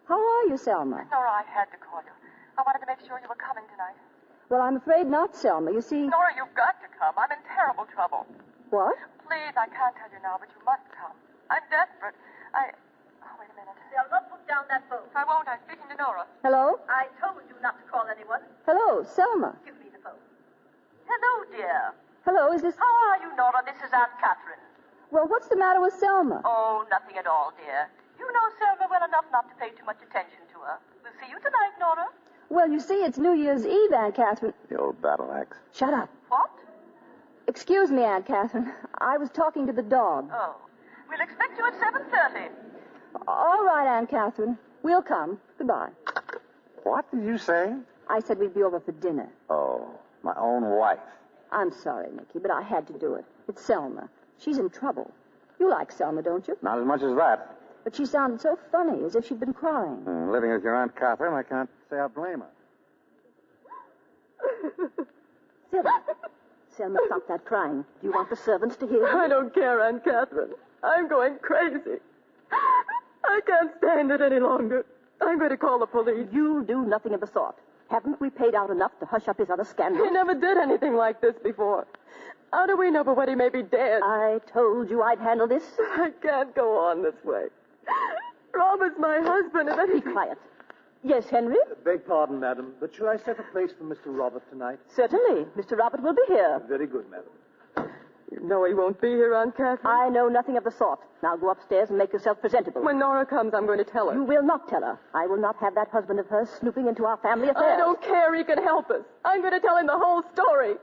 Speaker 13: How are you, Selma?
Speaker 1: Nora, I had to call you. I wanted to make sure you were coming tonight.
Speaker 13: Well, I'm afraid not, Selma. You see...
Speaker 1: Nora, you've got to come. I'm in terrible trouble.
Speaker 13: What?
Speaker 1: Please, I can't tell you now, but you must come. I'm desperate. Oh, wait a minute.
Speaker 20: Selma, put down that phone.
Speaker 1: I won't. I'm speaking to Nora.
Speaker 13: Hello?
Speaker 20: I told you not to call anyone.
Speaker 13: Hello, Selma.
Speaker 20: Give me the phone. Hello, dear.
Speaker 13: Hello, is this...
Speaker 20: How are you, Nora? This is Aunt Catherine.
Speaker 13: Well, what's the matter with Selma?
Speaker 20: Oh, nothing at all, dear. You know Selma well enough not to pay too much attention to her. We'll see you tonight, Nora.
Speaker 13: Well, you see, it's New Year's Eve, Aunt Catherine.
Speaker 17: The old battle axe.
Speaker 13: Shut up.
Speaker 20: What?
Speaker 13: Excuse me, Aunt Catherine. I was talking to the dog.
Speaker 20: Oh. We'll expect you at 7:30.
Speaker 13: All right, Aunt Catherine. We'll come. Goodbye.
Speaker 17: What did you say?
Speaker 13: I said we'd be over for dinner.
Speaker 17: Oh, my own wife.
Speaker 13: I'm sorry, Nicky, but I had to do it. It's Selma. She's in trouble. You like Selma, don't you?
Speaker 17: Not as much as that.
Speaker 13: But she sounded so funny, as if she'd been crying.
Speaker 17: Living with your Aunt Catherine, I can't say I blame her.
Speaker 13: Selma, stop that crying. Do you want the servants to hear?
Speaker 1: I don't care, Aunt Catherine. I'm going crazy. I can't stand it any longer. I'm going to call the police.
Speaker 13: You'll do nothing of the sort. Haven't we paid out enough to hush up his other scandals?
Speaker 1: He never did anything like this before. How do we know but what he may be dead?
Speaker 13: I told you I'd handle this.
Speaker 1: I can't go on this way. Robert's my husband, and then
Speaker 13: Be quiet. Yes, Henry?
Speaker 4: Beg pardon, madam, but shall I set a place for Mr. Robert tonight?
Speaker 13: Certainly. Mr. Robert will be here.
Speaker 4: Very good, madam.
Speaker 1: You know he won't be here, Aunt Catherine.
Speaker 13: I know nothing of the sort. Now go upstairs and make yourself presentable.
Speaker 1: When Nora comes, I'm going to tell her.
Speaker 13: You will not tell her. I will not have that husband of hers snooping into our family affairs.
Speaker 1: I don't care. He can help us. I'm going to tell him the whole story.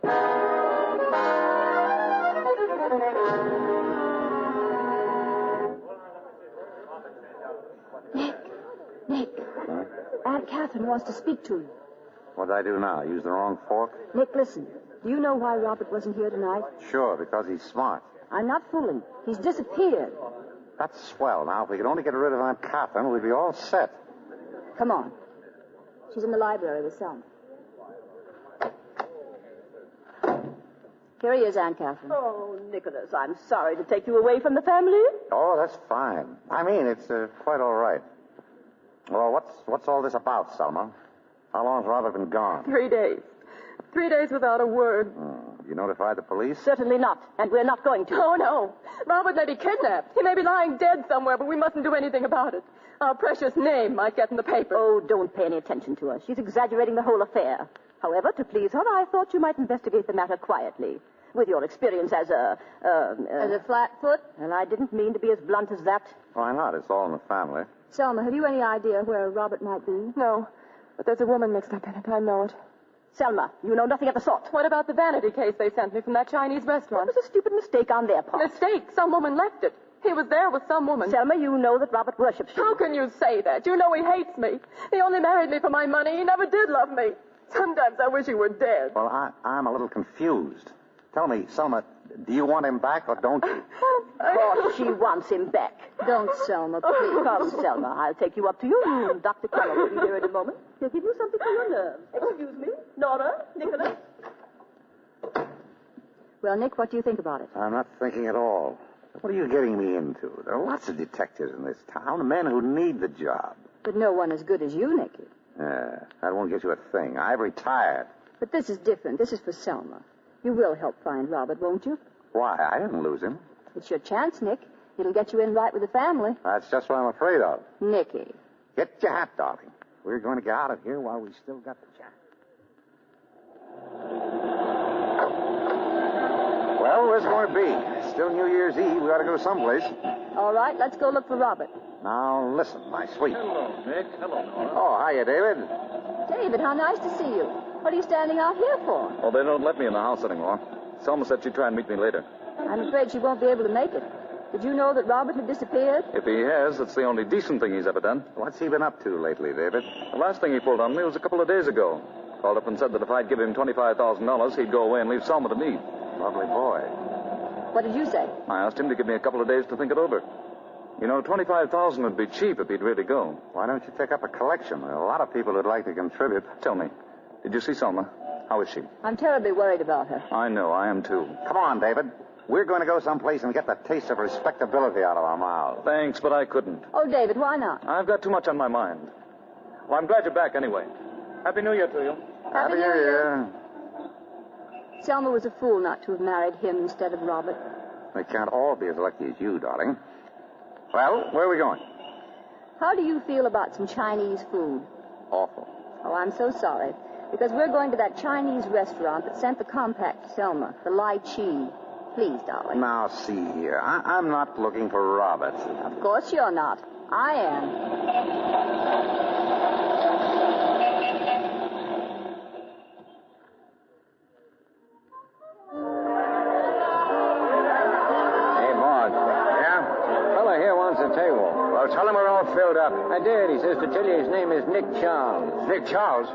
Speaker 13: Nick.
Speaker 17: Huh?
Speaker 13: Aunt Catherine wants to speak to you.
Speaker 17: What did I do now? Use the wrong fork?
Speaker 13: Nick, listen. Do you know why Robert wasn't here tonight?
Speaker 17: Sure, because he's smart.
Speaker 13: I'm not fooling. He's disappeared.
Speaker 17: That's swell. Now, if we could only get rid of Aunt Catherine, we'd be all set.
Speaker 13: Come on. She's in the library with Selma. Here he is, Aunt Catherine.
Speaker 1: Oh, Nicholas, I'm sorry to take you away from the family.
Speaker 17: Oh, that's fine. I mean, it's quite all right. Well, what's all this about, Selma? How long's Robert been gone?
Speaker 1: 3 days. 3 days without a word.
Speaker 17: You
Speaker 3: you notify the police?
Speaker 1: Certainly not, and we're not going to. Oh, no. Robert may be kidnapped. He may be lying dead somewhere, but we mustn't do anything about it. Our precious name might get in the paper.
Speaker 2: Oh, don't pay any attention to her. She's exaggerating the whole affair. However, to please her, I thought you might investigate the matter quietly. With your experience as a flatfoot? Well, I didn't mean to be as blunt as that.
Speaker 3: Why not? It's all in the family.
Speaker 13: Selma, have you any idea where Robert might be?
Speaker 1: No, but there's a woman mixed up in it. I know it.
Speaker 2: Selma, you know nothing of the sort.
Speaker 1: What about the vanity case they sent me from that Chinese restaurant?
Speaker 2: It was a stupid mistake on their part.
Speaker 1: Mistake? Some woman left it. He was there with some woman.
Speaker 2: Selma, you know that Robert worships you.
Speaker 1: How can you say that? You know he hates me. He only married me for my money. He never did love me. Sometimes I wish he were dead.
Speaker 3: Well, I'm a little confused. Tell me, Selma, do you want him back or don't you?
Speaker 2: Of course she wants him back.
Speaker 13: Don't, Selma, please.
Speaker 2: Come, Selma. I'll take you up to your room. Dr. Kellogg will be here in a moment. He'll give you something for your nerves. Excuse me. Nora, Nicholas.
Speaker 13: Well, Nick, what do you think about it?
Speaker 3: I'm not thinking at all. What are you getting me into? There are lots of detectives in this town, men who need the job.
Speaker 13: But no one as good as you, Nicky.
Speaker 3: That won't get you a thing. I've retired.
Speaker 13: But this is different. This is for Selma. You will help find Robert, won't you?
Speaker 3: Why? I didn't lose him.
Speaker 13: It's your chance, Nick. It'll get you in right with the family.
Speaker 3: That's just what I'm afraid of.
Speaker 13: Nicky.
Speaker 3: Get your hat, darling. We're going to get out of here while we still got the chance. Well, where's it going to be? Still New Year's Eve. We ought to go someplace.
Speaker 13: All right, let's go look for Robert.
Speaker 3: Now, listen, my sweet.
Speaker 15: Hello, Nick. Hello, Nora.
Speaker 3: Oh, hiya, David.
Speaker 13: David, how nice to see you. What are you standing out here for?
Speaker 17: Oh, they don't let me in the house anymore. Selma said she'd try and meet me later.
Speaker 13: I'm afraid she won't be able to make it. Did you know that Robert had disappeared?
Speaker 17: If he has, it's the only decent thing he's ever done.
Speaker 3: What's he been up to lately, David?
Speaker 17: The last thing he pulled on me was a couple of days ago. Called up and said that if I'd give him $25,000, he'd go away and leave Selma to me.
Speaker 3: Lovely boy.
Speaker 13: What did you say?
Speaker 17: I asked him to give me a couple of days to think it over. You know, $25,000 would be cheap if he'd really go.
Speaker 3: Why don't you take up a collection? There are a lot of people who'd like to contribute.
Speaker 17: Tell me, did you see Selma? How is she?
Speaker 13: I'm terribly worried about her.
Speaker 17: I know, I am too.
Speaker 3: Come on, David. We're going to go someplace and get the taste of respectability out of our mouths.
Speaker 17: Thanks, but I couldn't.
Speaker 13: Oh, David, why not?
Speaker 17: I've got too much on my mind. Well, I'm glad you're back anyway. Happy New Year to you.
Speaker 3: Happy New Year.
Speaker 13: Selma was a fool not to have married him instead of Robert.
Speaker 3: We can't all be as lucky as you, darling. Well, where are we going?
Speaker 13: How do you feel about some Chinese food?
Speaker 3: Awful.
Speaker 13: Oh, I'm so sorry. Because we're going to that Chinese restaurant that sent the compact to Selma, the Lai Chi. Please, darling.
Speaker 3: Now, see here. I'm not looking for Robert.
Speaker 13: Of course you're not. I am.
Speaker 3: Hey, boss.
Speaker 10: Yeah? Fella here wants a table.
Speaker 3: Well, tell him we're all filled up.
Speaker 10: I did. He says to tell you his name is Nick Charles.
Speaker 3: Nick Charles?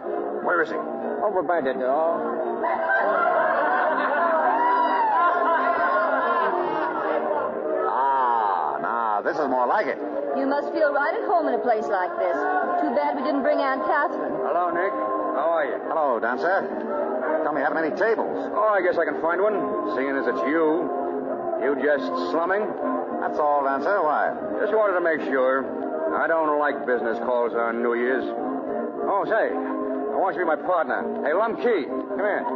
Speaker 3: Where is he?
Speaker 10: Over by the door.
Speaker 3: This is more like it.
Speaker 13: You must feel right at home in a place like this. Too bad we didn't bring Aunt Catherine.
Speaker 10: Hello, Nick. How are you?
Speaker 3: Hello, dancer. Tell me, haven't any tables?
Speaker 10: Oh, I guess I can find one, seeing as it's you. You just slumming?
Speaker 3: That's all, dancer. Why?
Speaker 10: Just wanted to make sure. I don't like business calls on New Year's. Oh, say, I want you to be my partner. Hey, Lum Key, come here.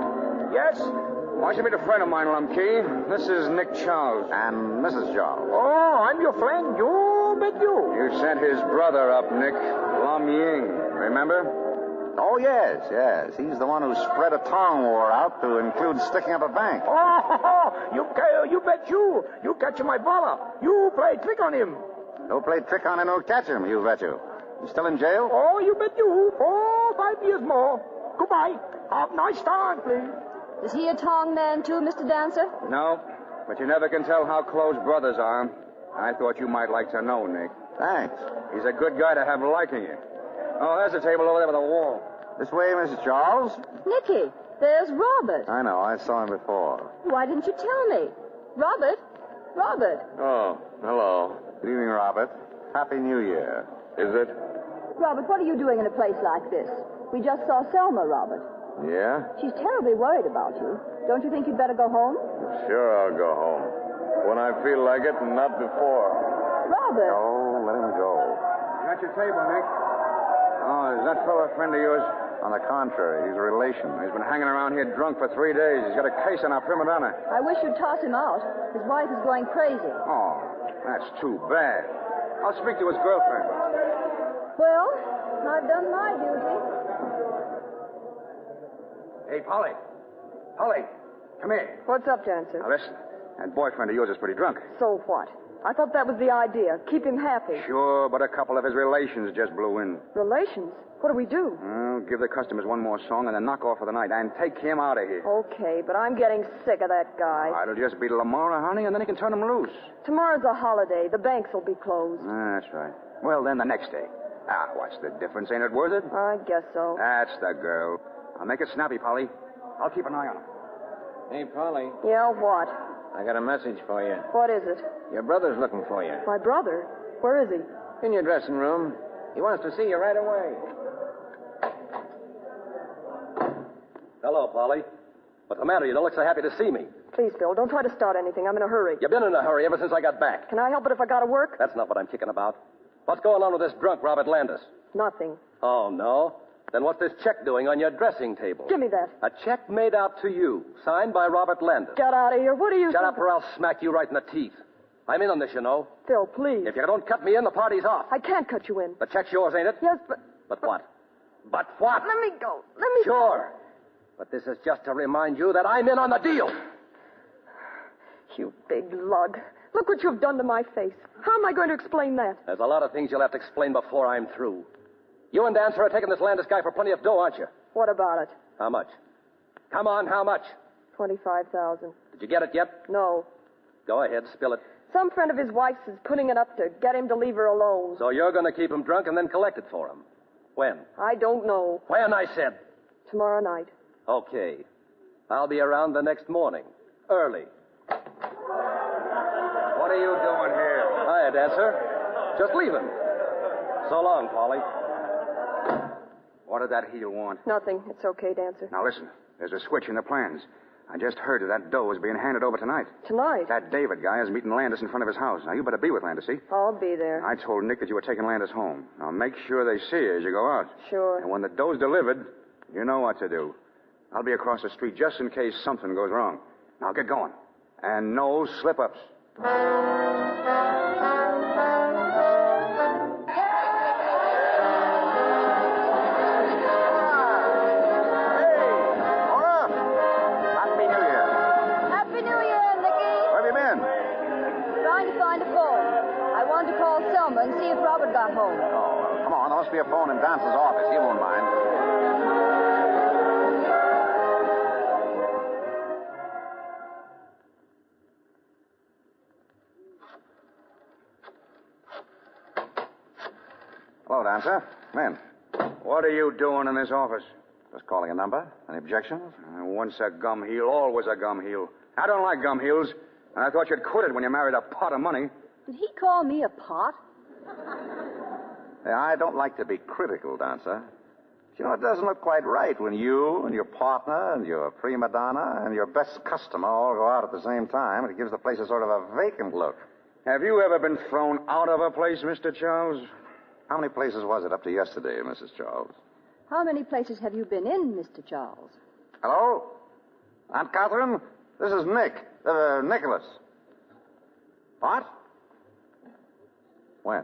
Speaker 10: Yes? I want you to meet a friend of mine, Lum Key. This is Nick Charles.
Speaker 3: And Mrs. Charles.
Speaker 10: Oh, I'm your friend. You bet you. You sent his brother up, Nick. Lum Ying. Remember?
Speaker 3: Oh, yes. He's the one who spread a tongue war out to include sticking up a bank.
Speaker 10: Oh, you bet you. You catch my brother. You play trick on him.
Speaker 3: No play trick on him, no catch him, you bet you. You still in jail?
Speaker 10: Oh, you bet you. 4 or 5 years more. Goodbye. Have a nice time, please.
Speaker 13: Is he a tong man, too, Mr. Dancer?
Speaker 10: No, but you never can tell how close brothers are. I thought you might like to know, Nick.
Speaker 3: Thanks.
Speaker 10: He's a good guy to have liking you. Oh, there's a table over there by the wall.
Speaker 3: This way, Mrs. Charles.
Speaker 13: Nicky, there's Robert.
Speaker 3: I know, I saw him before.
Speaker 13: Why didn't you tell me? Robert?
Speaker 10: Oh, hello.
Speaker 3: Good evening, Robert. Happy New Year.
Speaker 10: Is it?
Speaker 13: Robert, what are you doing in a place like this? We just saw Selma, Robert.
Speaker 10: Yeah?
Speaker 13: She's terribly worried about you. Don't you think you'd better go home?
Speaker 10: Sure, I'll go home. When I feel like it, and not before.
Speaker 13: Robert.
Speaker 3: Oh, let him go.
Speaker 10: Got your table, Nick. Oh, is that fellow a friend of yours? On the contrary, he's a relation. He's been hanging around here drunk for 3 days. He's got a case on our prima donna.
Speaker 2: I wish you'd toss him out. His wife is going crazy.
Speaker 10: Oh, that's too bad. I'll speak to his girlfriend.
Speaker 2: Well, I've done my duty.
Speaker 10: Hey, Polly. Polly, come here.
Speaker 1: What's up, Dancer?
Speaker 10: Now, listen. That boyfriend of yours is pretty drunk.
Speaker 1: So what? I thought that was the idea. Keep him happy.
Speaker 10: Sure, but a couple of his relations just blew in.
Speaker 1: Relations? What do we do?
Speaker 10: Well, give the customers one more song and then knock off for the night and take him out of here.
Speaker 1: Okay, but I'm getting sick of that guy.
Speaker 10: It'll just be tomorrow, honey, and then he can turn him loose.
Speaker 1: Tomorrow's a holiday. The banks will be closed.
Speaker 10: That's right. Well, then the next day. What's the difference? Ain't it worth it?
Speaker 1: I guess so.
Speaker 10: That's the girl. I'll make it snappy, Polly. I'll keep an eye on her.
Speaker 5: Hey, Polly.
Speaker 1: Yeah, what?
Speaker 5: I got a message for you.
Speaker 1: What is it?
Speaker 5: Your brother's looking for you.
Speaker 1: My brother? Where is he?
Speaker 5: In your dressing room. He wants to see you right away.
Speaker 8: Hello, Polly. What's the matter? You don't look so happy to see me.
Speaker 1: Please, Phil, don't try to start anything. I'm in a hurry.
Speaker 8: You've been in a hurry ever since I got back.
Speaker 1: Can I help it if I gotta work?
Speaker 8: That's not what I'm kicking about. What's going on with this drunk Robert Landis?
Speaker 1: Nothing.
Speaker 8: Oh, no? Then what's this check doing on your dressing table?
Speaker 1: Give me that.
Speaker 8: A check made out to you, signed by Robert Landis.
Speaker 1: Get out of here. What are you...
Speaker 8: Shut up or I'll smack you right in the teeth. I'm in on this, you know.
Speaker 1: Phil, please.
Speaker 8: If you don't cut me in, the party's off.
Speaker 1: I can't cut you in.
Speaker 8: The check's yours, ain't it?
Speaker 1: Yes, but...
Speaker 8: But what? But what?
Speaker 1: Let me go. Let me...
Speaker 8: Sure. But this is just to remind you that I'm in on the deal.
Speaker 1: You big lug. Look what you've done to my face. How am I going to explain that?
Speaker 8: There's a lot of things you'll have to explain before I'm through. You and Dancer are taking this Landis guy for plenty of dough, aren't you?
Speaker 1: What about it?
Speaker 8: How much? Come on, how much?
Speaker 1: 25,000.
Speaker 8: Did you get it yet?
Speaker 1: No.
Speaker 8: Go ahead, spill it.
Speaker 1: Some friend of his wife's is putting it up to get him to leave her alone.
Speaker 8: So you're going to keep him drunk and then collect it for him? When?
Speaker 1: I don't know.
Speaker 8: When, I said?
Speaker 1: Tomorrow night.
Speaker 8: Okay. I'll be around the next morning. Early.
Speaker 10: What are you doing here?
Speaker 8: Hiya, Dancer. Just leaving. So long, Polly.
Speaker 10: What did that heel want?
Speaker 1: Nothing. It's okay, Dancer.
Speaker 10: Now, listen. There's a switch in the plans. I just heard that dough is being handed over tonight.
Speaker 1: Tonight?
Speaker 10: That David guy is meeting Landis in front of his house. Now, you better be with Landis, see?
Speaker 1: I'll be there.
Speaker 10: I told Nick that you were taking Landis home. Now, make sure they see you as you go out.
Speaker 1: Sure.
Speaker 10: And when the dough's delivered, you know what to do. I'll be across the street just in case something goes wrong. Now, get going. And no slip-ups.
Speaker 2: And see if Robert got home.
Speaker 17: Oh, well, come on. There must be a phone in Dance's office. He won't mind. Hello, Dancer. Come in.
Speaker 10: What are you doing in this office?
Speaker 17: Just calling a number. Any objections?
Speaker 10: Once a gum heel, always a gum heel. I don't like gum heels, and I thought you'd quit it when you married a pot of money.
Speaker 2: Did he call me a pot?
Speaker 17: Yeah, I don't like to be critical, Dancer. But you know, it doesn't look quite right when you and your partner and your prima donna and your best customer all go out at the same time. It gives the place a sort of a vacant look.
Speaker 10: Have you ever been thrown out of a place, Mr. Charles?
Speaker 17: How many places was it up to yesterday, Mrs. Charles?
Speaker 2: How many places have you been in, Mr. Charles?
Speaker 17: Hello? Aunt Catherine? This is Nick. Nicholas. What? When?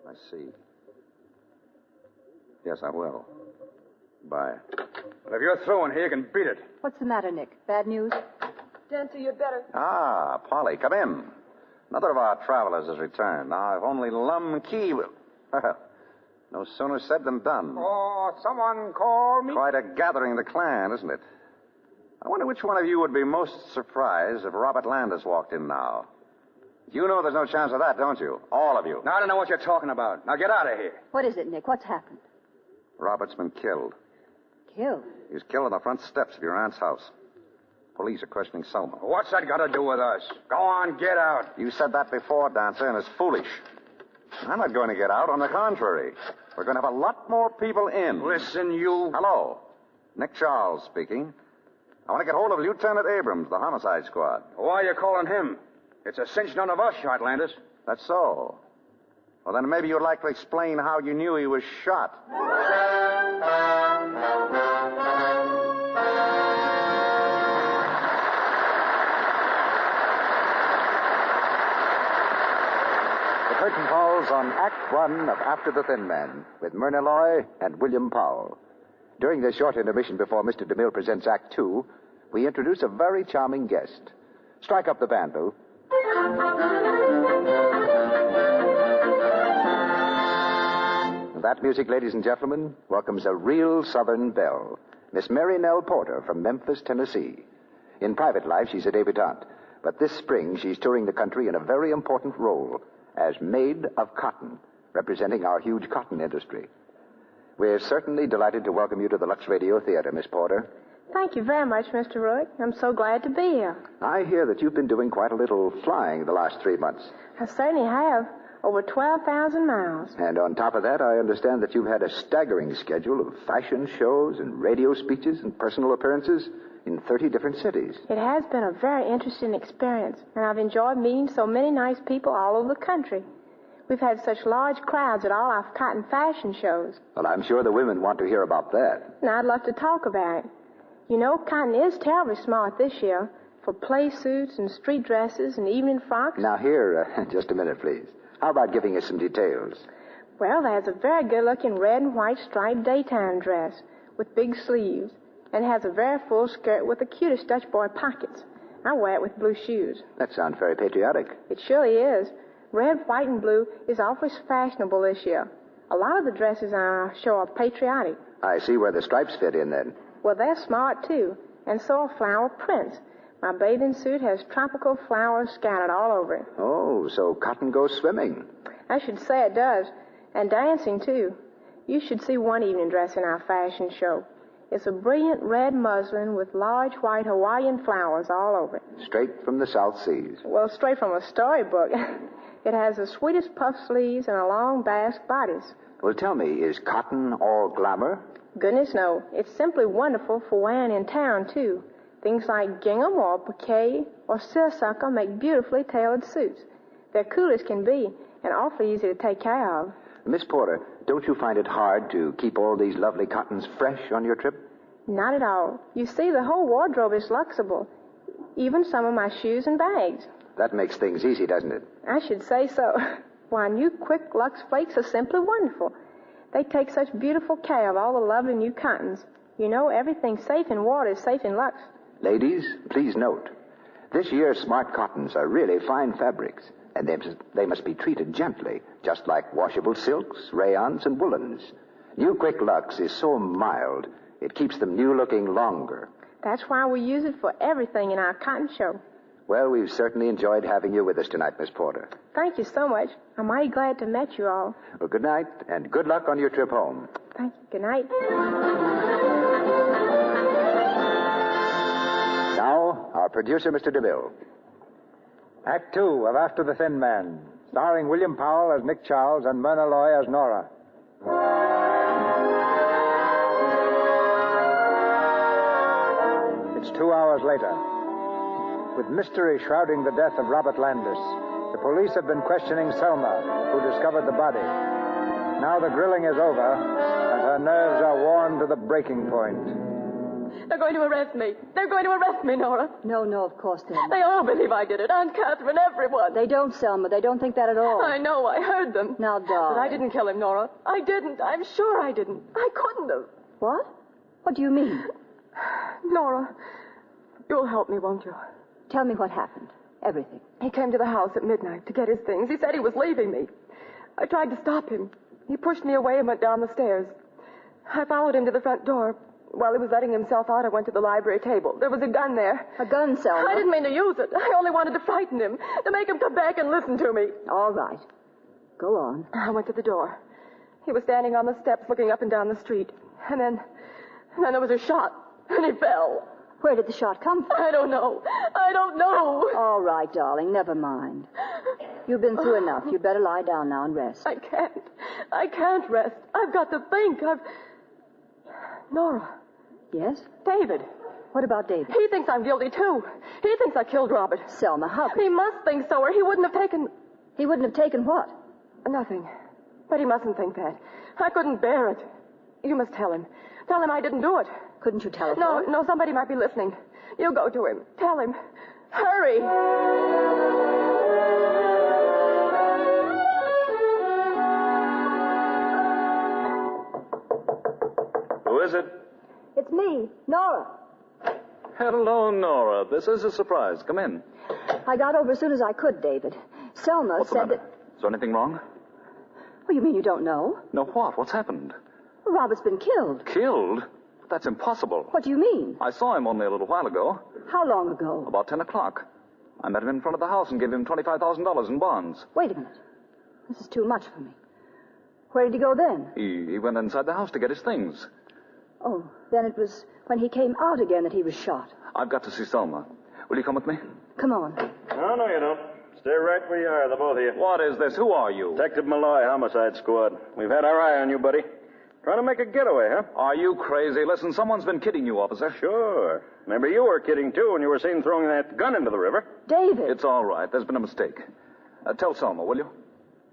Speaker 17: I see. Yes, I will. Bye.
Speaker 10: Well, if you're through in here, you can beat it.
Speaker 2: What's the matter, Nick? Bad news?
Speaker 1: Dancer, you'd better...
Speaker 17: Ah, Polly, come in. Another of our travelers has returned. Now, if only Lum Key will... Well, no sooner said than done.
Speaker 3: Oh, someone call me?
Speaker 17: Quite a gathering of the clan, isn't it? I wonder which one of you would be most surprised if Robert Landis walked in now. You know there's no chance of that, don't you? All of you.
Speaker 10: Now, I don't know what you're talking about. Now, get out of here.
Speaker 2: What is it, Nick? What's happened?
Speaker 17: Robert's been killed.
Speaker 2: Killed?
Speaker 17: He was killed on the front steps of your aunt's house. Police are questioning Selma.
Speaker 10: What's that got to do with us? Go on, get out.
Speaker 17: You said that before, Dancer, and it's foolish. I'm not going to get out. On the contrary. We're going to have a lot more people in.
Speaker 10: Listen, you...
Speaker 17: Hello. Nick Charles speaking. I want to get hold of Lieutenant Abrams, the homicide squad.
Speaker 10: Why are you calling him? It's a cinch none of us shot Landis.
Speaker 17: That's so. Well, then maybe you'd like to explain how you knew he was shot.
Speaker 7: The curtain falls on Act One of After the Thin Man with Myrna Loy and William Powell. During this short intermission before Mr. DeMille presents Act Two, we introduce a very charming guest. Strike up the band, Lou. That music, ladies and gentlemen, welcomes a real Southern belle, Miss Mary Nell Porter from Memphis, Tennessee. In private life, she's a debutante, but this spring she's touring the country in a very important role as Maid of Cotton, representing our huge cotton industry. We're certainly delighted to welcome you to the Lux Radio Theater, Miss Porter.
Speaker 21: Thank you very much, Mr. Roy. I'm so glad to be here.
Speaker 7: I hear that you've been doing quite a little flying the last 3 months.
Speaker 21: I certainly have. Over 12,000 miles.
Speaker 7: And on top of that, I understand that you've had a staggering schedule of fashion shows and radio speeches and personal appearances in 30 different cities.
Speaker 21: It has been a very interesting experience, and I've enjoyed meeting so many nice people all over the country. We've had such large crowds at all our cotton fashion shows.
Speaker 7: Well, I'm sure the women want to hear about that.
Speaker 21: And I'd love to talk about it. You know, cotton is terribly smart this year for play suits and street dresses and evening frocks.
Speaker 7: Now, here, just a minute, please. How about giving us some details?
Speaker 21: Well, there's a very good-looking red and white striped daytime dress with big sleeves, and has a very full skirt with the cutest Dutch boy pockets. I wear it with blue shoes.
Speaker 7: That sounds very patriotic.
Speaker 21: It surely is. Red, white, and blue is awfully fashionable this year. A lot of the dresses on our show are patriotic.
Speaker 7: I see where the stripes fit in, then.
Speaker 21: Well, they're smart, too, and so are flower prints. My bathing suit has tropical flowers scattered all over it.
Speaker 7: Oh, so cotton goes swimming.
Speaker 21: I should say it does. And dancing, too. You should see one evening dress in our fashion show. It's a brilliant red muslin with large white Hawaiian flowers all over it.
Speaker 7: Straight from the South Seas.
Speaker 21: Well, straight from a storybook. It has the sweetest puff sleeves and a long basque bodice.
Speaker 7: Well, tell me, is cotton all glamour?
Speaker 21: Goodness, no. It's simply wonderful for wearing in town, too. Things like gingham or piquet or seersucker make beautifully tailored suits. They're cool as can be and awfully easy to take care of.
Speaker 7: Miss Porter, don't you find it hard to keep all these lovely cottons fresh on your trip?
Speaker 21: Not at all. You see, the whole wardrobe is luxable. Even some of my shoes and bags.
Speaker 7: That makes things easy, doesn't it?
Speaker 21: I should say so. Why, new Quick Lux Flakes are simply wonderful. They take such beautiful care of all the lovely new cottons. You know, everything safe in water is safe in Lux.
Speaker 7: Ladies, please note, this year's smart cottons are really fine fabrics, and they must be treated gently, just like washable silks, rayons, and woolens. New Quick Lux is so mild, it keeps them new-looking longer.
Speaker 21: That's why we use it for everything in our cotton show.
Speaker 7: Well, we've certainly enjoyed having you with us tonight, Miss Porter.
Speaker 21: Thank you so much. I'm mighty glad to meet you all.
Speaker 7: Well, good night, and good luck on your trip home.
Speaker 21: Thank you. Good night.
Speaker 7: Now, our producer, Mr. DeMille.
Speaker 3: Act Two of After the Thin Man, starring William Powell as Nick Charles and Myrna Loy as Nora. It's 2 hours later. With mystery shrouding the death of Robert Landis, the police have been questioning Selma, who discovered the body. Now the grilling is over, and her nerves are worn to the breaking point.
Speaker 1: They're going to arrest me. They're going to arrest me, Nora.
Speaker 2: No, of course they don't.
Speaker 1: They all believe I did it. Aunt Catherine, everyone.
Speaker 2: They don't, Selma. They don't think that at all.
Speaker 1: I know. I heard them.
Speaker 2: Now, darling.
Speaker 1: But I didn't kill him, Nora. I didn't. I'm sure I didn't. I couldn't have.
Speaker 2: What? What do you mean?
Speaker 1: Nora, you'll help me, won't you?
Speaker 2: Tell me what happened. Everything.
Speaker 1: He came to the house at midnight to get his things. He said he was leaving me. I tried to stop him. He pushed me away and went down the stairs. I followed him to the front door. While he was letting himself out, I went to the library table. There was a gun there.
Speaker 2: A gun, Selma?
Speaker 1: I didn't mean to use it. I only wanted to frighten him, to make him come back and listen to me.
Speaker 2: All right. Go on.
Speaker 1: I went to the door. He was standing on the steps looking up and down the street. And then there was a shot, and he fell.
Speaker 2: Where did the shot come from?
Speaker 1: I don't know.
Speaker 2: All right, darling. Never mind. You've been through enough. You'd better lie down now and rest.
Speaker 1: I can't rest. I've got to think. Nora.
Speaker 2: Yes?
Speaker 1: David.
Speaker 2: What about David?
Speaker 1: He thinks I'm guilty, too. He thinks I killed Robert.
Speaker 2: Selma, how could...
Speaker 1: He must think so, or he wouldn't have taken...
Speaker 2: He wouldn't have taken what?
Speaker 1: Nothing. But he mustn't think that. I couldn't bear it. You must tell him. Tell him I didn't do it.
Speaker 2: Couldn't you telephone?
Speaker 1: No, somebody might be listening. You go to him. Tell him. Hurry.
Speaker 6: Who is it?
Speaker 20: It's me, Nora.
Speaker 6: Hello, Nora. This is a surprise. Come in.
Speaker 20: I got over as soon as I could, David. Selma
Speaker 6: What's the
Speaker 20: said
Speaker 6: matter?
Speaker 20: that...
Speaker 6: Is there anything wrong?
Speaker 20: Oh, you mean you don't know?
Speaker 6: No, what? What's happened?
Speaker 20: Robert's been killed.
Speaker 6: Killed? That's impossible.
Speaker 20: What do you mean?
Speaker 6: I saw him only a little while ago.
Speaker 20: How long ago?
Speaker 6: About 10 o'clock. I met him in front of the house and gave him $25,000 in bonds.
Speaker 20: Wait a minute. This is too much for me. Where did he go then?
Speaker 6: He went inside the house to get his things.
Speaker 20: Oh, then it was when he came out again that he was shot.
Speaker 6: I've got to see Selma. Will you come with me?
Speaker 20: Come on.
Speaker 6: No, you don't. Stay right where you are, the both of you. What is this? Who are you? Detective Malloy, Homicide Squad. We've had our eye on you, buddy. Trying to make a getaway, huh? Are you crazy? Listen, someone's been kidding you, officer. Sure. Maybe you were kidding, too, when you were seen throwing that gun into the river.
Speaker 20: David.
Speaker 6: It's all right. There's been a mistake. Tell Selma, will you?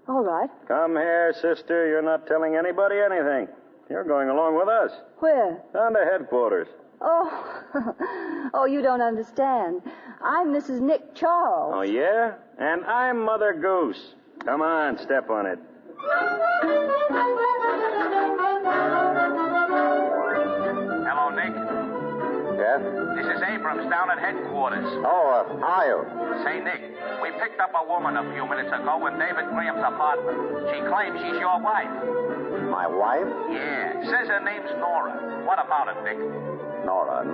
Speaker 20: All right.
Speaker 6: Come here, sister. You're not telling anybody anything. You're going along with us.
Speaker 20: Where?
Speaker 6: Down to headquarters.
Speaker 20: Oh, oh, you don't understand. I'm Mrs. Nick Charles.
Speaker 6: Oh, yeah? And I'm Mother Goose. Come on, step on it.
Speaker 16: Hello, Nick.
Speaker 17: Yes?
Speaker 16: This is Abrams down at headquarters.
Speaker 17: Oh, how are you?
Speaker 16: Say, Nick, we picked up a woman a few minutes ago in David Graham's apartment. She claims she's your wife.
Speaker 17: My wife?
Speaker 16: Yeah. Says her name's Nora. What about it, Nick?
Speaker 17: Nora.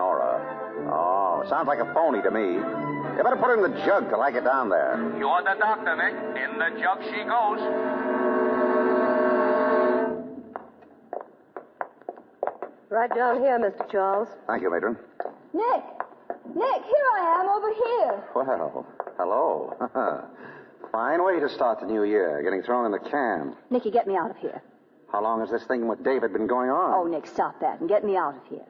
Speaker 17: Oh, sounds like a phony to me. You better put her in the jug till I get down there.
Speaker 16: You're the doctor, Nick. In the jug she goes.
Speaker 2: Right down here, Mr. Charles.
Speaker 17: Thank you, Matron.
Speaker 20: Nick, here I am, over here.
Speaker 17: Well, hello. Fine way to start the new year, getting thrown in the can.
Speaker 20: Nicky, get me out of here.
Speaker 17: How long has this thing with David been going on?
Speaker 20: Oh, Nick, stop that and get me out of here.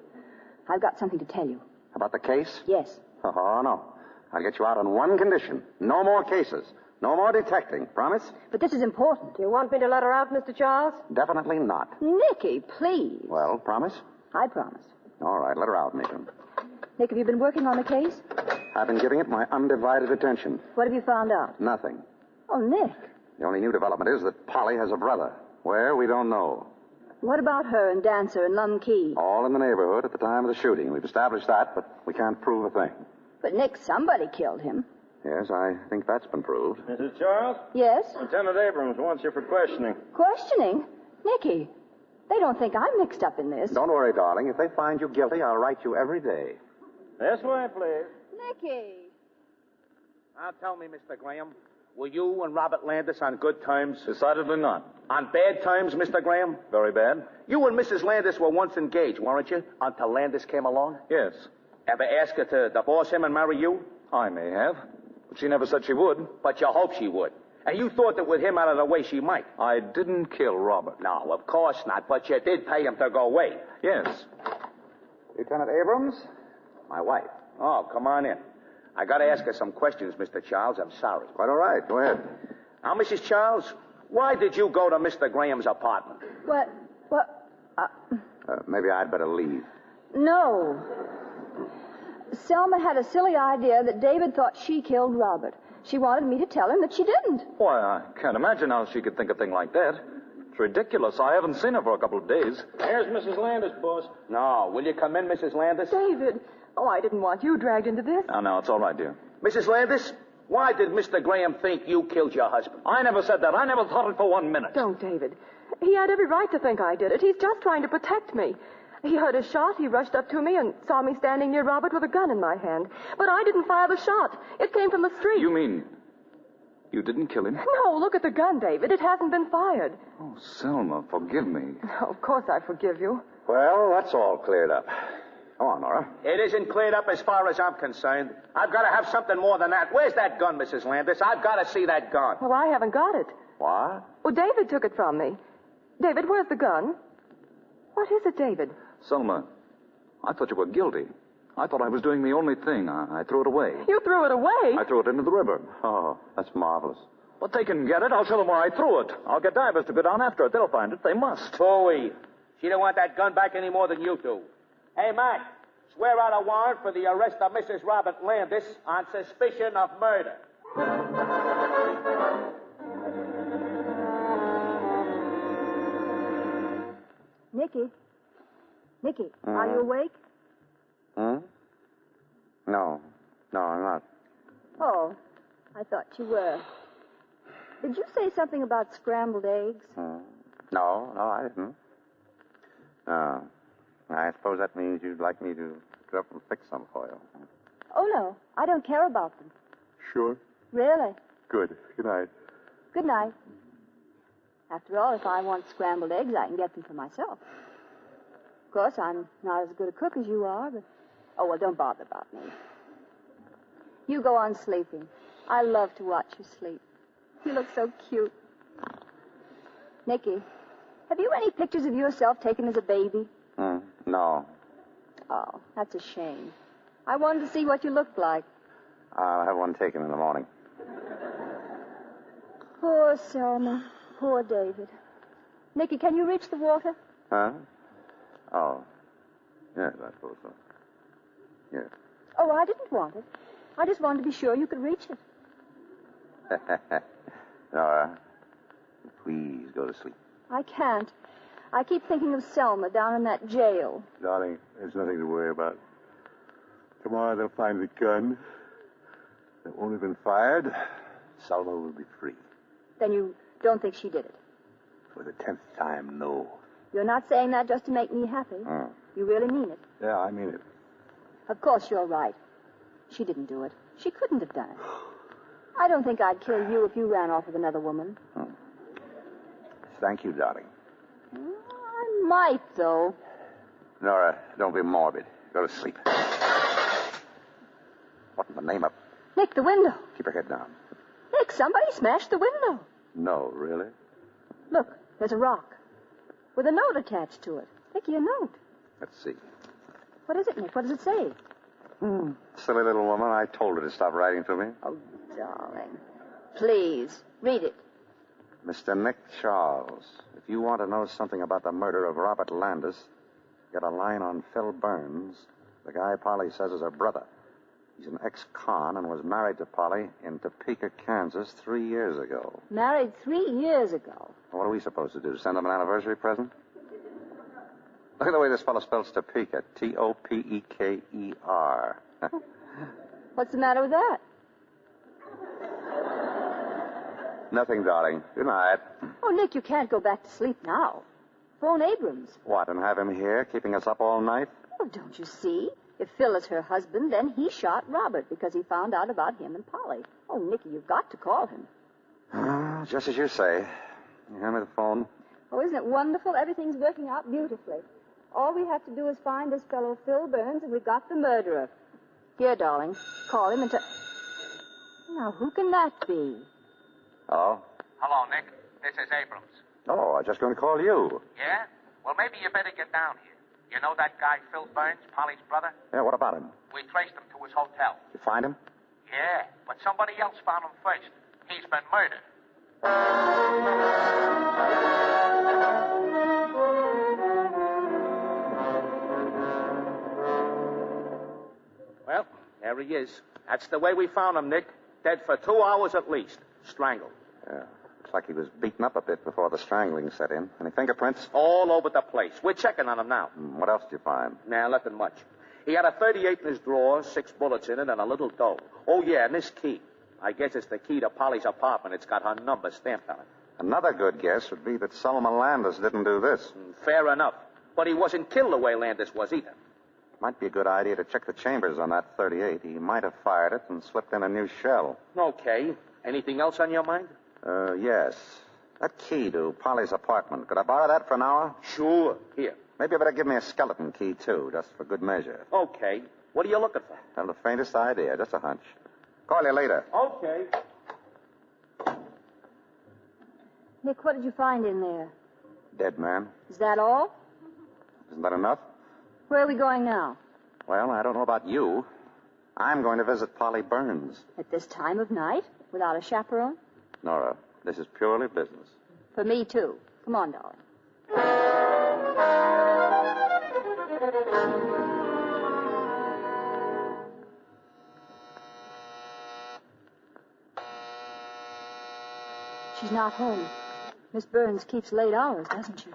Speaker 20: I've got something to tell you.
Speaker 17: About the case?
Speaker 20: Yes.
Speaker 17: Oh, no. I'll get you out on one condition. No more cases. No more detecting. Promise?
Speaker 20: But this is important.
Speaker 2: Do you want me to let her out, Mr. Charles?
Speaker 17: Definitely not.
Speaker 20: Nicky, please.
Speaker 17: Well, promise?
Speaker 20: I promise.
Speaker 17: All right, let her out, Matron.
Speaker 20: Nick, have you been working on the case?
Speaker 17: I've been giving it my undivided attention.
Speaker 20: What have you found out?
Speaker 17: Nothing.
Speaker 20: Oh, Nick.
Speaker 17: The only new development is that Polly has a brother. Where, we don't know.
Speaker 20: What about her and Dancer and Lum Key?
Speaker 17: All in the neighborhood at the time of the shooting. We've established that, but we can't prove a thing.
Speaker 20: But, Nick, somebody killed him.
Speaker 17: Yes, I think that's been proved.
Speaker 6: Mrs. Charles?
Speaker 20: Yes?
Speaker 6: Lieutenant Abrams wants you for questioning.
Speaker 20: Questioning? Nicky, they don't think I'm mixed up in this.
Speaker 17: Don't worry, darling. If they find you guilty, I'll write you every day.
Speaker 6: This way, please.
Speaker 20: Nicky.
Speaker 22: Now tell me, Mr. Graham, were you and Robert Landis on good terms?
Speaker 6: Decidedly not.
Speaker 22: On bad terms, Mr. Graham?
Speaker 6: Very bad.
Speaker 22: You and Mrs. Landis were once engaged, weren't you? Until Landis came along?
Speaker 6: Yes.
Speaker 22: Ever ask her to divorce him and marry you?
Speaker 6: I may have. But she never said she would.
Speaker 22: But you hoped she would. And you thought that with him out of the way, she might.
Speaker 6: I didn't kill Robert.
Speaker 22: No, of course not. But you did pay him to go away.
Speaker 6: Yes.
Speaker 17: Lieutenant Abrams, my wife.
Speaker 22: Oh, come on in. I got to ask her some questions, Mr. Charles. I'm sorry.
Speaker 17: Quite all right. Go ahead.
Speaker 22: Now, Mrs. Charles, why did you go to Mr. Graham's apartment?
Speaker 20: What?
Speaker 17: Maybe I'd better leave.
Speaker 20: No. Selma had a silly idea that David thought she killed Robert. She wanted me to tell him that she didn't.
Speaker 6: Why, I can't imagine how she could think a thing like that. It's ridiculous. I haven't seen her for a couple of days.
Speaker 22: Here's Mrs. Landis, boss. No, will you come in, Mrs. Landis?
Speaker 1: David. Oh, I didn't want you dragged into this.
Speaker 6: No, it's all right, dear.
Speaker 22: Mrs. Landis, why did Mr. Graham think you killed your husband?
Speaker 6: I never said that. I never thought it for 1 minute.
Speaker 1: Don't, David. He had every right to think I did it. He's just trying to protect me. He heard a shot. He rushed up to me and saw me standing near Robert with a gun in my hand. But I didn't fire the shot. It came from the street.
Speaker 6: You mean you didn't kill him?
Speaker 1: No, look at the gun, David. It hasn't been fired.
Speaker 6: Oh, Selma, forgive me.
Speaker 1: Oh, of course I forgive you.
Speaker 17: Well, that's all cleared up. Come on, Nora.
Speaker 22: It isn't cleared up as far as I'm concerned. I've got to have something more than that. Where's that gun, Mrs. Landis? I've got to see that gun.
Speaker 1: Well, I haven't got it.
Speaker 17: What?
Speaker 1: Well, David took it from me. David, where's the gun? What is it, David?
Speaker 6: Selma, I thought you were guilty. I thought I was doing the only thing. I threw it away.
Speaker 1: You threw it away?
Speaker 6: I threw it into the river.
Speaker 17: Oh, that's marvelous.
Speaker 6: But they can get it. I'll tell them where I threw it. I'll get divers to go down after it. They'll find it. They must.
Speaker 22: Bowie. She don't want that gun back any more than you do. Hey, Mac, swear out a warrant for the arrest of Mrs. Robert Landis on suspicion of murder.
Speaker 2: Nicky, are you awake?
Speaker 17: No, I'm not.
Speaker 2: Oh, I thought you were. Did you say something about scrambled eggs?
Speaker 17: No, I didn't. I suppose that means you'd like me to get up and fix some for you.
Speaker 2: Oh, no, I don't care about them.
Speaker 17: Sure?
Speaker 2: Really?
Speaker 17: Good. Good night.
Speaker 2: Good night. After all, if I want scrambled eggs, I can get them for myself. Of course, I'm not as good a cook as you are, but... Oh, well, don't bother about me. You go on sleeping. I love to watch you sleep. You look so cute. Nicky, have you any pictures of yourself taken as a baby?
Speaker 17: No.
Speaker 2: Oh, that's a shame. I wanted to see what you looked like.
Speaker 17: I'll have one taken in the morning.
Speaker 2: Poor Selma. Poor David. Nicky, can you reach the water?
Speaker 17: Huh? Oh. Yes, I suppose so. Yes.
Speaker 2: Oh, I didn't want it. I just wanted to be sure you could reach it.
Speaker 17: Nora, please go to sleep.
Speaker 2: I can't. I keep thinking of Selma down in that jail.
Speaker 17: Darling, there's nothing to worry about. Tomorrow they'll find the gun. It won't have been fired. Selma will be free.
Speaker 2: Then you don't think she did it?
Speaker 17: For the 10th time, no.
Speaker 2: You're not saying that just to make me happy. You really mean it?
Speaker 17: Yeah, I mean it.
Speaker 2: Of course you're right. She didn't do it. She couldn't have done it. I don't think I'd kill you if you ran off with another woman.
Speaker 17: Thank you, darling.
Speaker 2: I might, though.
Speaker 17: Nora, don't be morbid. Go to sleep. What in the name of...
Speaker 2: Nick, the window.
Speaker 17: Keep your head down.
Speaker 2: Nick, somebody smashed the window.
Speaker 17: No, really?
Speaker 2: Look, there's a rock with a note attached to it. Nicky, a note.
Speaker 17: Let's see.
Speaker 2: What is it, Nick? What does it say?
Speaker 17: Silly little woman. I told her to stop writing to me.
Speaker 2: Oh, darling. Please, read it.
Speaker 17: Mr. Nick Charles, if you want to know something about the murder of Robert Landis, get a line on Phil Burns, the guy Polly says is her brother. He's an ex-con and was married to Polly in Topeka, Kansas 3 years ago.
Speaker 2: Married 3 years ago?
Speaker 17: What are we supposed to do, send him an anniversary present? Look at the way this fellow spells Topeka. Topeker.
Speaker 2: What's the matter with that?
Speaker 17: Nothing, darling. Good night.
Speaker 2: Oh, Nick, you can't go back to sleep now. Phone Abrams.
Speaker 17: What, and have him here, keeping us up all night?
Speaker 2: Oh, don't you see? If Phil is her husband, then he shot Robert because he found out about him and Polly. Oh, Nicky, you've got to call him.
Speaker 17: Just as you say. Hand me the phone.
Speaker 2: Oh, isn't it wonderful? Everything's working out beautifully. All we have to do is find this fellow Phil Burns, and we've got the murderer. Here, darling, call him and tell... Now, who can that be?
Speaker 17: Hello?
Speaker 16: Hello, Nick. This is Abrams.
Speaker 17: Oh, I was just going to call you.
Speaker 16: Yeah? Well, maybe you better get down here. You know that guy, Phil Burns, Polly's brother?
Speaker 17: Yeah, what about him?
Speaker 16: We traced him to his hotel.
Speaker 17: You find him?
Speaker 16: Yeah, but somebody else found him first. He's been murdered.
Speaker 22: Well, there he is. That's the way we found him, Nick. Dead for 2 hours at least. Strangled.
Speaker 17: Yeah. Looks like he was beaten up a bit before the strangling set in. Any fingerprints?
Speaker 22: All over the place. We're checking on him now.
Speaker 17: What else did you find?
Speaker 22: Nah, nothing much. He had a .38 in his drawer, 6 bullets in it, and a little dough. Oh, yeah, and this key. I guess it's the key to Polly's apartment. It's got her number stamped on it.
Speaker 17: Another good guess would be that Selma Landis didn't do this.
Speaker 22: Fair enough. But he wasn't killed the way Landis was either.
Speaker 17: Might be a good idea to check the chambers on that .38. He might have fired it and slipped in a new shell.
Speaker 22: Okay. Anything else on your mind?
Speaker 17: Yes. That key to Polly's apartment. Could I borrow that for an hour?
Speaker 22: Sure. Here.
Speaker 17: Maybe you better give me a skeleton key, too, just for good measure.
Speaker 22: Okay. What are you looking for?
Speaker 17: Have the faintest idea. Just a hunch. Call you later.
Speaker 22: Okay.
Speaker 2: Nick, what did you find in there?
Speaker 17: Dead man.
Speaker 2: Is that all?
Speaker 17: Isn't that enough?
Speaker 2: Where are we going now?
Speaker 17: Well, I don't know about you. I'm going to visit Polly Burns.
Speaker 2: At this time of night? Without a chaperone?
Speaker 17: Nora, this is purely business.
Speaker 2: For me, too. Come on, darling. She's not home. Miss Burns keeps late hours, doesn't she?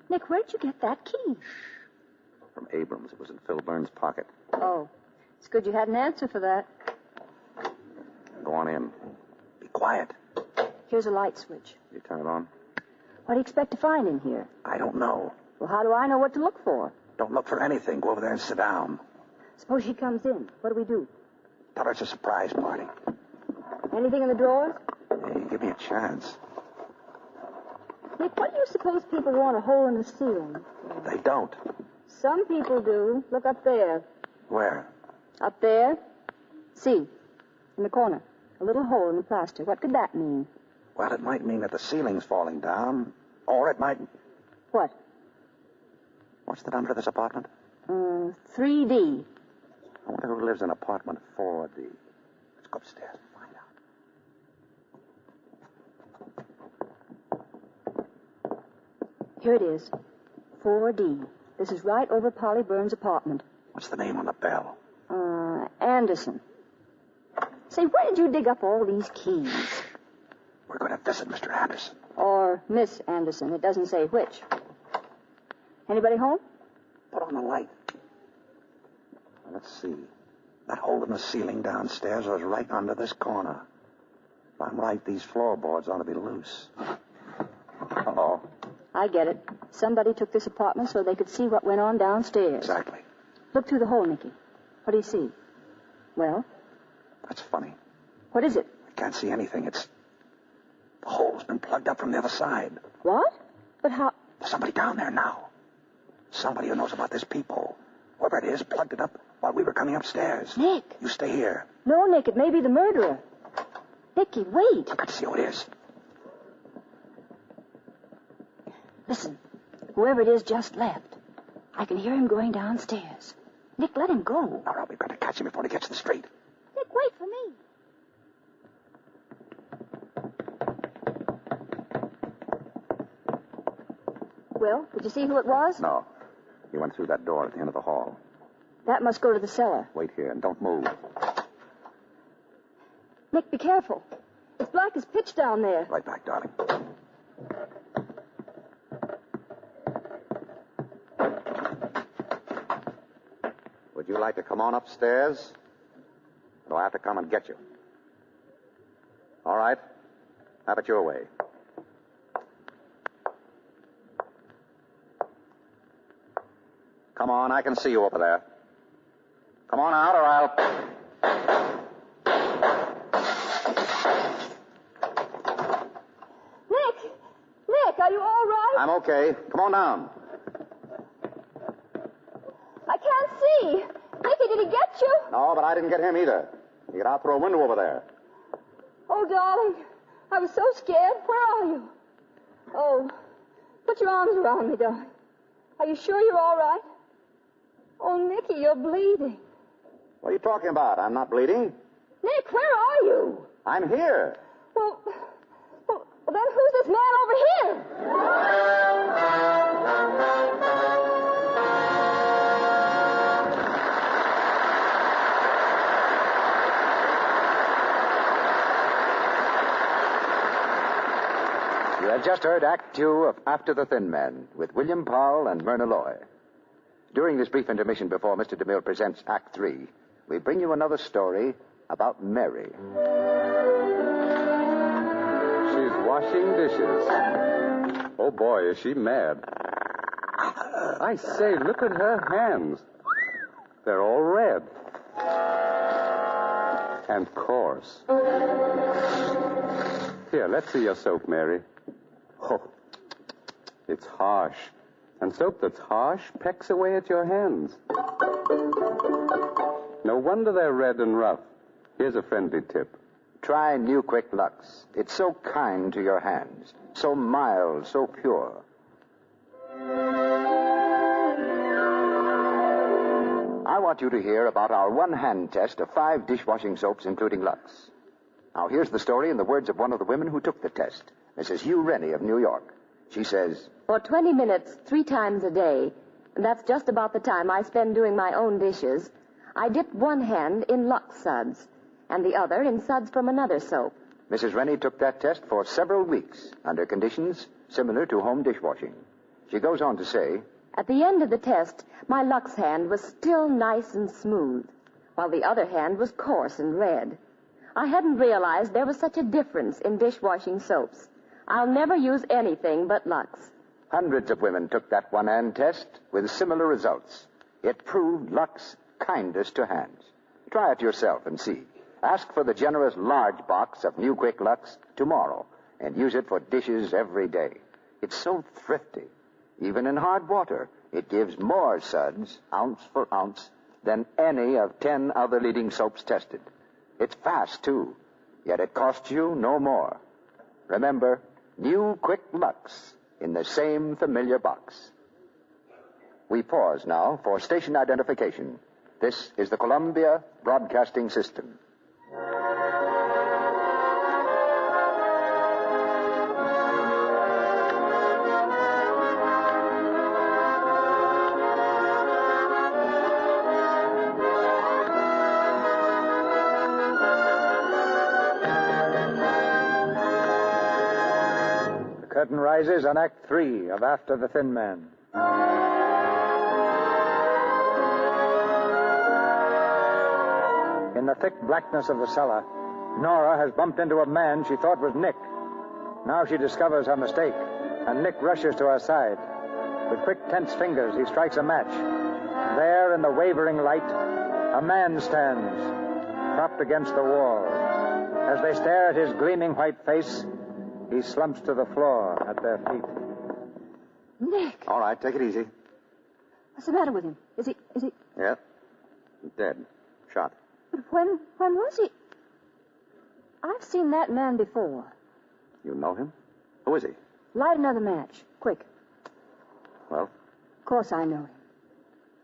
Speaker 2: Nick, where'd you get that key?
Speaker 17: From Abrams. It was in Phil Burns' pocket.
Speaker 2: Oh, it's good you had an answer for that.
Speaker 17: Go on in. Be quiet.
Speaker 2: Here's a light switch.
Speaker 17: You turn it on?
Speaker 2: What do you expect to find in here?
Speaker 17: I don't know.
Speaker 2: Well, how do I know what to look for?
Speaker 17: Don't look for anything. Go over there and sit down.
Speaker 2: Suppose she comes in. What do?
Speaker 17: Tell her it's a surprise party.
Speaker 2: Anything in the drawers?
Speaker 17: Hey, give me a chance.
Speaker 2: Nick, what do you suppose people want a hole in the ceiling?
Speaker 17: They don't.
Speaker 2: Some people do. Look up there.
Speaker 17: Where?
Speaker 2: Up there. See, in the corner. A little hole in the plaster. What could that mean?
Speaker 17: Well, it might mean that the ceiling's falling down. Or it might...
Speaker 2: What?
Speaker 17: What's the number of this apartment?
Speaker 2: 3D.
Speaker 17: I wonder who lives in apartment 4D. Let's go upstairs and find out.
Speaker 2: Here it is. 4D. This is right over Polly Burns' apartment.
Speaker 17: What's the name on the bell?
Speaker 2: Anderson. Say, where did you dig up all these keys?
Speaker 17: We're going to visit Mr. Anderson.
Speaker 2: Or Miss Anderson. It doesn't say which. Anybody home?
Speaker 17: Put on the light. Let's see. That hole in the ceiling downstairs was right under this corner. If I'm right, these floorboards ought to be loose. Uh-oh.
Speaker 2: I get it. Somebody took this apartment so they could see what went on downstairs.
Speaker 17: Exactly.
Speaker 2: Look through the hole, Nicky. What do you see? Well?
Speaker 17: That's funny.
Speaker 2: What is it?
Speaker 17: I can't see anything. The hole's been plugged up from the other side.
Speaker 2: What? But how...
Speaker 17: There's somebody down there now. Somebody who knows about this peephole. Whoever it is plugged it up while we were coming upstairs.
Speaker 2: Nick.
Speaker 17: You stay here.
Speaker 2: No, Nick, it may be the murderer. Nicky, wait.
Speaker 17: I've got to see who it is.
Speaker 2: Listen, whoever it is just left. I can hear him going downstairs. Nick, let him go.
Speaker 17: No, we've got to catch him before he gets to the street.
Speaker 2: Nick, wait for me. Well, did you see who it was?
Speaker 17: No. He went through that door at the end of the hall.
Speaker 2: That must go to the cellar.
Speaker 17: Wait here and don't move.
Speaker 2: Nick, be careful. It's black as pitch down there.
Speaker 17: Right back, darling. Would you like to come on upstairs? Or do I have to come and get you? All right. Have it your way. Come on, I can see you over there. Come on out or I'll...
Speaker 2: Nick, are you all right?
Speaker 17: I'm okay. Come on down.
Speaker 2: I can't see. Nicky, did he get you?
Speaker 17: No, but I didn't get him either. He got out through a window over there.
Speaker 2: Oh, darling, I was so scared. Where are you? Oh, put your arms around me, darling. Are you sure you're all right? Oh, Nicky, you're bleeding.
Speaker 17: What are you talking about? I'm not bleeding.
Speaker 2: Nick, where are you?
Speaker 17: I'm here.
Speaker 2: Well, then who's this man over here?
Speaker 7: You have just heard Act 2 of After the Thin Man with William Powell and Myrna Loy. During this brief intermission before Mr. DeMille presents Act 3, we bring you another story about Mary.
Speaker 11: She's washing dishes. Oh, boy, is she mad. I say, look at her hands. They're all red. And coarse. Here, let's see your soap, Mary. Oh, it's harsh. And soap that's harsh pecks away at your hands. No wonder they're red and rough. Here's a friendly tip.
Speaker 7: Try New Quick Lux. It's so kind to your hands, so mild, so pure. I want you to hear about our one-hand test of 5 dishwashing soaps, including Lux. Now, here's the story in the words of one of the women who took the test, Mrs. Hugh Rennie of New York. She says,
Speaker 2: For 20 minutes, 3 times a day, and that's just about the time I spend doing my own dishes, I dip one hand in Lux suds and the other in suds from another soap.
Speaker 7: Mrs. Rennie took that test for several weeks under conditions similar to home dishwashing. She goes on to say,
Speaker 2: At the end of the test, my Lux hand was still nice and smooth, while the other hand was coarse and red. I hadn't realized there was such a difference in dishwashing soaps. I'll never use anything but Lux.
Speaker 7: Hundreds of women took that one-hand test with similar results. It proved Lux kindest to hands. Try it yourself and see. Ask for the generous large box of New Quick Lux tomorrow and use it for dishes every day. It's so thrifty. Even in hard water, it gives more suds, ounce for ounce, than any of 10 other leading soaps tested. It's fast, too, yet it costs you no more. Remember, New Quick Lux in the same familiar box. We pause now for station identification. This is the Columbia Broadcasting System.
Speaker 3: Curtain rises on Act 3 of After the Thin Man. In the thick blackness of the cellar, Nora has bumped into a man she thought was Nick. Now she discovers her mistake, and Nick rushes to her side. With quick, tense fingers, he strikes a match. There, in the wavering light, a man stands, propped against the wall. As they stare at his gleaming white face, he slumps to the floor at their feet.
Speaker 2: Nick!
Speaker 17: All right, take it easy.
Speaker 2: What's the matter with him? Is he...
Speaker 17: Yeah. Dead. Shot.
Speaker 2: But when was he? I've seen that man before.
Speaker 17: You know him? Who is he?
Speaker 2: Light another match. Quick.
Speaker 17: Well?
Speaker 2: Of course I know him.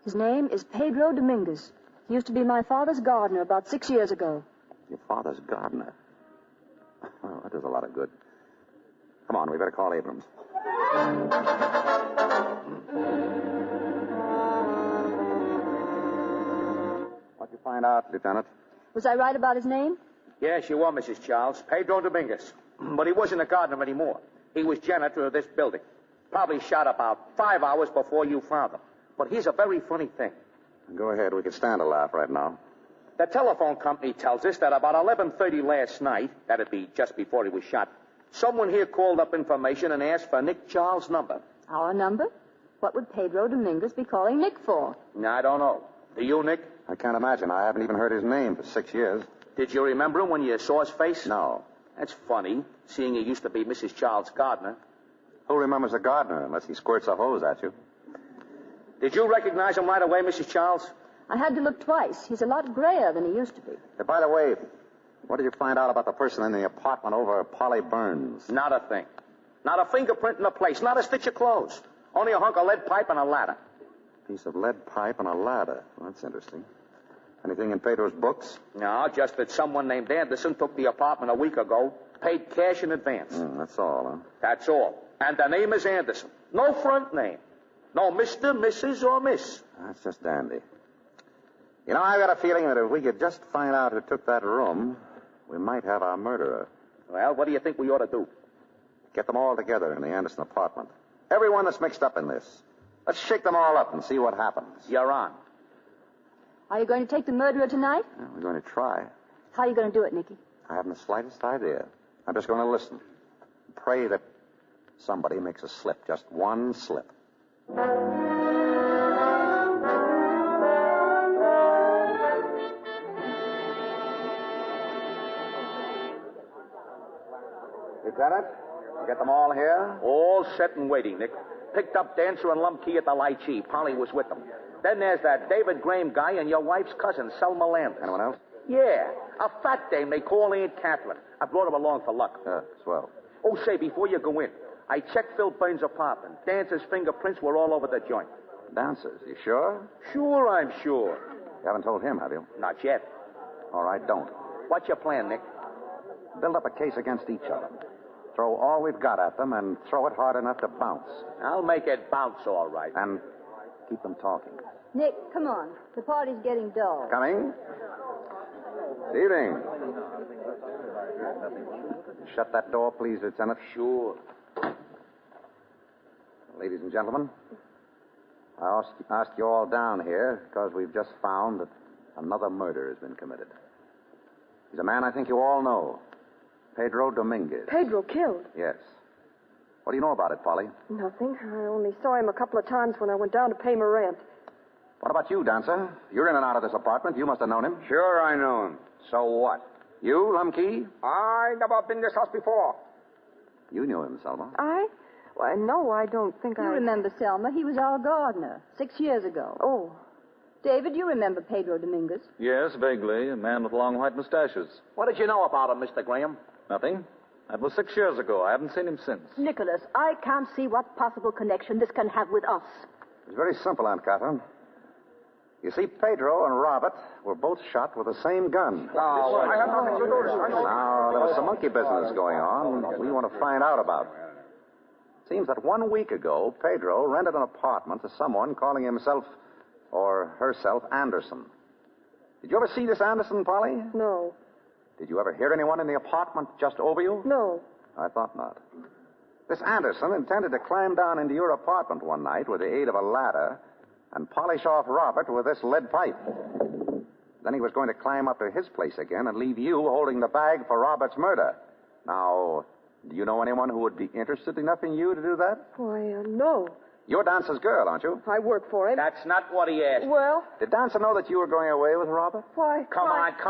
Speaker 2: His name is Pedro Dominguez. He used to be my father's gardener about 6 years ago.
Speaker 17: Your father's gardener? Oh, that does a lot of good. Come on, we better call Abrams. What'd you find out, Lieutenant?
Speaker 2: Was I right about his name?
Speaker 22: Yes, you were, Mrs. Charles. Pedro Dominguez. But he wasn't a gardener anymore. He was janitor of this building. Probably shot about 5 hours before you found him. But here's a very funny thing.
Speaker 17: Go ahead. We can stand a laugh right now.
Speaker 22: The telephone company tells us that about 11:30 last night, that'd be just before he was shot, someone here called up information and asked for Nick Charles' number.
Speaker 2: Our number? What would Pedro Dominguez be calling Nick for?
Speaker 22: I don't know. Do you, Nick?
Speaker 17: I can't imagine. I haven't even heard his name for 6 years.
Speaker 22: Did you remember him when you saw his face?
Speaker 17: No.
Speaker 22: That's funny, seeing he used to be Mrs. Charles' gardener.
Speaker 17: Who remembers a gardener unless he squirts a hose at you?
Speaker 22: Did you recognize him right away, Mrs. Charles?
Speaker 2: I had to look twice. He's a lot grayer than he used to be.
Speaker 17: By the way, what did you find out about the person in the apartment over Polly Burns?
Speaker 22: Not a thing. Not a fingerprint in the place. Not a stitch of clothes. Only a hunk of lead pipe and a ladder.
Speaker 17: Piece of lead pipe and a ladder. Well, that's interesting. Anything in Pedro's books?
Speaker 22: No, just that someone named Anderson took the apartment a week ago, paid cash in advance.
Speaker 17: That's all, huh?
Speaker 22: That's all. And the name is Anderson. No front name. No Mr., Mrs., or Miss.
Speaker 17: That's just dandy. You know, I've got a feeling that if we could just find out who took that room, we might have our murderer.
Speaker 22: Well, what do you think we ought to do?
Speaker 17: Get them all together in the Anderson apartment. Everyone that's mixed up in this. Let's shake them all up and see what happens.
Speaker 22: You're on.
Speaker 2: Are you going to take the murderer tonight?
Speaker 17: Yeah, we're going to try.
Speaker 2: How are you going to do it, Nicky?
Speaker 17: I haven't the slightest idea. I'm just going to listen. Pray that somebody makes a slip. Just one slip. Lieutenant, get them all here?
Speaker 22: All set and waiting, Nick. Picked up Dancer and Lumkey at the Lychee. Polly was with them. Then there's that David Graham guy and your wife's cousin, Selma Landis.
Speaker 17: Anyone else?
Speaker 22: Yeah, a fat dame they call Aunt Catherine. I brought her along for luck.
Speaker 17: Swell.
Speaker 22: Oh, say, before you go in, I checked Phil Burns' apartment. Dancer's fingerprints were all over the joint.
Speaker 17: Dancers, you sure?
Speaker 22: Sure, I'm sure.
Speaker 17: You haven't told him, have you?
Speaker 22: Not yet.
Speaker 17: All right, don't.
Speaker 22: What's your plan, Nick?
Speaker 17: Build up a case against each of them. Throw all we've got at them and throw it hard enough to bounce.
Speaker 22: I'll make it bounce all right.
Speaker 17: And keep them talking.
Speaker 2: Nick, come on. The party's getting dull.
Speaker 17: Coming? Good evening. Shut that door, please, Lieutenant.
Speaker 22: Sure.
Speaker 17: Ladies and gentlemen, I asked you all down here because we've just found that another murder has been committed. He's a man I think you all know. Pedro Dominguez.
Speaker 1: Pedro killed?
Speaker 17: Yes. What do you know about it, Polly?
Speaker 1: Nothing. I only saw him a couple of times when I went down to pay my rent.
Speaker 17: What about you, Dancer? You're in and out of this apartment. You must have known him.
Speaker 10: Sure, I know him. So what?
Speaker 17: You, Lumkey?
Speaker 10: I never been in this house before.
Speaker 17: You knew him, Selma.
Speaker 1: Why, no, I don't think
Speaker 2: You remember Selma? He was our gardener 6 years ago.
Speaker 1: Oh.
Speaker 2: David, you remember Pedro Dominguez?
Speaker 6: Yes, vaguely. A man with long white mustaches.
Speaker 22: What did you know about him, Mr. Graham?
Speaker 6: Nothing. That was 6 years ago. I haven't seen him since.
Speaker 2: Nicholas, I can't see what possible connection this can have with us.
Speaker 17: It's very simple, Aunt Catherine. You see, Pedro and Robert were both shot with the same gun.
Speaker 10: Oh, I have nothing to do with this.
Speaker 17: Now, there was some monkey business going on we want to find out about. It seems that 1 week ago, Pedro rented an apartment to someone calling himself or herself Anderson. Did you ever see this Anderson, Polly?
Speaker 1: No.
Speaker 17: Did you ever hear anyone in the apartment just over you?
Speaker 1: No.
Speaker 17: I thought not. This Anderson intended to climb down into your apartment one night with the aid of a ladder and polish off Robert with this lead pipe. Then he was going to climb up to his place again and leave you holding the bag for Robert's murder. Now, do you know anyone who would be interested enough in you to do that?
Speaker 1: Why, no.
Speaker 17: You're Dancer's girl, aren't you?
Speaker 1: I work for him.
Speaker 22: That's not what he asked.
Speaker 1: Well?
Speaker 17: Did Dancer know that you were going away with Robert?
Speaker 1: Why?
Speaker 22: Come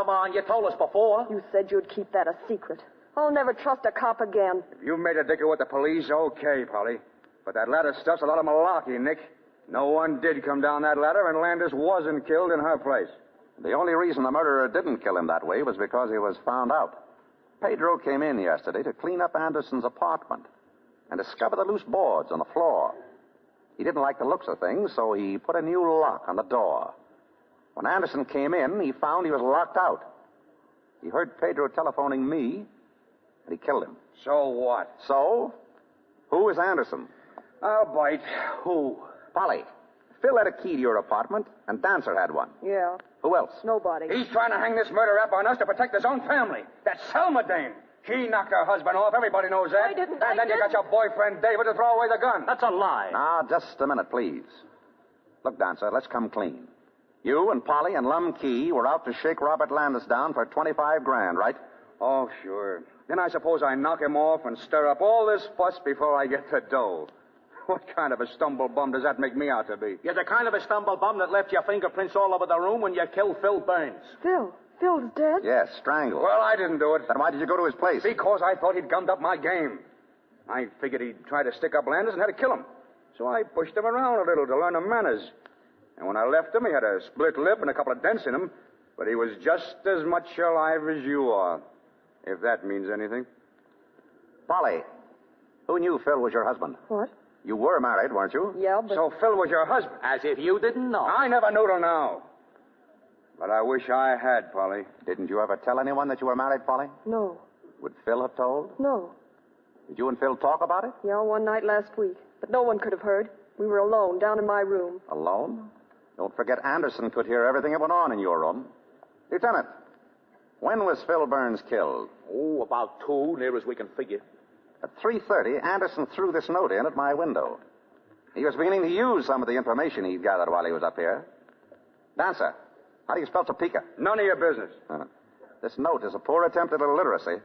Speaker 22: on. You told us before.
Speaker 1: You said you'd keep that a secret. I'll never trust a cop again.
Speaker 10: If you made a dicker with the police, okay, Polly. But that ladder stuff's a lot of malarkey, Nick. No one did come down that ladder, and Landis wasn't killed in her place.
Speaker 17: The only reason the murderer didn't kill him that way was because he was found out. Pedro came in yesterday to clean up Anderson's apartment and discover the loose boards on the floor. He didn't like the looks of things, so he put a new lock on the door. When Anderson came in, he found he was locked out. He heard Pedro telephoning me, and he killed him.
Speaker 10: So what?
Speaker 17: So, who is Anderson?
Speaker 10: I'll bite.
Speaker 17: Who? Polly. Phil had a key to your apartment, and Dancer had one.
Speaker 1: Yeah.
Speaker 17: Who else?
Speaker 1: Nobody.
Speaker 10: He's trying to hang this murder rap on us to protect his own family. That Selma dame. She knocked her husband off. Everybody knows that.
Speaker 1: I didn't.
Speaker 10: And then you got your boyfriend, David, to throw away the gun.
Speaker 22: That's a lie.
Speaker 17: Now, just a minute, please. Look, Dancer, let's come clean. You and Polly and Lum Key were out to shake Robert Landis down for $25,000, right?
Speaker 10: Oh, sure. Then I suppose I knock him off and stir up all this fuss before I get the dough. What kind of a stumble-bum does that make me out to be?
Speaker 22: You're the kind of a stumble-bum that left your fingerprints all over the room when you killed Phil Burns.
Speaker 1: Phil? Phil's dead?
Speaker 17: Yes, strangled.
Speaker 10: Well, I didn't do it.
Speaker 17: Then why did you go to his place?
Speaker 10: Because I thought he'd gummed up my game. I figured he'd try to stick up Landis and had to kill him. So I pushed him around a little to learn him manners. And when I left him, he had a split lip and a couple of dents in him. But he was just as much alive as you are, if that means anything.
Speaker 17: Polly, who knew Phil was your husband?
Speaker 1: What?
Speaker 17: You were married, weren't you?
Speaker 1: Yeah, but...
Speaker 10: So Phil was your husband?
Speaker 22: As if you didn't know.
Speaker 10: I never knew till now. But I wish I had, Polly.
Speaker 17: Didn't you ever tell anyone that you were married, Polly?
Speaker 1: No.
Speaker 17: Would Phil have told?
Speaker 1: No.
Speaker 17: Did you and Phil talk about it?
Speaker 1: Yeah, one night last week. But no one could have heard. We were alone, down in my room.
Speaker 17: Alone? Don't forget Anderson could hear everything that went on in your room. Lieutenant, when was Phil Burns killed?
Speaker 22: Oh, about 2, near as we can figure.
Speaker 17: At 3:30, Anderson threw this note in at my window. He was beginning to use some of the information he'd gathered while he was up here. Dancer, how do you spell Topeka?
Speaker 10: None of your business.
Speaker 17: This note is a poor attempt at illiteracy.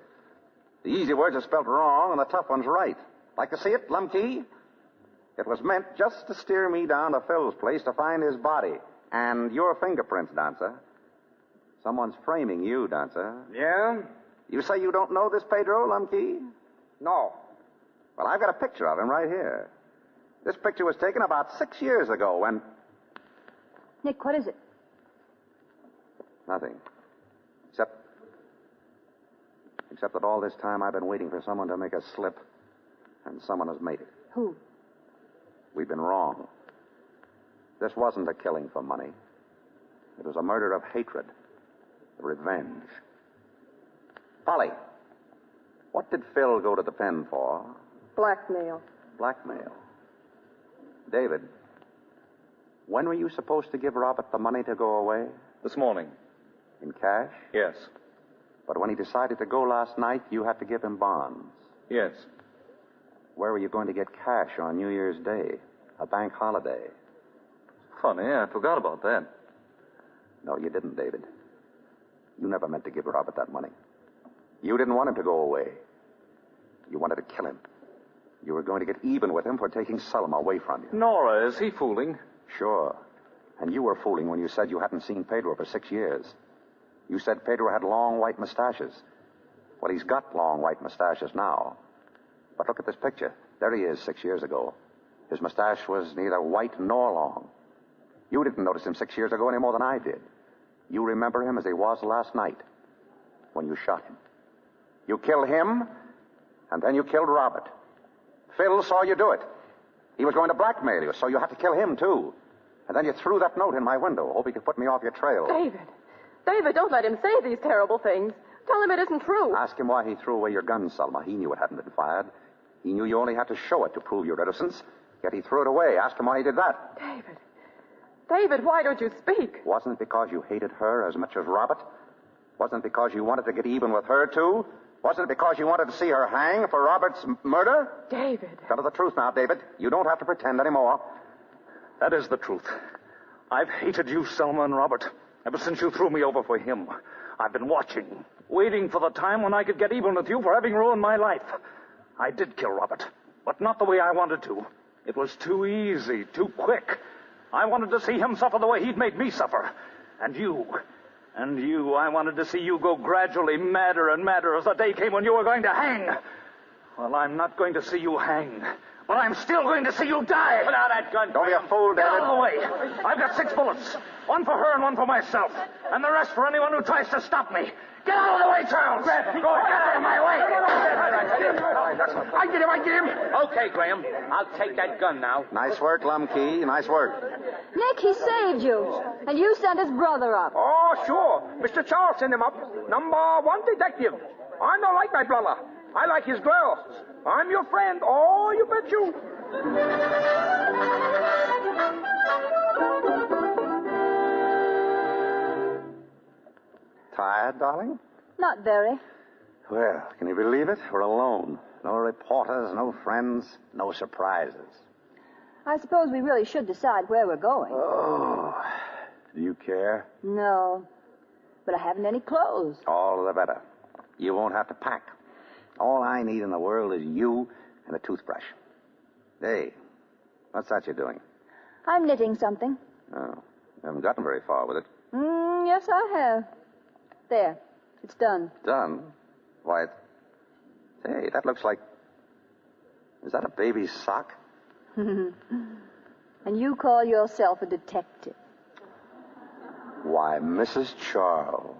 Speaker 17: The easy words are spelled wrong and the tough ones right. Like to see it, Lumkey? It was meant just to steer me down to Phil's place to find his body. And your fingerprints, Dancer. Someone's framing you, Dancer.
Speaker 10: Yeah?
Speaker 17: You say you don't know this Pedro, Lumkey?
Speaker 10: No.
Speaker 17: Well, I've got a picture of him right here. This picture was taken about 6 years ago when...
Speaker 2: Nick, what is it?
Speaker 17: Nothing. Except that all this time I've been waiting for someone to make a slip, and someone has made it.
Speaker 2: Who?
Speaker 17: We've been wrong. This wasn't a killing for money. It was a murder of hatred, revenge. Polly, What did Phil go to the pen for?
Speaker 21: Blackmail.
Speaker 17: Blackmail. David, when were you supposed to give Robert the money to go away?
Speaker 6: This morning.
Speaker 17: In cash?
Speaker 6: Yes.
Speaker 17: But when he decided to go last night, you had to give him bonds.
Speaker 6: Yes.
Speaker 17: Where were you going to get cash on New Year's Day? A bank holiday.
Speaker 6: Funny, I forgot about that.
Speaker 17: No, you didn't, David. You never meant to give Robert that money. You didn't want him to go away. You wanted to kill him. You were going to get even with him for taking Selma away from you.
Speaker 6: Nora, is he fooling?
Speaker 17: Sure. And you were fooling when you said you hadn't seen Pedro for 6 years. You said Pedro had long white mustaches. Well, he's got long white mustaches now. But look at this picture. There he is 6 years ago. His mustache was neither white nor long. You didn't notice him 6 years ago any more than I did. You remember him as he was last night when you shot him. You killed him, and then you killed Robert. Phil saw you do it. He was going to blackmail you, so you had to kill him, too. And then you threw that note in my window, hoping to put me off your trail.
Speaker 1: David, don't let him say these terrible things. Tell him it isn't true.
Speaker 17: Ask him why he threw away your gun, Selma. He knew it hadn't been fired. He knew you only had to show it to prove your innocence, yet he threw it away. Ask him why he did that.
Speaker 1: David, why don't you speak?
Speaker 17: Wasn't it because you hated her as much as Robert? Wasn't it because you wanted to get even with her, too? Wasn't it because you wanted to see her hang for Robert's murder?
Speaker 1: David.
Speaker 17: Tell her the truth now, David. You don't have to pretend anymore.
Speaker 6: That is the truth. I've hated you, Selma and Robert, ever since you threw me over for him. I've been watching, waiting for the time when I could get even with you for having ruined my life. I did kill Robert, but not the way I wanted to. It was too easy, too quick. I wanted to see him suffer the way he'd made me suffer. And you, I wanted to see you go gradually madder and madder as the day came when you were going to hang. Well, I'm not going to see you hang, but I'm still going to see you die.
Speaker 17: Put out that gun. Don't be a fool, David.
Speaker 6: Get out of the way. I've got 6 bullets. One for her and one for myself. And the rest for anyone who tries to stop me. Get out of the way, Charles. Go get out of my way.
Speaker 22: I get him. Okay, Graham. I'll take that gun now.
Speaker 17: Nice work, Lumkey. Nice work.
Speaker 20: Nick, he saved you. And you sent his brother up.
Speaker 22: Oh, sure. Mr. Charles sent him up. #1 detective. I don't like my brother. I like his girls. I'm your friend. Oh, you bet you.
Speaker 17: Tired, darling?
Speaker 20: Not very.
Speaker 17: Well, can you believe it? We're alone. No reporters, no friends, no surprises.
Speaker 20: I suppose we really should decide where we're going.
Speaker 17: Oh, do you care?
Speaker 20: No, but I haven't any clothes.
Speaker 17: All the better. You won't have to pack. All I need in the world is you and a toothbrush. Hey, what's that you're doing?
Speaker 20: I'm knitting something.
Speaker 17: Oh, you haven't gotten very far with it.
Speaker 20: Yes, I have. There, it's done.
Speaker 17: Done? Why, hey, that looks like... Is that a baby's sock?
Speaker 20: And you call yourself a detective?
Speaker 17: Why, Mrs. Charles.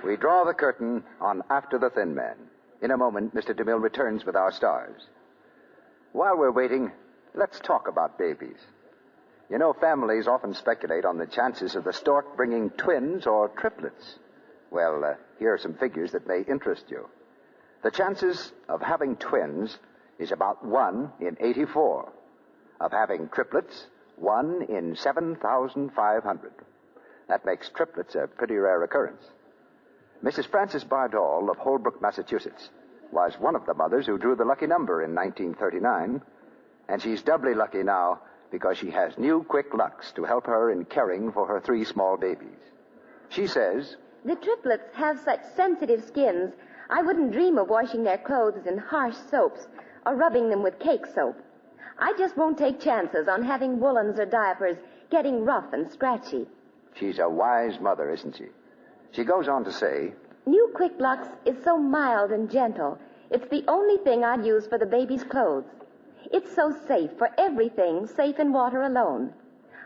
Speaker 17: We draw the curtain on After the Thin Man. In a moment, Mr. DeMille returns with our stars. While we're waiting, let's talk about babies. You know, families often speculate on the chances of the stork bringing twins or triplets. Well, here are some figures that may interest you. The chances of having twins is about 1 in 84. Of having triplets, 1 in 7,500. That makes triplets a pretty rare occurrence. Mrs. Frances Bardall of Holbrook, Massachusetts, was one of the mothers who drew the lucky number in 1939, and she's doubly lucky now because she has new Quick Lux to help her in caring for her 3 small babies. She says,
Speaker 9: "The triplets have such sensitive skins, I wouldn't dream of washing their clothes in harsh soaps or rubbing them with cake soap. I just won't take chances on having woolens or diapers getting rough and scratchy."
Speaker 17: She's a wise mother, isn't she? She goes on to say,
Speaker 9: "New Quick Lux is so mild and gentle. It's the only thing I'd use for the baby's clothes. It's so safe for everything safe in water alone.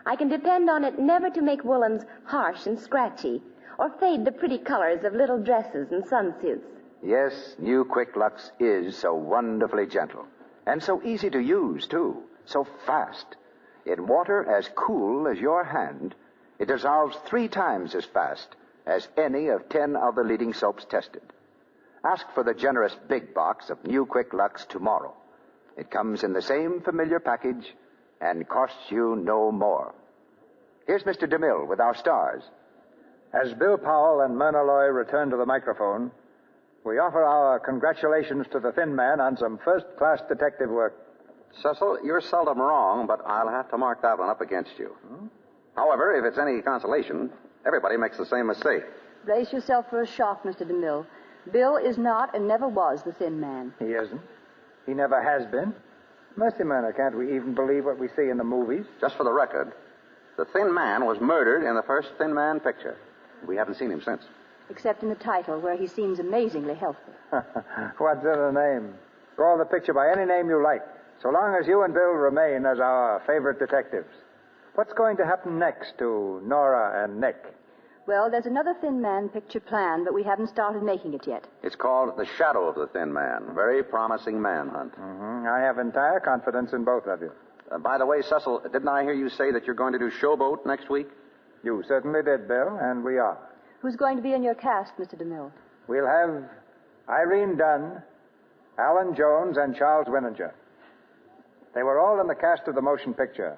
Speaker 9: I can depend on it never to make woolens harsh and scratchy or fade the pretty colors of little dresses and sunsuits.
Speaker 7: Yes, new Quick Lux is so wonderfully gentle. And so easy to use, too. So fast. In water as cool as your hand, it dissolves 3 times as fast as any of 10 of the leading soaps tested. Ask for the generous big box of new Quick Lux tomorrow. It comes in the same familiar package and costs you no more. Here's Mr. DeMille with our stars.
Speaker 3: As Bill Powell and Myrna Loy return to the microphone, we offer our congratulations to the Thin Man on some first-class detective work.
Speaker 17: Cecil, you're seldom wrong, but I'll have to mark that one up against you. However, if it's any consolation, everybody makes the same mistake.
Speaker 2: Brace yourself for a shock, Mr. DeMille. Bill is not and never was the Thin Man.
Speaker 3: He isn't. He never has been. Mercy, Myrna, can't we even believe what we see in the movies?
Speaker 17: Just for the record, the Thin Man was murdered in the first Thin Man picture. We haven't seen him since.
Speaker 2: Except in the title, where he seems amazingly healthy.
Speaker 3: What's in a name? Call the picture by any name you like, so long as you and Bill remain as our favorite detectives. What's going to happen next to Nora and Nick?
Speaker 2: Well, there's another Thin Man picture planned, but we haven't started making it yet.
Speaker 17: It's called The Shadow of the Thin Man. Very promising manhunt.
Speaker 3: I have entire confidence in both of you.
Speaker 17: By the way, Cecil, didn't I hear you say that you're going to do Showboat next week?
Speaker 3: You certainly did, Bill, and we are.
Speaker 2: Who's going to be in your cast, Mr. DeMille?
Speaker 3: We'll have Irene Dunn, Alan Jones, and Charles Winninger. They were all in the cast of the motion picture,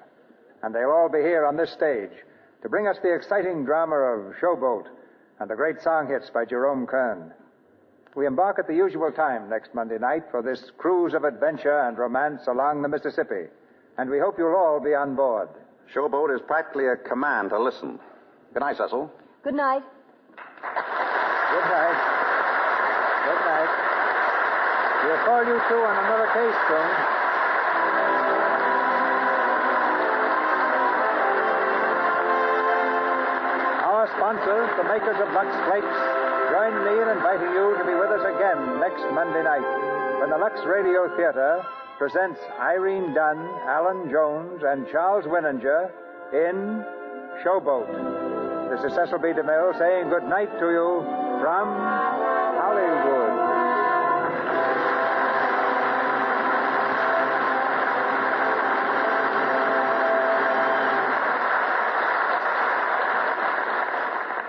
Speaker 3: and they'll all be here on this stage to bring us the exciting drama of Showboat and the great song hits by Jerome Kern. We embark at the usual time next Monday night for this cruise of adventure and romance along the Mississippi, and we hope you'll all be on board.
Speaker 17: Showboat is practically a command to listen. Good night, Cecil.
Speaker 2: Good night.
Speaker 3: Good night. Good night. We'll call you two on another case soon. Our sponsors, the makers of Lux Flakes, join me in inviting you to be with us again next Monday night when the Lux Radio Theater presents Irene Dunn, Alan Jones, and Charles Winninger in Showboat. This is Cecil B. DeMille saying good night to you from Hollywood.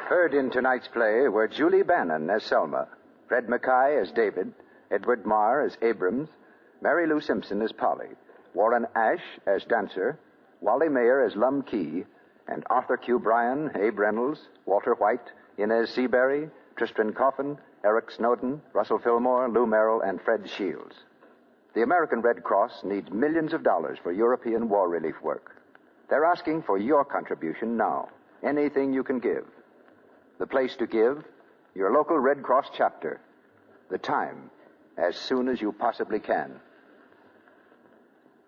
Speaker 7: Heard in tonight's play were Julie Bannon as Selma, Fred Mackay as David, Edward Marr as Abrams, Mary Lou Simpson as Polly, Warren Ash as Dancer, Wally Mayer as Lum Key, and Arthur Q. Bryan, Abe Reynolds, Walter White, Inez Seabury, Tristan Coffin, Eric Snowden, Russell Fillmore, Lou Merrill, and Fred Shields. The American Red Cross needs millions of dollars for European war relief work. They're asking for your contribution now. Anything you can give. The place to give, your local Red Cross chapter. The time, as soon as you possibly can.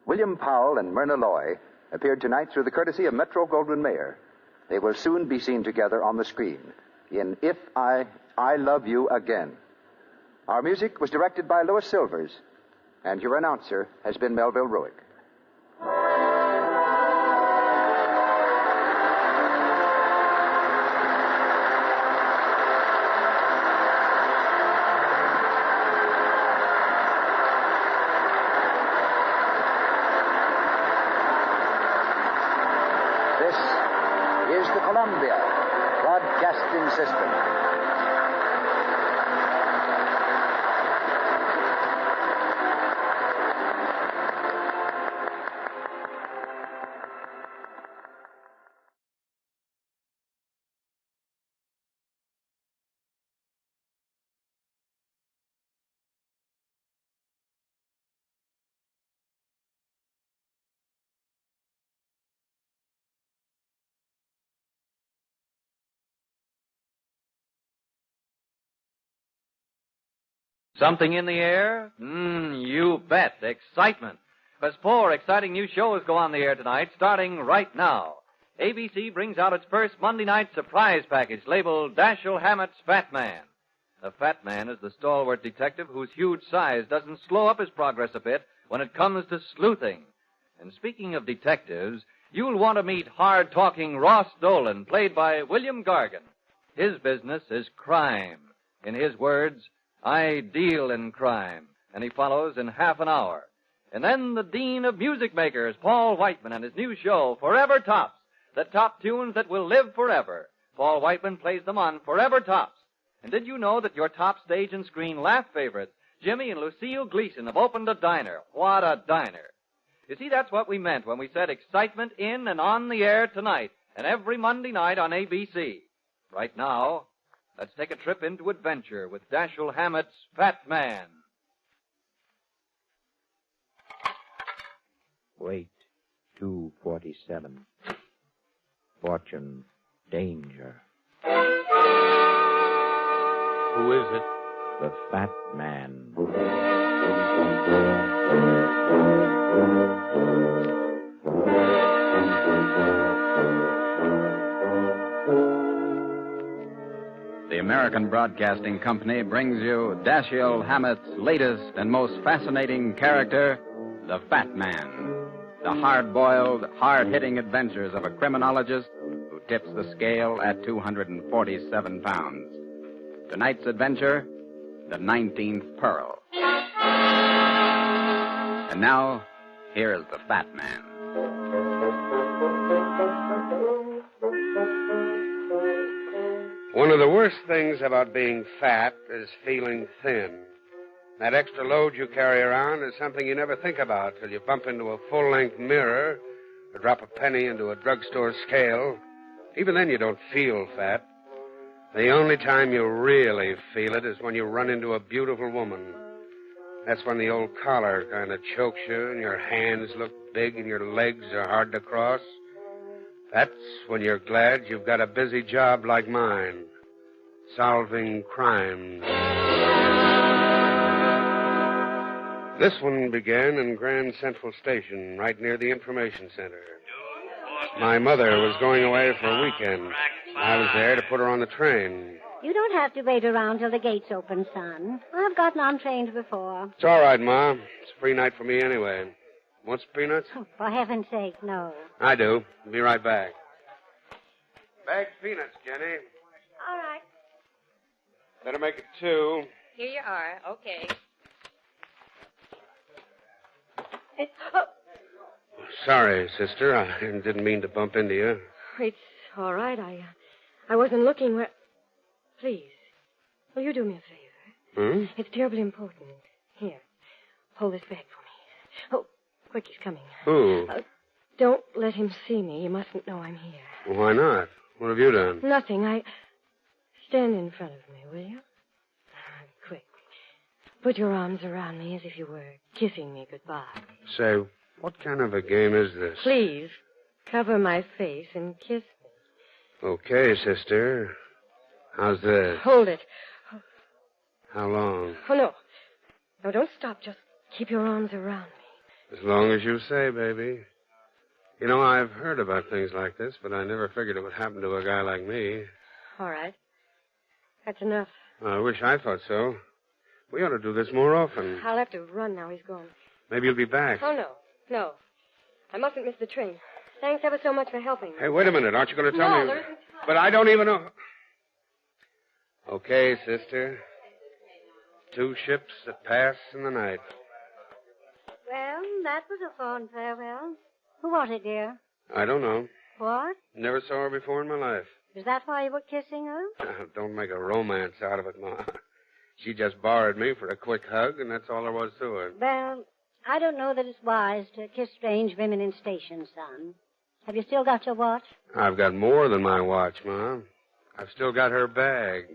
Speaker 7: William Powell and Myrna Loy appeared tonight through the courtesy of Metro-Goldwyn-Mayer. They will soon be seen together on the screen in If I Love You Again. Our music was directed by Louis Silvers, and your announcer has been Melville Ruick. Columbia Broadcasting System.
Speaker 12: Something in the air? You bet. Excitement. Because 4 exciting new shows go on the air tonight, starting right now. ABC brings out its first Monday night surprise package labeled Dashiell Hammett's Fat Man. The Fat Man is the stalwart detective whose huge size doesn't slow up his progress a bit when it comes to sleuthing. And speaking of detectives, you'll want to meet hard-talking Ross Dolan, played by William Gargan. His business is crime. In his words, I deal in crime. And he follows in half an hour. And then the Dean of Music Makers, Paul Whiteman, and his new show, Forever Tops, the top tunes that will live forever. Paul Whiteman plays them on Forever Tops. And did you know that your top stage and screen laugh favorites, Jimmy and Lucille Gleason, have opened a diner? What a diner. You see, that's what we meant when we said excitement in and on the air tonight and every Monday night on ABC. Right now, let's take a trip into adventure with Dashiell Hammett's Fat Man.
Speaker 14: Wait, 247. Fortune, danger.
Speaker 15: Who is it?
Speaker 14: The Fat Man.
Speaker 18: The American Broadcasting Company brings you Dashiell Hammett's latest and most fascinating character, the Fat Man. The hard-boiled, hard-hitting adventures of a criminologist who tips the scale at 247 pounds. Tonight's adventure, the 19th Pearl. And now, here is the Fat Man.
Speaker 23: One of the worst things about being fat is feeling thin. That extra load you carry around is something you never think about till you bump into a full-length mirror or drop a penny into a drugstore scale. Even then you don't feel fat. The only time you really feel it is when you run into a beautiful woman. That's when the old collar kind of chokes you and your hands look big and your legs are hard to cross. That's when you're glad you've got a busy job like mine, solving crimes. This one began in Grand Central Station, right near the Information Center. My mother was going away for a weekend. I was there to put her on the train.
Speaker 24: You don't have to wait around till the gates open, son. I've gotten on trains before.
Speaker 23: It's all right, Ma. It's a free night for me anyway. Want some peanuts?
Speaker 24: Oh, for heaven's sake, no.
Speaker 23: I do. Be right back. Bag peanuts, Jenny.
Speaker 25: All right.
Speaker 23: Better make it 2.
Speaker 25: Here you are. Okay.
Speaker 23: Sorry, sister. I didn't mean to bump into you.
Speaker 25: It's all right. I wasn't looking where... Please, will you do me a favor? It's terribly important. Here, hold this bag for me. Oh, quick, he's coming.
Speaker 23: Who?
Speaker 25: Don't let him see me. He mustn't know I'm here.
Speaker 23: Why not? What have you done?
Speaker 25: Nothing. Stand in front of me, will you? Quick. Put your arms around me as if you were kissing me goodbye.
Speaker 23: Say, what kind of a game is this?
Speaker 25: Please, cover my face and kiss me.
Speaker 23: Okay, sister. How's this?
Speaker 25: Hold it.
Speaker 23: How long?
Speaker 25: Oh, no. No, don't stop. Just keep your arms around me.
Speaker 23: As long as you say, baby. You know, I've heard about things like this, but I never figured it would happen to a guy like me.
Speaker 25: All right. That's enough.
Speaker 23: I wish I thought so. We ought to do this more often.
Speaker 25: I'll have to run now. He's gone.
Speaker 23: Maybe you'll be back.
Speaker 25: Oh, no. No. I mustn't miss the train. Thanks ever so much for helping me.
Speaker 23: Hey, wait a minute. Aren't you going to tell
Speaker 25: No,
Speaker 23: me?
Speaker 25: there isn't time.
Speaker 23: But I don't even know. Okay, sister. 2 ships that pass in the night.
Speaker 24: Well, that was a fond farewell. Who was it, dear?
Speaker 23: I don't know.
Speaker 24: What?
Speaker 23: Never saw her before in my life.
Speaker 24: Is that why you were kissing her?
Speaker 23: Don't make a romance out of it, Ma. She just borrowed me for a quick hug, and that's all there was to it.
Speaker 24: Well, I don't know that it's wise to kiss strange women in stations, son. Have you still got your watch?
Speaker 23: I've got more than my watch, Ma. I've still got her bag.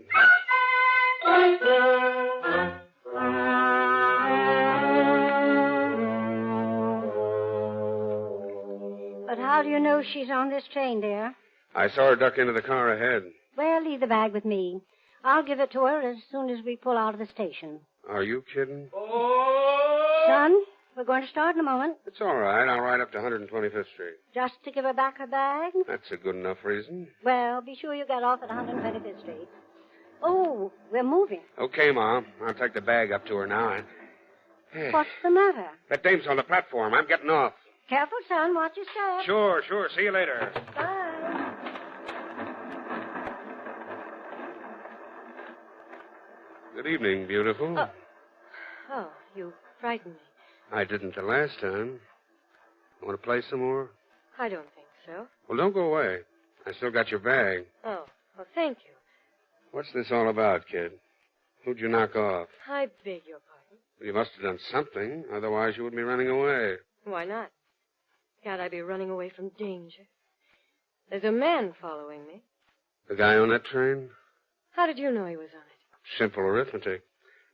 Speaker 24: But how do you know she's on this train, dear?
Speaker 23: I saw her duck into the car ahead.
Speaker 24: Well, leave the bag with me. I'll give it to her as soon as we pull out of the station.
Speaker 23: Are you kidding?
Speaker 24: Son, we're going to start in a moment.
Speaker 23: It's all right. I'll ride up to 125th Street.
Speaker 24: Just to give her back her bag?
Speaker 23: That's a good enough reason.
Speaker 24: Well, be sure you get off at 125th Street. Oh, we're moving.
Speaker 23: Okay, Ma. I'll take the bag up to her now.
Speaker 24: What's the matter?
Speaker 23: That dame's on the platform. I'm getting off.
Speaker 24: Careful, son. Watch your step.
Speaker 23: Sure. See you later.
Speaker 24: Bye.
Speaker 23: Good evening, beautiful.
Speaker 25: Oh, you frightened me.
Speaker 23: I didn't the last time. Want to play some more?
Speaker 25: I don't think so.
Speaker 23: Well, don't go away. I still got your bag.
Speaker 25: Oh, well, thank you.
Speaker 23: What's this all about, kid? Who'd you knock off?
Speaker 25: I beg your pardon.
Speaker 23: You must have done something. Otherwise, you wouldn't be running away.
Speaker 25: Why not? Can't I be running away from danger? There's a man following me.
Speaker 23: The guy on that train?
Speaker 25: How did you know he was on it?
Speaker 23: Simple arithmetic.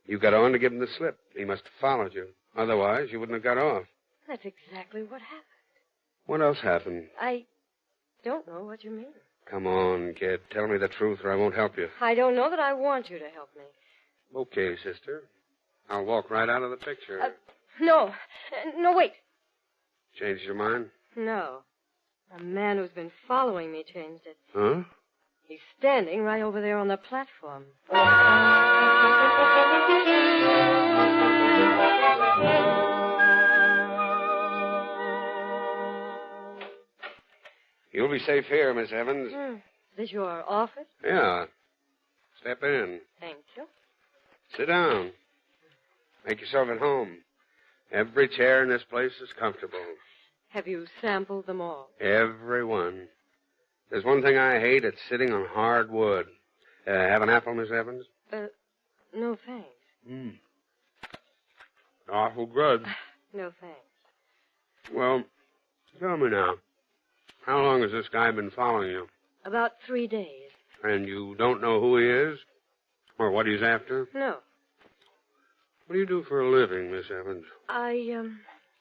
Speaker 23: You got on to give him the slip. He must have followed you. Otherwise, you wouldn't have got off.
Speaker 25: That's exactly what happened.
Speaker 23: What else happened?
Speaker 25: I don't know what you mean.
Speaker 23: Come on, kid. Tell me the truth or I won't help you.
Speaker 25: I don't know that I want you to help me.
Speaker 23: Okay, sister. I'll walk right out of the picture.
Speaker 25: No, wait.
Speaker 23: Changed your mind?
Speaker 25: No. A man who's been following me changed it.
Speaker 23: Huh?
Speaker 25: He's standing right over there on the platform.
Speaker 23: You'll be safe here, Miss Evans.
Speaker 25: Is this your office?
Speaker 23: Yeah. Step in.
Speaker 25: Thank you.
Speaker 23: Sit down. Make yourself at home. Every chair in this place is comfortable.
Speaker 25: Have you sampled them all?
Speaker 23: Every one. There's one thing I hate. It's sitting on hard wood. Have an apple, Miss Evans?
Speaker 25: No thanks.
Speaker 23: Awful good.
Speaker 25: No thanks.
Speaker 23: Well, tell me now. How long has this guy been following you?
Speaker 25: About 3 days.
Speaker 23: And you don't know who he is? Or what he's after?
Speaker 25: No.
Speaker 23: What do you do for a living, Miss Evans?
Speaker 25: I'm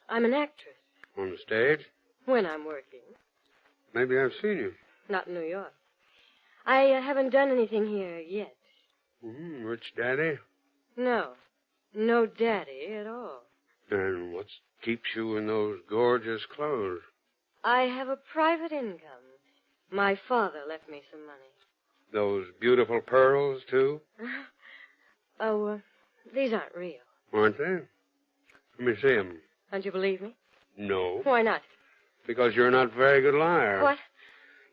Speaker 25: an actress.
Speaker 23: On the stage?
Speaker 25: When I'm working.
Speaker 23: Maybe I've seen you.
Speaker 25: Not in New York. I haven't done anything here yet.
Speaker 23: Rich daddy?
Speaker 25: No. No daddy at all.
Speaker 23: And what keeps you in those gorgeous clothes?
Speaker 25: I have a private income. My father left me some money.
Speaker 23: Those beautiful pearls, too?
Speaker 25: These aren't real.
Speaker 23: Aren't they? Let me see them.
Speaker 25: Don't you believe me?
Speaker 23: No.
Speaker 25: Why not?
Speaker 23: Because you're not a very good liar.
Speaker 25: What?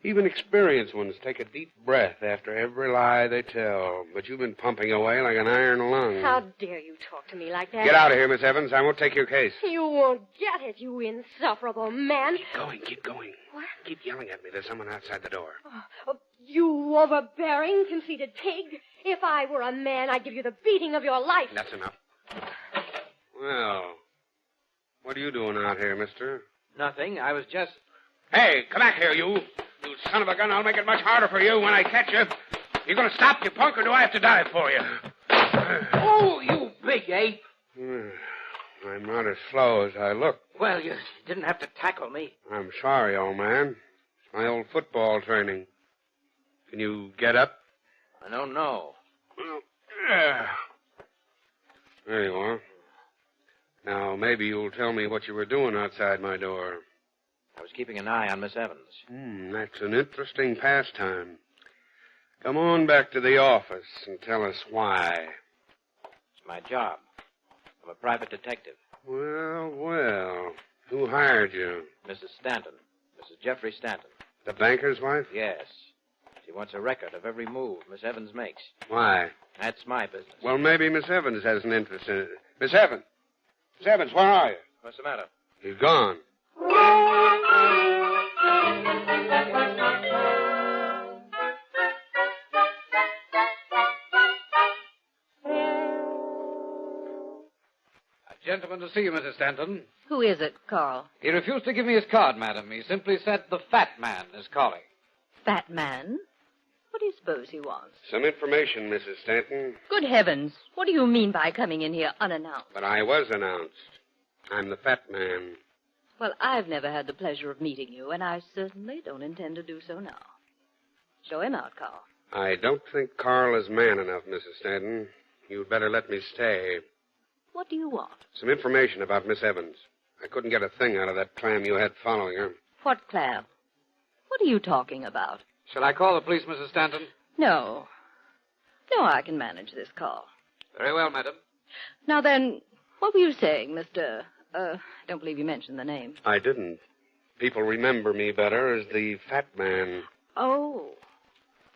Speaker 23: Even experienced ones take a deep breath after every lie they tell. But you've been pumping away like an iron lung.
Speaker 25: How dare you talk to me like that?
Speaker 23: Get out of here, Miss Evans. I won't take your case.
Speaker 25: You won't get it, you insufferable man.
Speaker 23: Keep going.
Speaker 25: What?
Speaker 23: Keep yelling at me. There's someone outside the door.
Speaker 25: You overbearing, conceited pig. If I were a man, I'd give you the beating of your life.
Speaker 23: That's enough. Well, what are you doing out here, mister?
Speaker 12: Nothing. I was just...
Speaker 23: Hey, come back here, you. You son of a gun. I'll make it much harder for you when I catch you. You going to stop, you punk, or do I have to die for you?
Speaker 12: Oh, you big ape.
Speaker 23: I'm not as slow as I look.
Speaker 12: Well, you didn't have to tackle me.
Speaker 23: I'm sorry, old man. It's my old football training. Can you get up?
Speaker 12: I don't know.
Speaker 23: There you are. Now, maybe you'll tell me what you were doing outside my door.
Speaker 12: I was keeping an eye on Miss Evans.
Speaker 23: That's an interesting pastime. Come on back to the office and tell us why.
Speaker 12: It's my job. I'm a private detective.
Speaker 23: Well. Who hired you?
Speaker 12: Mrs. Stanton. Mrs. Jeffrey Stanton.
Speaker 23: The banker's wife?
Speaker 12: Yes. She wants a record of every move Miss Evans makes.
Speaker 23: Why?
Speaker 12: That's my business.
Speaker 23: Well, maybe Miss Evans has an interest in it. Miss Evans! Miss Evans, where are you?
Speaker 12: What's the matter?
Speaker 23: He's gone.
Speaker 11: A gentleman to see you, Mrs. Stanton.
Speaker 4: Who is it, Carl?
Speaker 11: He refused to give me his card, madam. He simply said the fat man is calling.
Speaker 4: Fat man? What do you suppose he wants?
Speaker 23: Some information, Mrs. Stanton.
Speaker 4: Good heavens. What do you mean by coming in here unannounced?
Speaker 23: But I was announced. I'm the fat man.
Speaker 4: Well, I've never had the pleasure of meeting you, and I certainly don't intend to do so now. Show him out, Carl.
Speaker 23: I don't think Carl is man enough, Mrs. Stanton. You'd better let me stay.
Speaker 4: What do you want?
Speaker 23: Some information about Miss Evans. I couldn't get a thing out of that clam you had following her.
Speaker 4: What clam? What are you talking about?
Speaker 11: Shall I call the police, Mrs. Stanton?
Speaker 4: No. No, I can manage this call.
Speaker 11: Very well, madam.
Speaker 4: Now then, what were you saying, Mr. I don't believe you mentioned the name.
Speaker 23: I didn't. People remember me better as the fat man.
Speaker 4: Oh.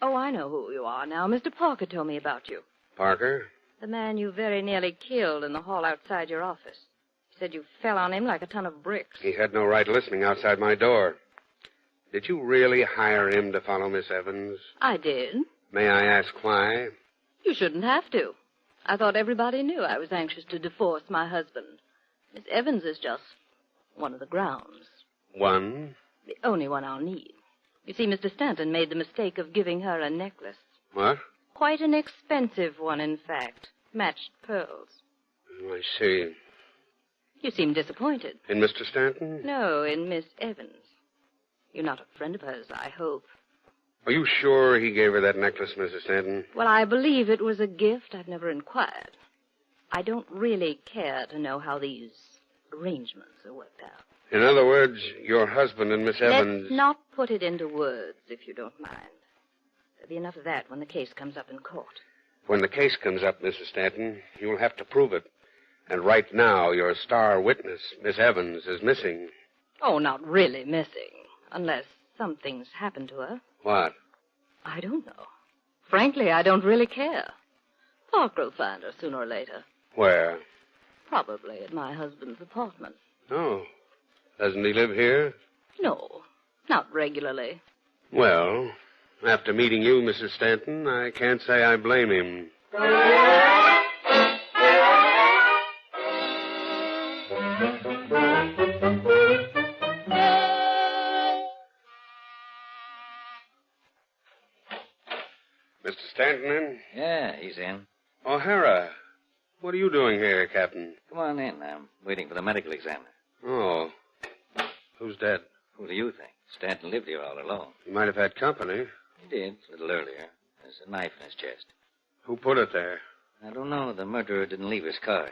Speaker 4: Oh, I know who you are now. Mr. Parker told me about you.
Speaker 23: Parker?
Speaker 4: The man you very nearly killed in the hall outside your office. He said you fell on him like a ton of bricks.
Speaker 23: He had no right listening outside my door. Did you really hire him to follow Miss Evans?
Speaker 4: I did.
Speaker 23: May I ask why?
Speaker 4: You shouldn't have to. I thought everybody knew I was anxious to divorce my husband. Miss Evans is just one of the grounds.
Speaker 23: One?
Speaker 4: The only one I'll need. You see, Mr. Stanton made the mistake of giving her a necklace.
Speaker 23: What?
Speaker 4: Quite an expensive one, in fact. Matched pearls.
Speaker 23: Oh, I see.
Speaker 4: You seem disappointed.
Speaker 23: In Mr. Stanton?
Speaker 4: No, in Miss Evans. You're not a friend of hers, I hope.
Speaker 23: Are you sure he gave her that necklace, Mrs. Stanton?
Speaker 4: Well, I believe it was a gift. I've never inquired. I don't really care to know how these arrangements are worked out.
Speaker 23: In other words, your husband and Miss Evans...
Speaker 4: Let's not put it into words, if you don't mind. There'll be enough of that when the case comes up in court.
Speaker 23: When the case comes up, Mrs. Stanton, you'll have to prove it. And right now, your star witness, Miss Evans, is missing.
Speaker 4: Oh, not really missing. Unless something's happened to her.
Speaker 23: What?
Speaker 4: I don't know. Frankly, I don't really care. Parker will find her sooner or later.
Speaker 23: Where?
Speaker 4: Probably at my husband's apartment.
Speaker 23: Oh. Doesn't he live here?
Speaker 4: No, not regularly.
Speaker 23: Well, after meeting you, Mrs. Stanton, I can't say I blame him. Mr. Stanton in?
Speaker 14: Yeah, he's in.
Speaker 23: O'Hara, what are you doing here, Captain?
Speaker 14: Come on in. I'm waiting for the medical examiner.
Speaker 23: Oh. Who's dead?
Speaker 14: Who do you think? Stanton lived here all alone.
Speaker 23: He might have had company.
Speaker 14: He did, a little earlier. There's a knife in his chest.
Speaker 23: Who put it there?
Speaker 14: I don't know. The murderer didn't leave his card.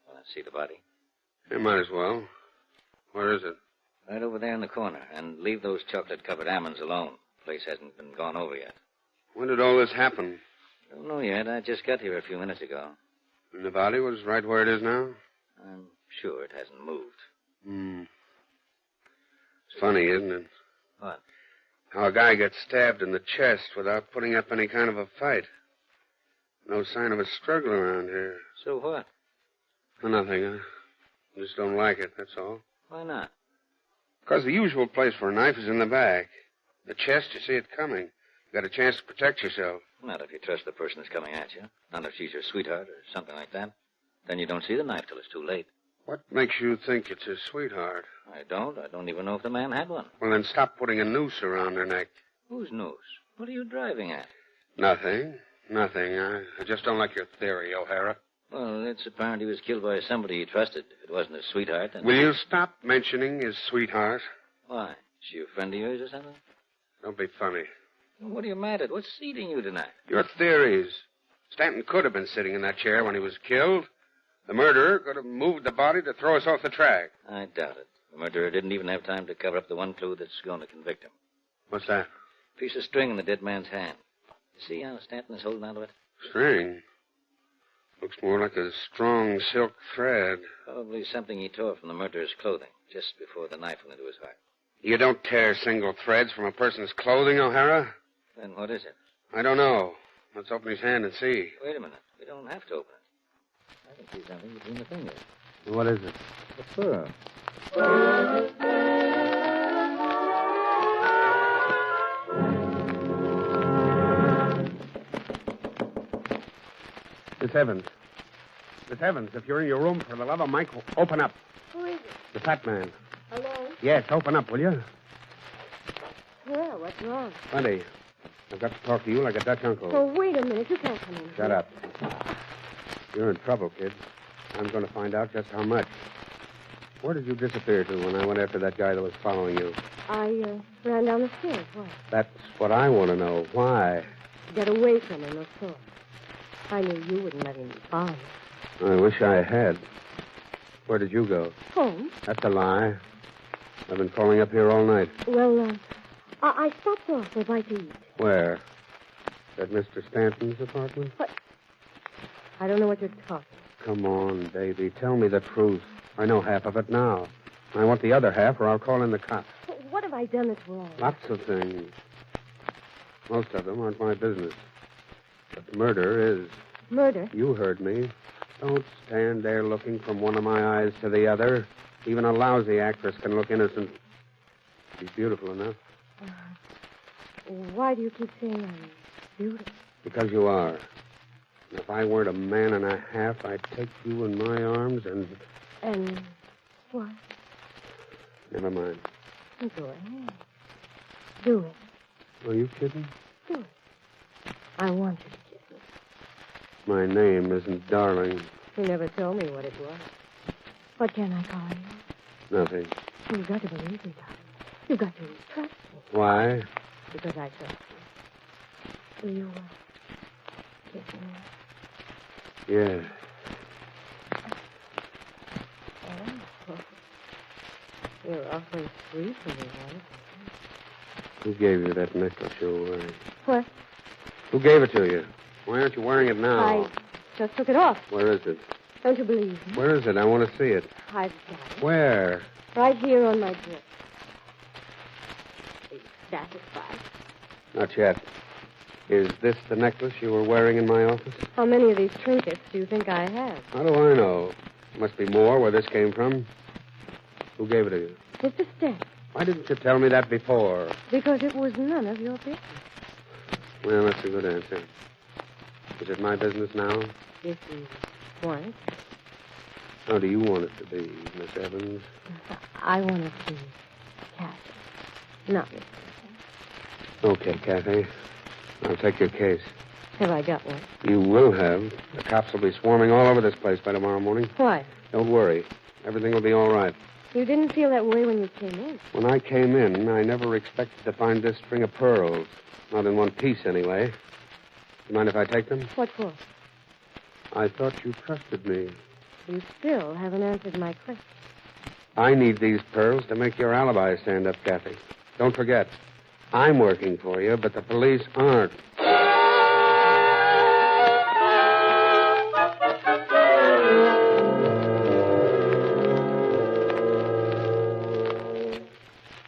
Speaker 14: Want to see the body?
Speaker 23: You might as well. Where is it?
Speaker 14: Right over there in the corner. And leave those chocolate-covered almonds alone. The place hasn't been gone over yet.
Speaker 23: When did all this happen?
Speaker 14: Don't know yet. I just got here a few minutes ago.
Speaker 23: And the body was right where it is now?
Speaker 14: I'm sure it hasn't moved.
Speaker 23: It's funny, isn't it?
Speaker 14: What?
Speaker 23: How a guy gets stabbed in the chest without putting up any kind of a fight. No sign of a struggle around here.
Speaker 14: So what?
Speaker 23: Nothing. I just don't like it, that's all.
Speaker 14: Why not?
Speaker 23: Because the usual place for a knife is in the back. The chest, you see it coming. You got a chance to protect yourself.
Speaker 14: Not if you trust the person that's coming at you. Not if she's your sweetheart or something like that. Then you don't see the knife till it's too late.
Speaker 23: What makes you think it's his sweetheart?
Speaker 14: I don't. I don't even know if the man had one.
Speaker 23: Well, then stop putting a noose around her neck.
Speaker 14: Whose noose? What are you driving at?
Speaker 23: Nothing. I just don't like your theory, O'Hara.
Speaker 14: Well, it's apparent he was killed by somebody he trusted. If it wasn't his sweetheart, then...
Speaker 23: Will you stop mentioning his sweetheart?
Speaker 14: Why? Is she a friend of yours or something?
Speaker 23: Don't be funny.
Speaker 14: Well, what are you mad at? What's eating you tonight?
Speaker 23: Your theories. Stanton could have been sitting in that chair when he was killed. The murderer could have moved the body to throw us off the track.
Speaker 14: I doubt it. The murderer didn't even have time to cover up the one clue that's going to convict him.
Speaker 23: What's that?
Speaker 14: A piece of string in the dead man's hand. You see how Stanton is holding onto it?
Speaker 23: String? Looks more like a strong silk thread.
Speaker 14: Probably something he tore from the murderer's clothing just before the knife went into his heart.
Speaker 23: You don't tear single threads from a person's clothing, O'Hara?
Speaker 14: Then what is it?
Speaker 23: I don't know. Let's open his hand and see.
Speaker 14: Wait a minute. We don't have to open it. I can see something between the fingers.
Speaker 23: What is it?
Speaker 14: A fur.
Speaker 23: Miss Evans. Miss Evans, if you're in your room, for the love of Mike, open up.
Speaker 21: Who is it?
Speaker 23: The fat man.
Speaker 21: Hello?
Speaker 23: Yes, open up, will you?
Speaker 21: Well, what's wrong?
Speaker 23: Plenty. I've got to talk to you like a Dutch uncle.
Speaker 21: Oh, wait a minute. You can't come in.
Speaker 23: Shut up. You're in trouble, kid. I'm going to find out just how much. Where did you disappear to when I went after that guy that was following you?
Speaker 21: I ran down the stairs. Why?
Speaker 23: That's what I want to know. Why?
Speaker 21: Get away from him, of course. I knew you wouldn't let him find me.
Speaker 23: I wish I had. Where did you go?
Speaker 21: Home?
Speaker 23: That's a lie. I've been calling up here all night.
Speaker 21: Well, I stopped off for a bite to eat.
Speaker 23: Where? At Mr. Stanton's apartment?
Speaker 21: What? I don't know what you're talking.
Speaker 23: Come on, baby. Tell me the truth. I know half of it now. I want the other half, or I'll call in the cops.
Speaker 25: What have I done that's wrong?
Speaker 23: Lots of things. Most of them aren't my business. But murder is.
Speaker 25: Murder?
Speaker 23: You heard me. Don't stand there looking from one of my eyes to the other. Even a lousy actress can look innocent. She's beautiful enough.
Speaker 25: Why do you keep saying I'm beautiful?
Speaker 23: Because you are. And if I weren't a man and a half, I'd take you in my arms and...
Speaker 25: And what?
Speaker 23: Never mind.
Speaker 25: Go ahead. Do it.
Speaker 23: Are you kidding?
Speaker 25: Do it. I want you to kiss me.
Speaker 23: My name isn't Darling.
Speaker 25: You never told me what it was. What can I call you?
Speaker 23: Nothing.
Speaker 25: You've got to believe me, darling. You've got to trust me.
Speaker 23: Why?
Speaker 25: Because I trust you. Will you kiss me?
Speaker 23: Yes.
Speaker 25: Oh. You're awfully sweet for me, Wallace.
Speaker 23: Who gave you that necklace you're wearing?
Speaker 25: What?
Speaker 23: Who gave it to you? Why aren't you wearing it now?
Speaker 25: I just took it off.
Speaker 23: Where is it?
Speaker 25: Don't you believe me?
Speaker 23: Where is it? I want to see it.
Speaker 25: I've got it.
Speaker 23: Where?
Speaker 25: Right here on my dress. Are you satisfied?
Speaker 23: Not yet. Is this the necklace you were wearing in my office?
Speaker 25: How many of these trinkets do you think I have?
Speaker 23: How do I know? There must be more where this came from. Who gave it to you?
Speaker 25: Mr. Stanton.
Speaker 23: Why didn't you tell me that before?
Speaker 25: Because it was none of your business.
Speaker 23: Well, that's a good answer. Is it my business now?
Speaker 25: If you want it.
Speaker 23: How do you want it to be, Miss Evans?
Speaker 25: I want it to be Kathy, not Miss Evans.
Speaker 23: Okay, Kathy. I'll take your case.
Speaker 25: Have I got one?
Speaker 23: You will have. The cops will be swarming all over this place by tomorrow morning.
Speaker 25: Why?
Speaker 23: Don't worry. Everything will be all right.
Speaker 25: You didn't feel that way when you came in.
Speaker 23: When I came in, I never expected to find this string of pearls. Not in one piece, anyway. You mind if I take them?
Speaker 25: What for?
Speaker 23: I thought you trusted me.
Speaker 25: You still haven't answered my question.
Speaker 23: I need these pearls to make your alibi stand up, Kathy. Don't forget, I'm working for you, but the police aren't.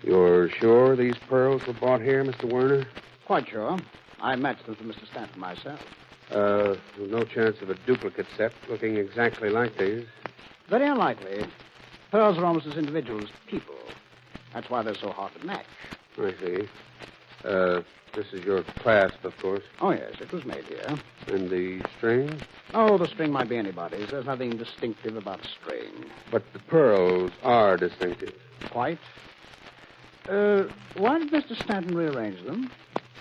Speaker 23: You're sure these pearls were bought here, Mr. Werner?
Speaker 5: Quite sure. I matched them for Mr. Stanton myself.
Speaker 23: No chance of a duplicate set looking exactly like these.
Speaker 5: Very unlikely. Pearls are almost as individual as people. That's why they're so hard to match.
Speaker 23: I see. This is your clasp, of course.
Speaker 5: Oh, yes, it was made here.
Speaker 23: And the string?
Speaker 5: Oh, the string might be anybody's. There's nothing distinctive about a string.
Speaker 23: But the pearls are distinctive.
Speaker 5: Quite. Why did Mr. Stanton rearrange them?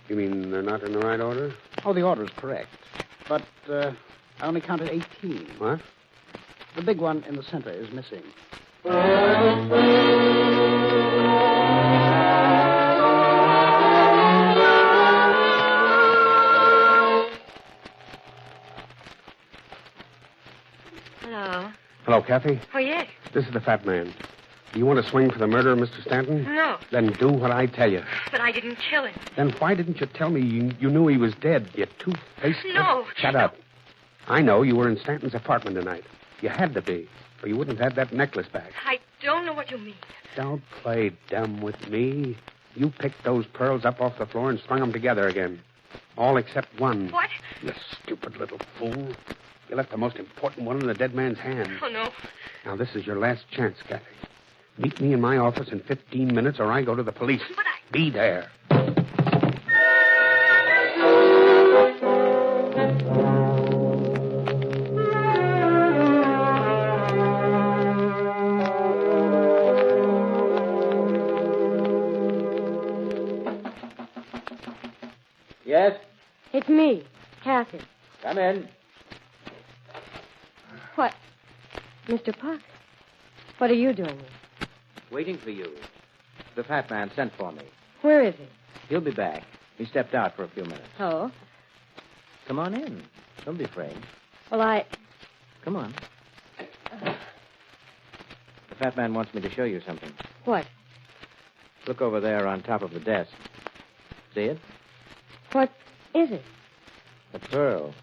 Speaker 23: You mean they're not in the right order?
Speaker 5: Oh, the order is correct. But I only counted 18.
Speaker 23: What?
Speaker 5: The big one in the center is missing.
Speaker 25: Hello.
Speaker 23: Hello, Kathy.
Speaker 25: Oh, yes.
Speaker 23: This is the fat man. Do you want to swing for the murder of Mr. Stanton?
Speaker 25: No.
Speaker 23: Then do what I tell you.
Speaker 25: But I didn't kill him.
Speaker 23: Then why didn't you tell me you knew he was dead, you two-faced...
Speaker 25: No.
Speaker 23: Shut up. I know you were in Stanton's apartment tonight. You had to be, or you wouldn't have had that necklace back.
Speaker 25: I don't know what you mean.
Speaker 23: Don't play dumb with me. You picked those pearls up off the floor and strung them together again. All except one.
Speaker 25: What?
Speaker 23: You stupid little fool. You left the most important one in the dead man's hand.
Speaker 25: Oh, no.
Speaker 23: Now, this is your last chance, Kathy. Meet me in my office in 15 minutes or I go to the police.
Speaker 25: But
Speaker 23: Be there.
Speaker 8: Yes?
Speaker 25: It's me, Kathy.
Speaker 8: Come in.
Speaker 25: What? Mr. Puck? What are you doing here?
Speaker 8: Waiting for you. The fat man sent for me.
Speaker 25: Where is he?
Speaker 8: He'll be back. He stepped out for a few minutes.
Speaker 25: Oh?
Speaker 8: Come on in. Don't be afraid.
Speaker 25: Well,
Speaker 8: Come on. The fat man wants me to show you something.
Speaker 25: What?
Speaker 8: Look over there on top of the desk. See it?
Speaker 25: What is it?
Speaker 8: A pearl.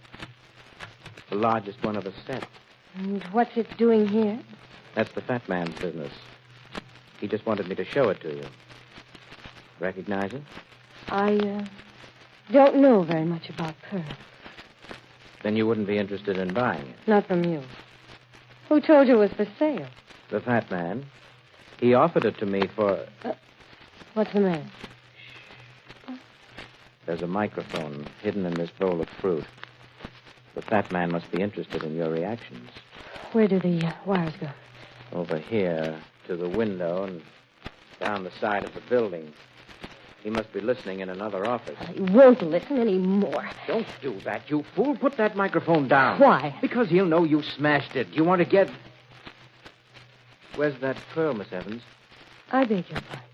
Speaker 8: The largest one of the set.
Speaker 25: And what's it doing here?
Speaker 8: That's the fat man's business. He just wanted me to show it to you. Recognize it?
Speaker 25: I don't know very much about pearls.
Speaker 8: Then you wouldn't be interested in buying it.
Speaker 25: Not from you. Who told you it was for sale?
Speaker 8: The fat man. He offered it to me for...
Speaker 25: What's the matter?
Speaker 8: There's a microphone hidden in this bowl of fruit. The fat man must be interested in your reactions.
Speaker 25: Where do the wires go?
Speaker 8: Over here, to the window and down the side of the building. He must be listening in another office.
Speaker 25: He won't listen anymore.
Speaker 8: Don't do that, you fool. Put that microphone down.
Speaker 25: Why?
Speaker 8: Because he'll know you smashed it. You want to get... Where's that pearl, Miss Evans?
Speaker 25: I beg your pardon.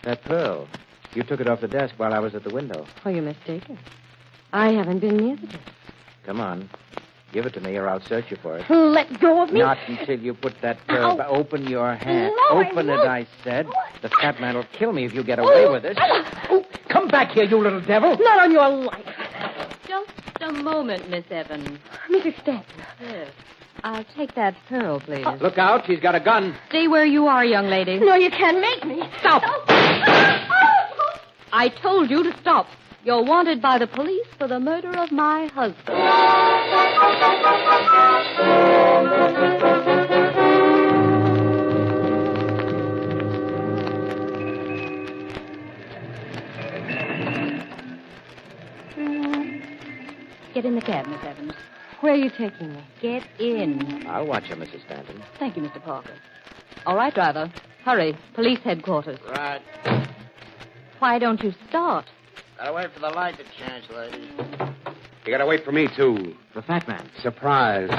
Speaker 8: That pearl. You took it off the desk while I was at the window.
Speaker 25: Oh, you're mistaken. I haven't been near the desk.
Speaker 8: Come on. Give it to me or I'll search you for it.
Speaker 25: Let go of me.
Speaker 8: Not until you put that pearl... Open your hand.
Speaker 25: No,
Speaker 8: Open it, I said. The fat man will kill me if you get away with it. Oh, come back here, you little devil.
Speaker 25: Not on your life.
Speaker 4: Just a moment, Miss Evans.
Speaker 25: Mrs. Stanton.
Speaker 4: Yes. I'll take that pearl, please.
Speaker 8: Look out, she's got a gun.
Speaker 4: Stay where you are, young lady.
Speaker 25: No, you can't make me.
Speaker 4: Stop. I told you to stop. You're wanted by the police for the murder of my husband. Get in the cab, Miss Evans.
Speaker 25: Where are you taking me?
Speaker 4: Get in.
Speaker 8: I'll watch her, Mrs. Stanton.
Speaker 4: Thank you, Mr. Parker. All right, driver. Hurry. Police headquarters.
Speaker 1: Right.
Speaker 4: Why don't you start?
Speaker 1: Gotta wait for the light to change, ladies.
Speaker 23: You gotta wait for me, too.
Speaker 8: The fat man.
Speaker 23: Surprise.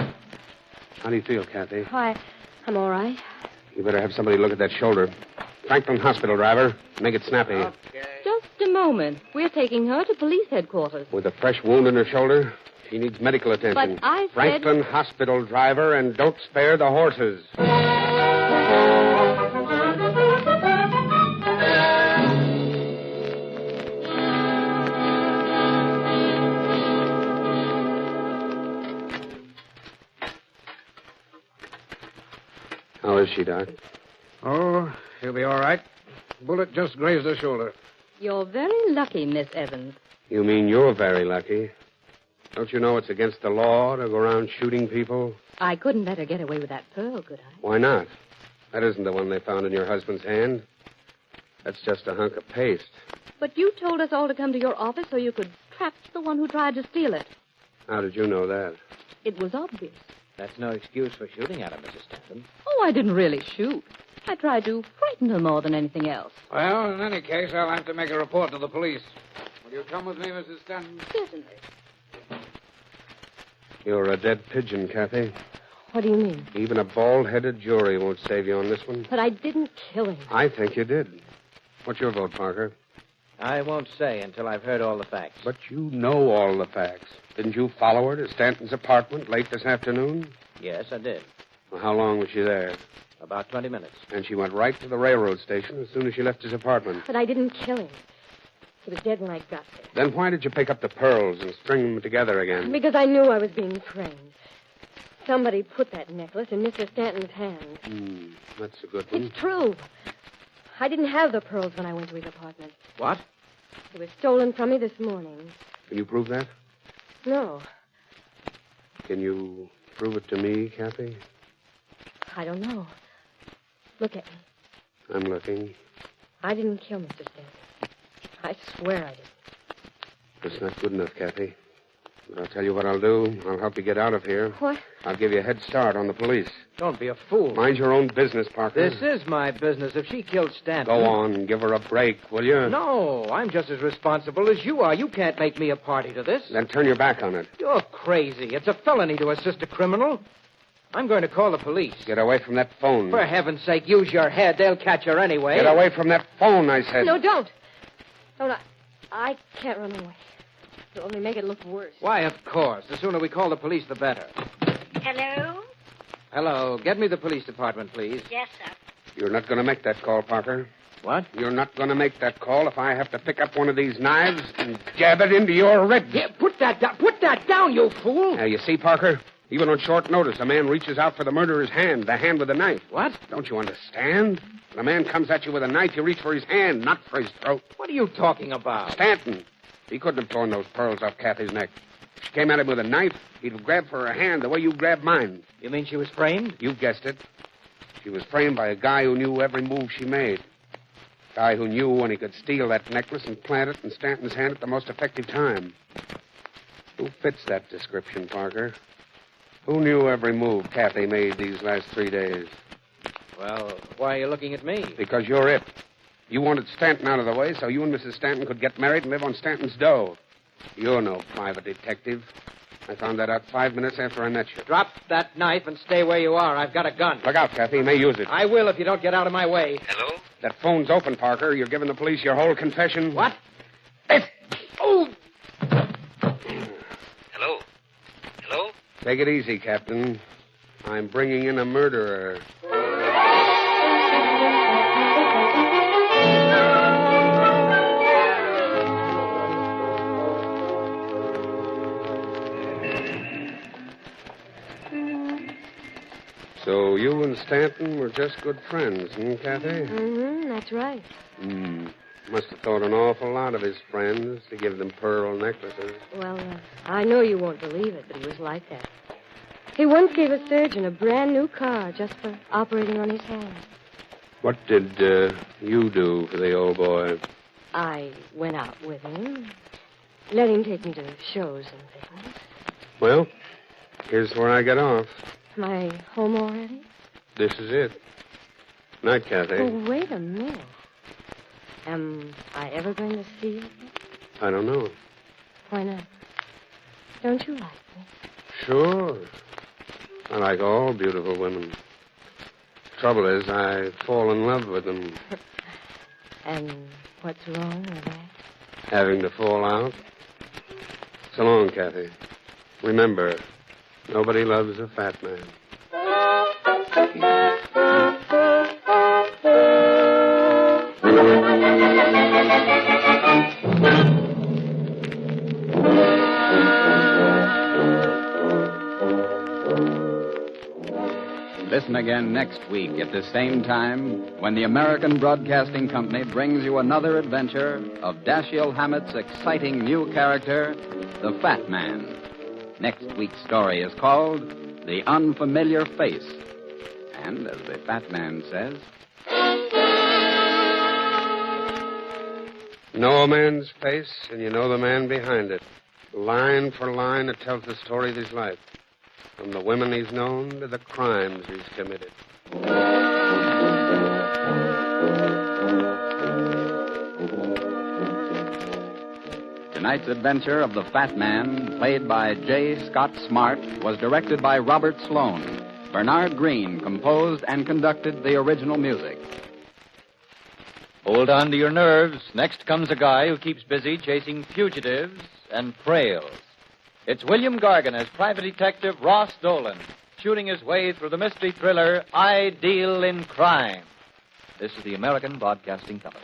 Speaker 23: How do you feel, Kathy?
Speaker 25: Why, I'm all right.
Speaker 23: You better have somebody look at that shoulder. Franklin Hospital, driver. Make it snappy.
Speaker 4: Just a moment. We're taking her to police headquarters.
Speaker 23: With a fresh wound in her shoulder, she needs medical attention.
Speaker 4: But I said...
Speaker 23: Franklin Hospital, driver, and don't spare the horses. How is she, Doc?
Speaker 5: Oh, she'll be all right. Bullet just grazed her shoulder.
Speaker 4: You're very lucky, Miss Evans.
Speaker 23: You mean you're very lucky? Don't you know it's against the law to go around shooting people?
Speaker 4: I couldn't let her get away with that pearl, could I?
Speaker 23: Why not? That isn't the one they found in your husband's hand. That's just a hunk of paste.
Speaker 4: But you told us all to come to your office so you could trap the one who tried to steal it.
Speaker 23: How did you know that?
Speaker 4: It was obvious.
Speaker 8: That's no excuse for shooting at her, Mrs. Stanton.
Speaker 4: Oh, I didn't really shoot. I tried to frighten her more than anything else.
Speaker 5: Well, in any case, I'll have to make a report to the police. Will you come with me, Mrs. Stanton?
Speaker 4: Certainly.
Speaker 23: You're a dead pigeon, Kathy.
Speaker 25: What do you mean?
Speaker 23: Even a bald-headed jury won't save you on this one.
Speaker 25: But I didn't kill him.
Speaker 23: I think you did. What's your vote, Parker?
Speaker 8: I won't say until I've heard all the facts.
Speaker 23: But you know all the facts. Didn't you follow her to Stanton's apartment late this afternoon?
Speaker 8: Yes, I did.
Speaker 23: Well, how long was she there?
Speaker 8: About 20 minutes.
Speaker 23: And she went right to the railroad station as soon as she left his apartment.
Speaker 25: But I didn't kill him. He was dead when I got there.
Speaker 23: Then why did you pick up the pearls and string them together again?
Speaker 25: Because I knew I was being framed. Somebody put that necklace in Mr. Stanton's hand.
Speaker 23: That's a good one.
Speaker 25: It's true. I didn't have the pearls when I went to his apartment.
Speaker 8: What?
Speaker 25: They were stolen from me this morning.
Speaker 23: Can you prove that?
Speaker 25: No.
Speaker 23: Can you prove it to me, Kathy?
Speaker 25: I don't know. Look at me.
Speaker 23: I'm looking.
Speaker 25: I didn't kill Mr. Stanton. I swear I didn't.
Speaker 23: That's not good enough, Kathy. But I'll tell you what I'll do. I'll help you get out of here.
Speaker 25: What?
Speaker 23: I'll give you a head start on the police.
Speaker 8: Don't be a fool.
Speaker 23: Mind your own business, Parker.
Speaker 8: This is my business. If she killed Stanton...
Speaker 23: Go on. Give her a break, will you?
Speaker 8: No, I'm just as responsible as you are. You can't make me a party to this.
Speaker 23: Then turn your back on it.
Speaker 8: You're crazy. It's a felony to assist a criminal. I'm going to call the police.
Speaker 23: Get away from that phone.
Speaker 8: For heaven's sake, use your head. They'll catch her anyway.
Speaker 23: Get away from that phone, I said.
Speaker 25: No, don't. Don't. I can't run away. It'll only make it look worse.
Speaker 8: Why, of course. The sooner we call the police, the better.
Speaker 24: Hello?
Speaker 8: Hello. Get me the police department, please.
Speaker 24: Yes, sir.
Speaker 23: You're not going to make that call, Parker.
Speaker 8: What?
Speaker 23: You're not going to make that call if I have to pick up one of these knives and jab it into your ribs.
Speaker 8: Yeah, put that down. Put that down, you fool.
Speaker 23: Now, you see, Parker? Even on short notice, a man reaches out for the murderer's hand, the hand with the knife.
Speaker 5: What?
Speaker 23: Don't you understand? When a man comes at you with a knife, you reach for his hand, not for his throat.
Speaker 5: What are you talking about?
Speaker 23: Stanton. He couldn't have torn those pearls off Kathy's neck. If she came at him with a knife, he'd have grabbed for her hand the way you grabbed mine.
Speaker 5: You mean she was framed?
Speaker 23: You guessed it. She was framed by a guy who knew every move she made. A guy who knew when he could steal that necklace and plant it in Stanton's hand at the most effective time. Who fits that description, Parker? Who knew every move Kathy made these last 3 days?
Speaker 8: Well, why are you looking at me?
Speaker 23: Because you're it. You wanted Stanton out of the way so you and Mrs. Stanton could get married and live on Stanton's dough. You're no private detective. I found that out 5 minutes after I met you.
Speaker 5: Drop that knife and stay where you are. I've got a gun.
Speaker 23: Look out, Kathy. You may use it.
Speaker 5: I will if you don't get out of my way.
Speaker 14: Hello?
Speaker 23: That phone's open, Parker. You're giving the police your whole confession.
Speaker 5: What?
Speaker 23: Oh!
Speaker 14: Hello? Hello?
Speaker 23: Take it easy, Captain. I'm bringing in a murderer. So you and Stanton were just good friends, Kathy?
Speaker 25: Mm-hmm, that's right.
Speaker 23: Must have thought an awful lot of his friends to give them pearl necklaces.
Speaker 25: Well, I know you won't believe it, but he was like that. He once gave a surgeon a brand new car just for operating on his hand.
Speaker 23: What did you do for the old boy?
Speaker 25: I went out with him, let him take me to shows and things.
Speaker 23: Well, here's where I get off.
Speaker 25: Am I home already?
Speaker 23: This is it. Night, Kathy.
Speaker 25: Oh, wait a minute. Am I ever going to see you again?
Speaker 23: I don't know.
Speaker 25: Why not? Don't you like me?
Speaker 23: Sure. I like all beautiful women. Trouble is, I fall in love with them.
Speaker 25: And what's wrong with that?
Speaker 23: Having to fall out. So long, Kathy. Remember, nobody loves a fat man.
Speaker 18: Listen again next week at the same time when the American Broadcasting Company brings you another adventure of Dashiell Hammett's exciting new character, the Fat Man. Next week's story is called The Unfamiliar Face. And, as the Fat Man says,
Speaker 23: Know a man's face, and you know the man behind it. Line for line, it tells the story of his life. From the women he's known to the crimes he's committed.
Speaker 18: Tonight's adventure of the Fat Man, played by J. Scott Smart, was directed by Robert Sloan. Bernard Green composed and conducted the original music.
Speaker 12: Hold on to your nerves. Next comes a guy who keeps busy chasing fugitives and frails. It's William Gargan as Private Detective Ross Dolan, shooting his way through the mystery thriller I Deal in Crime. This is the American Broadcasting Company.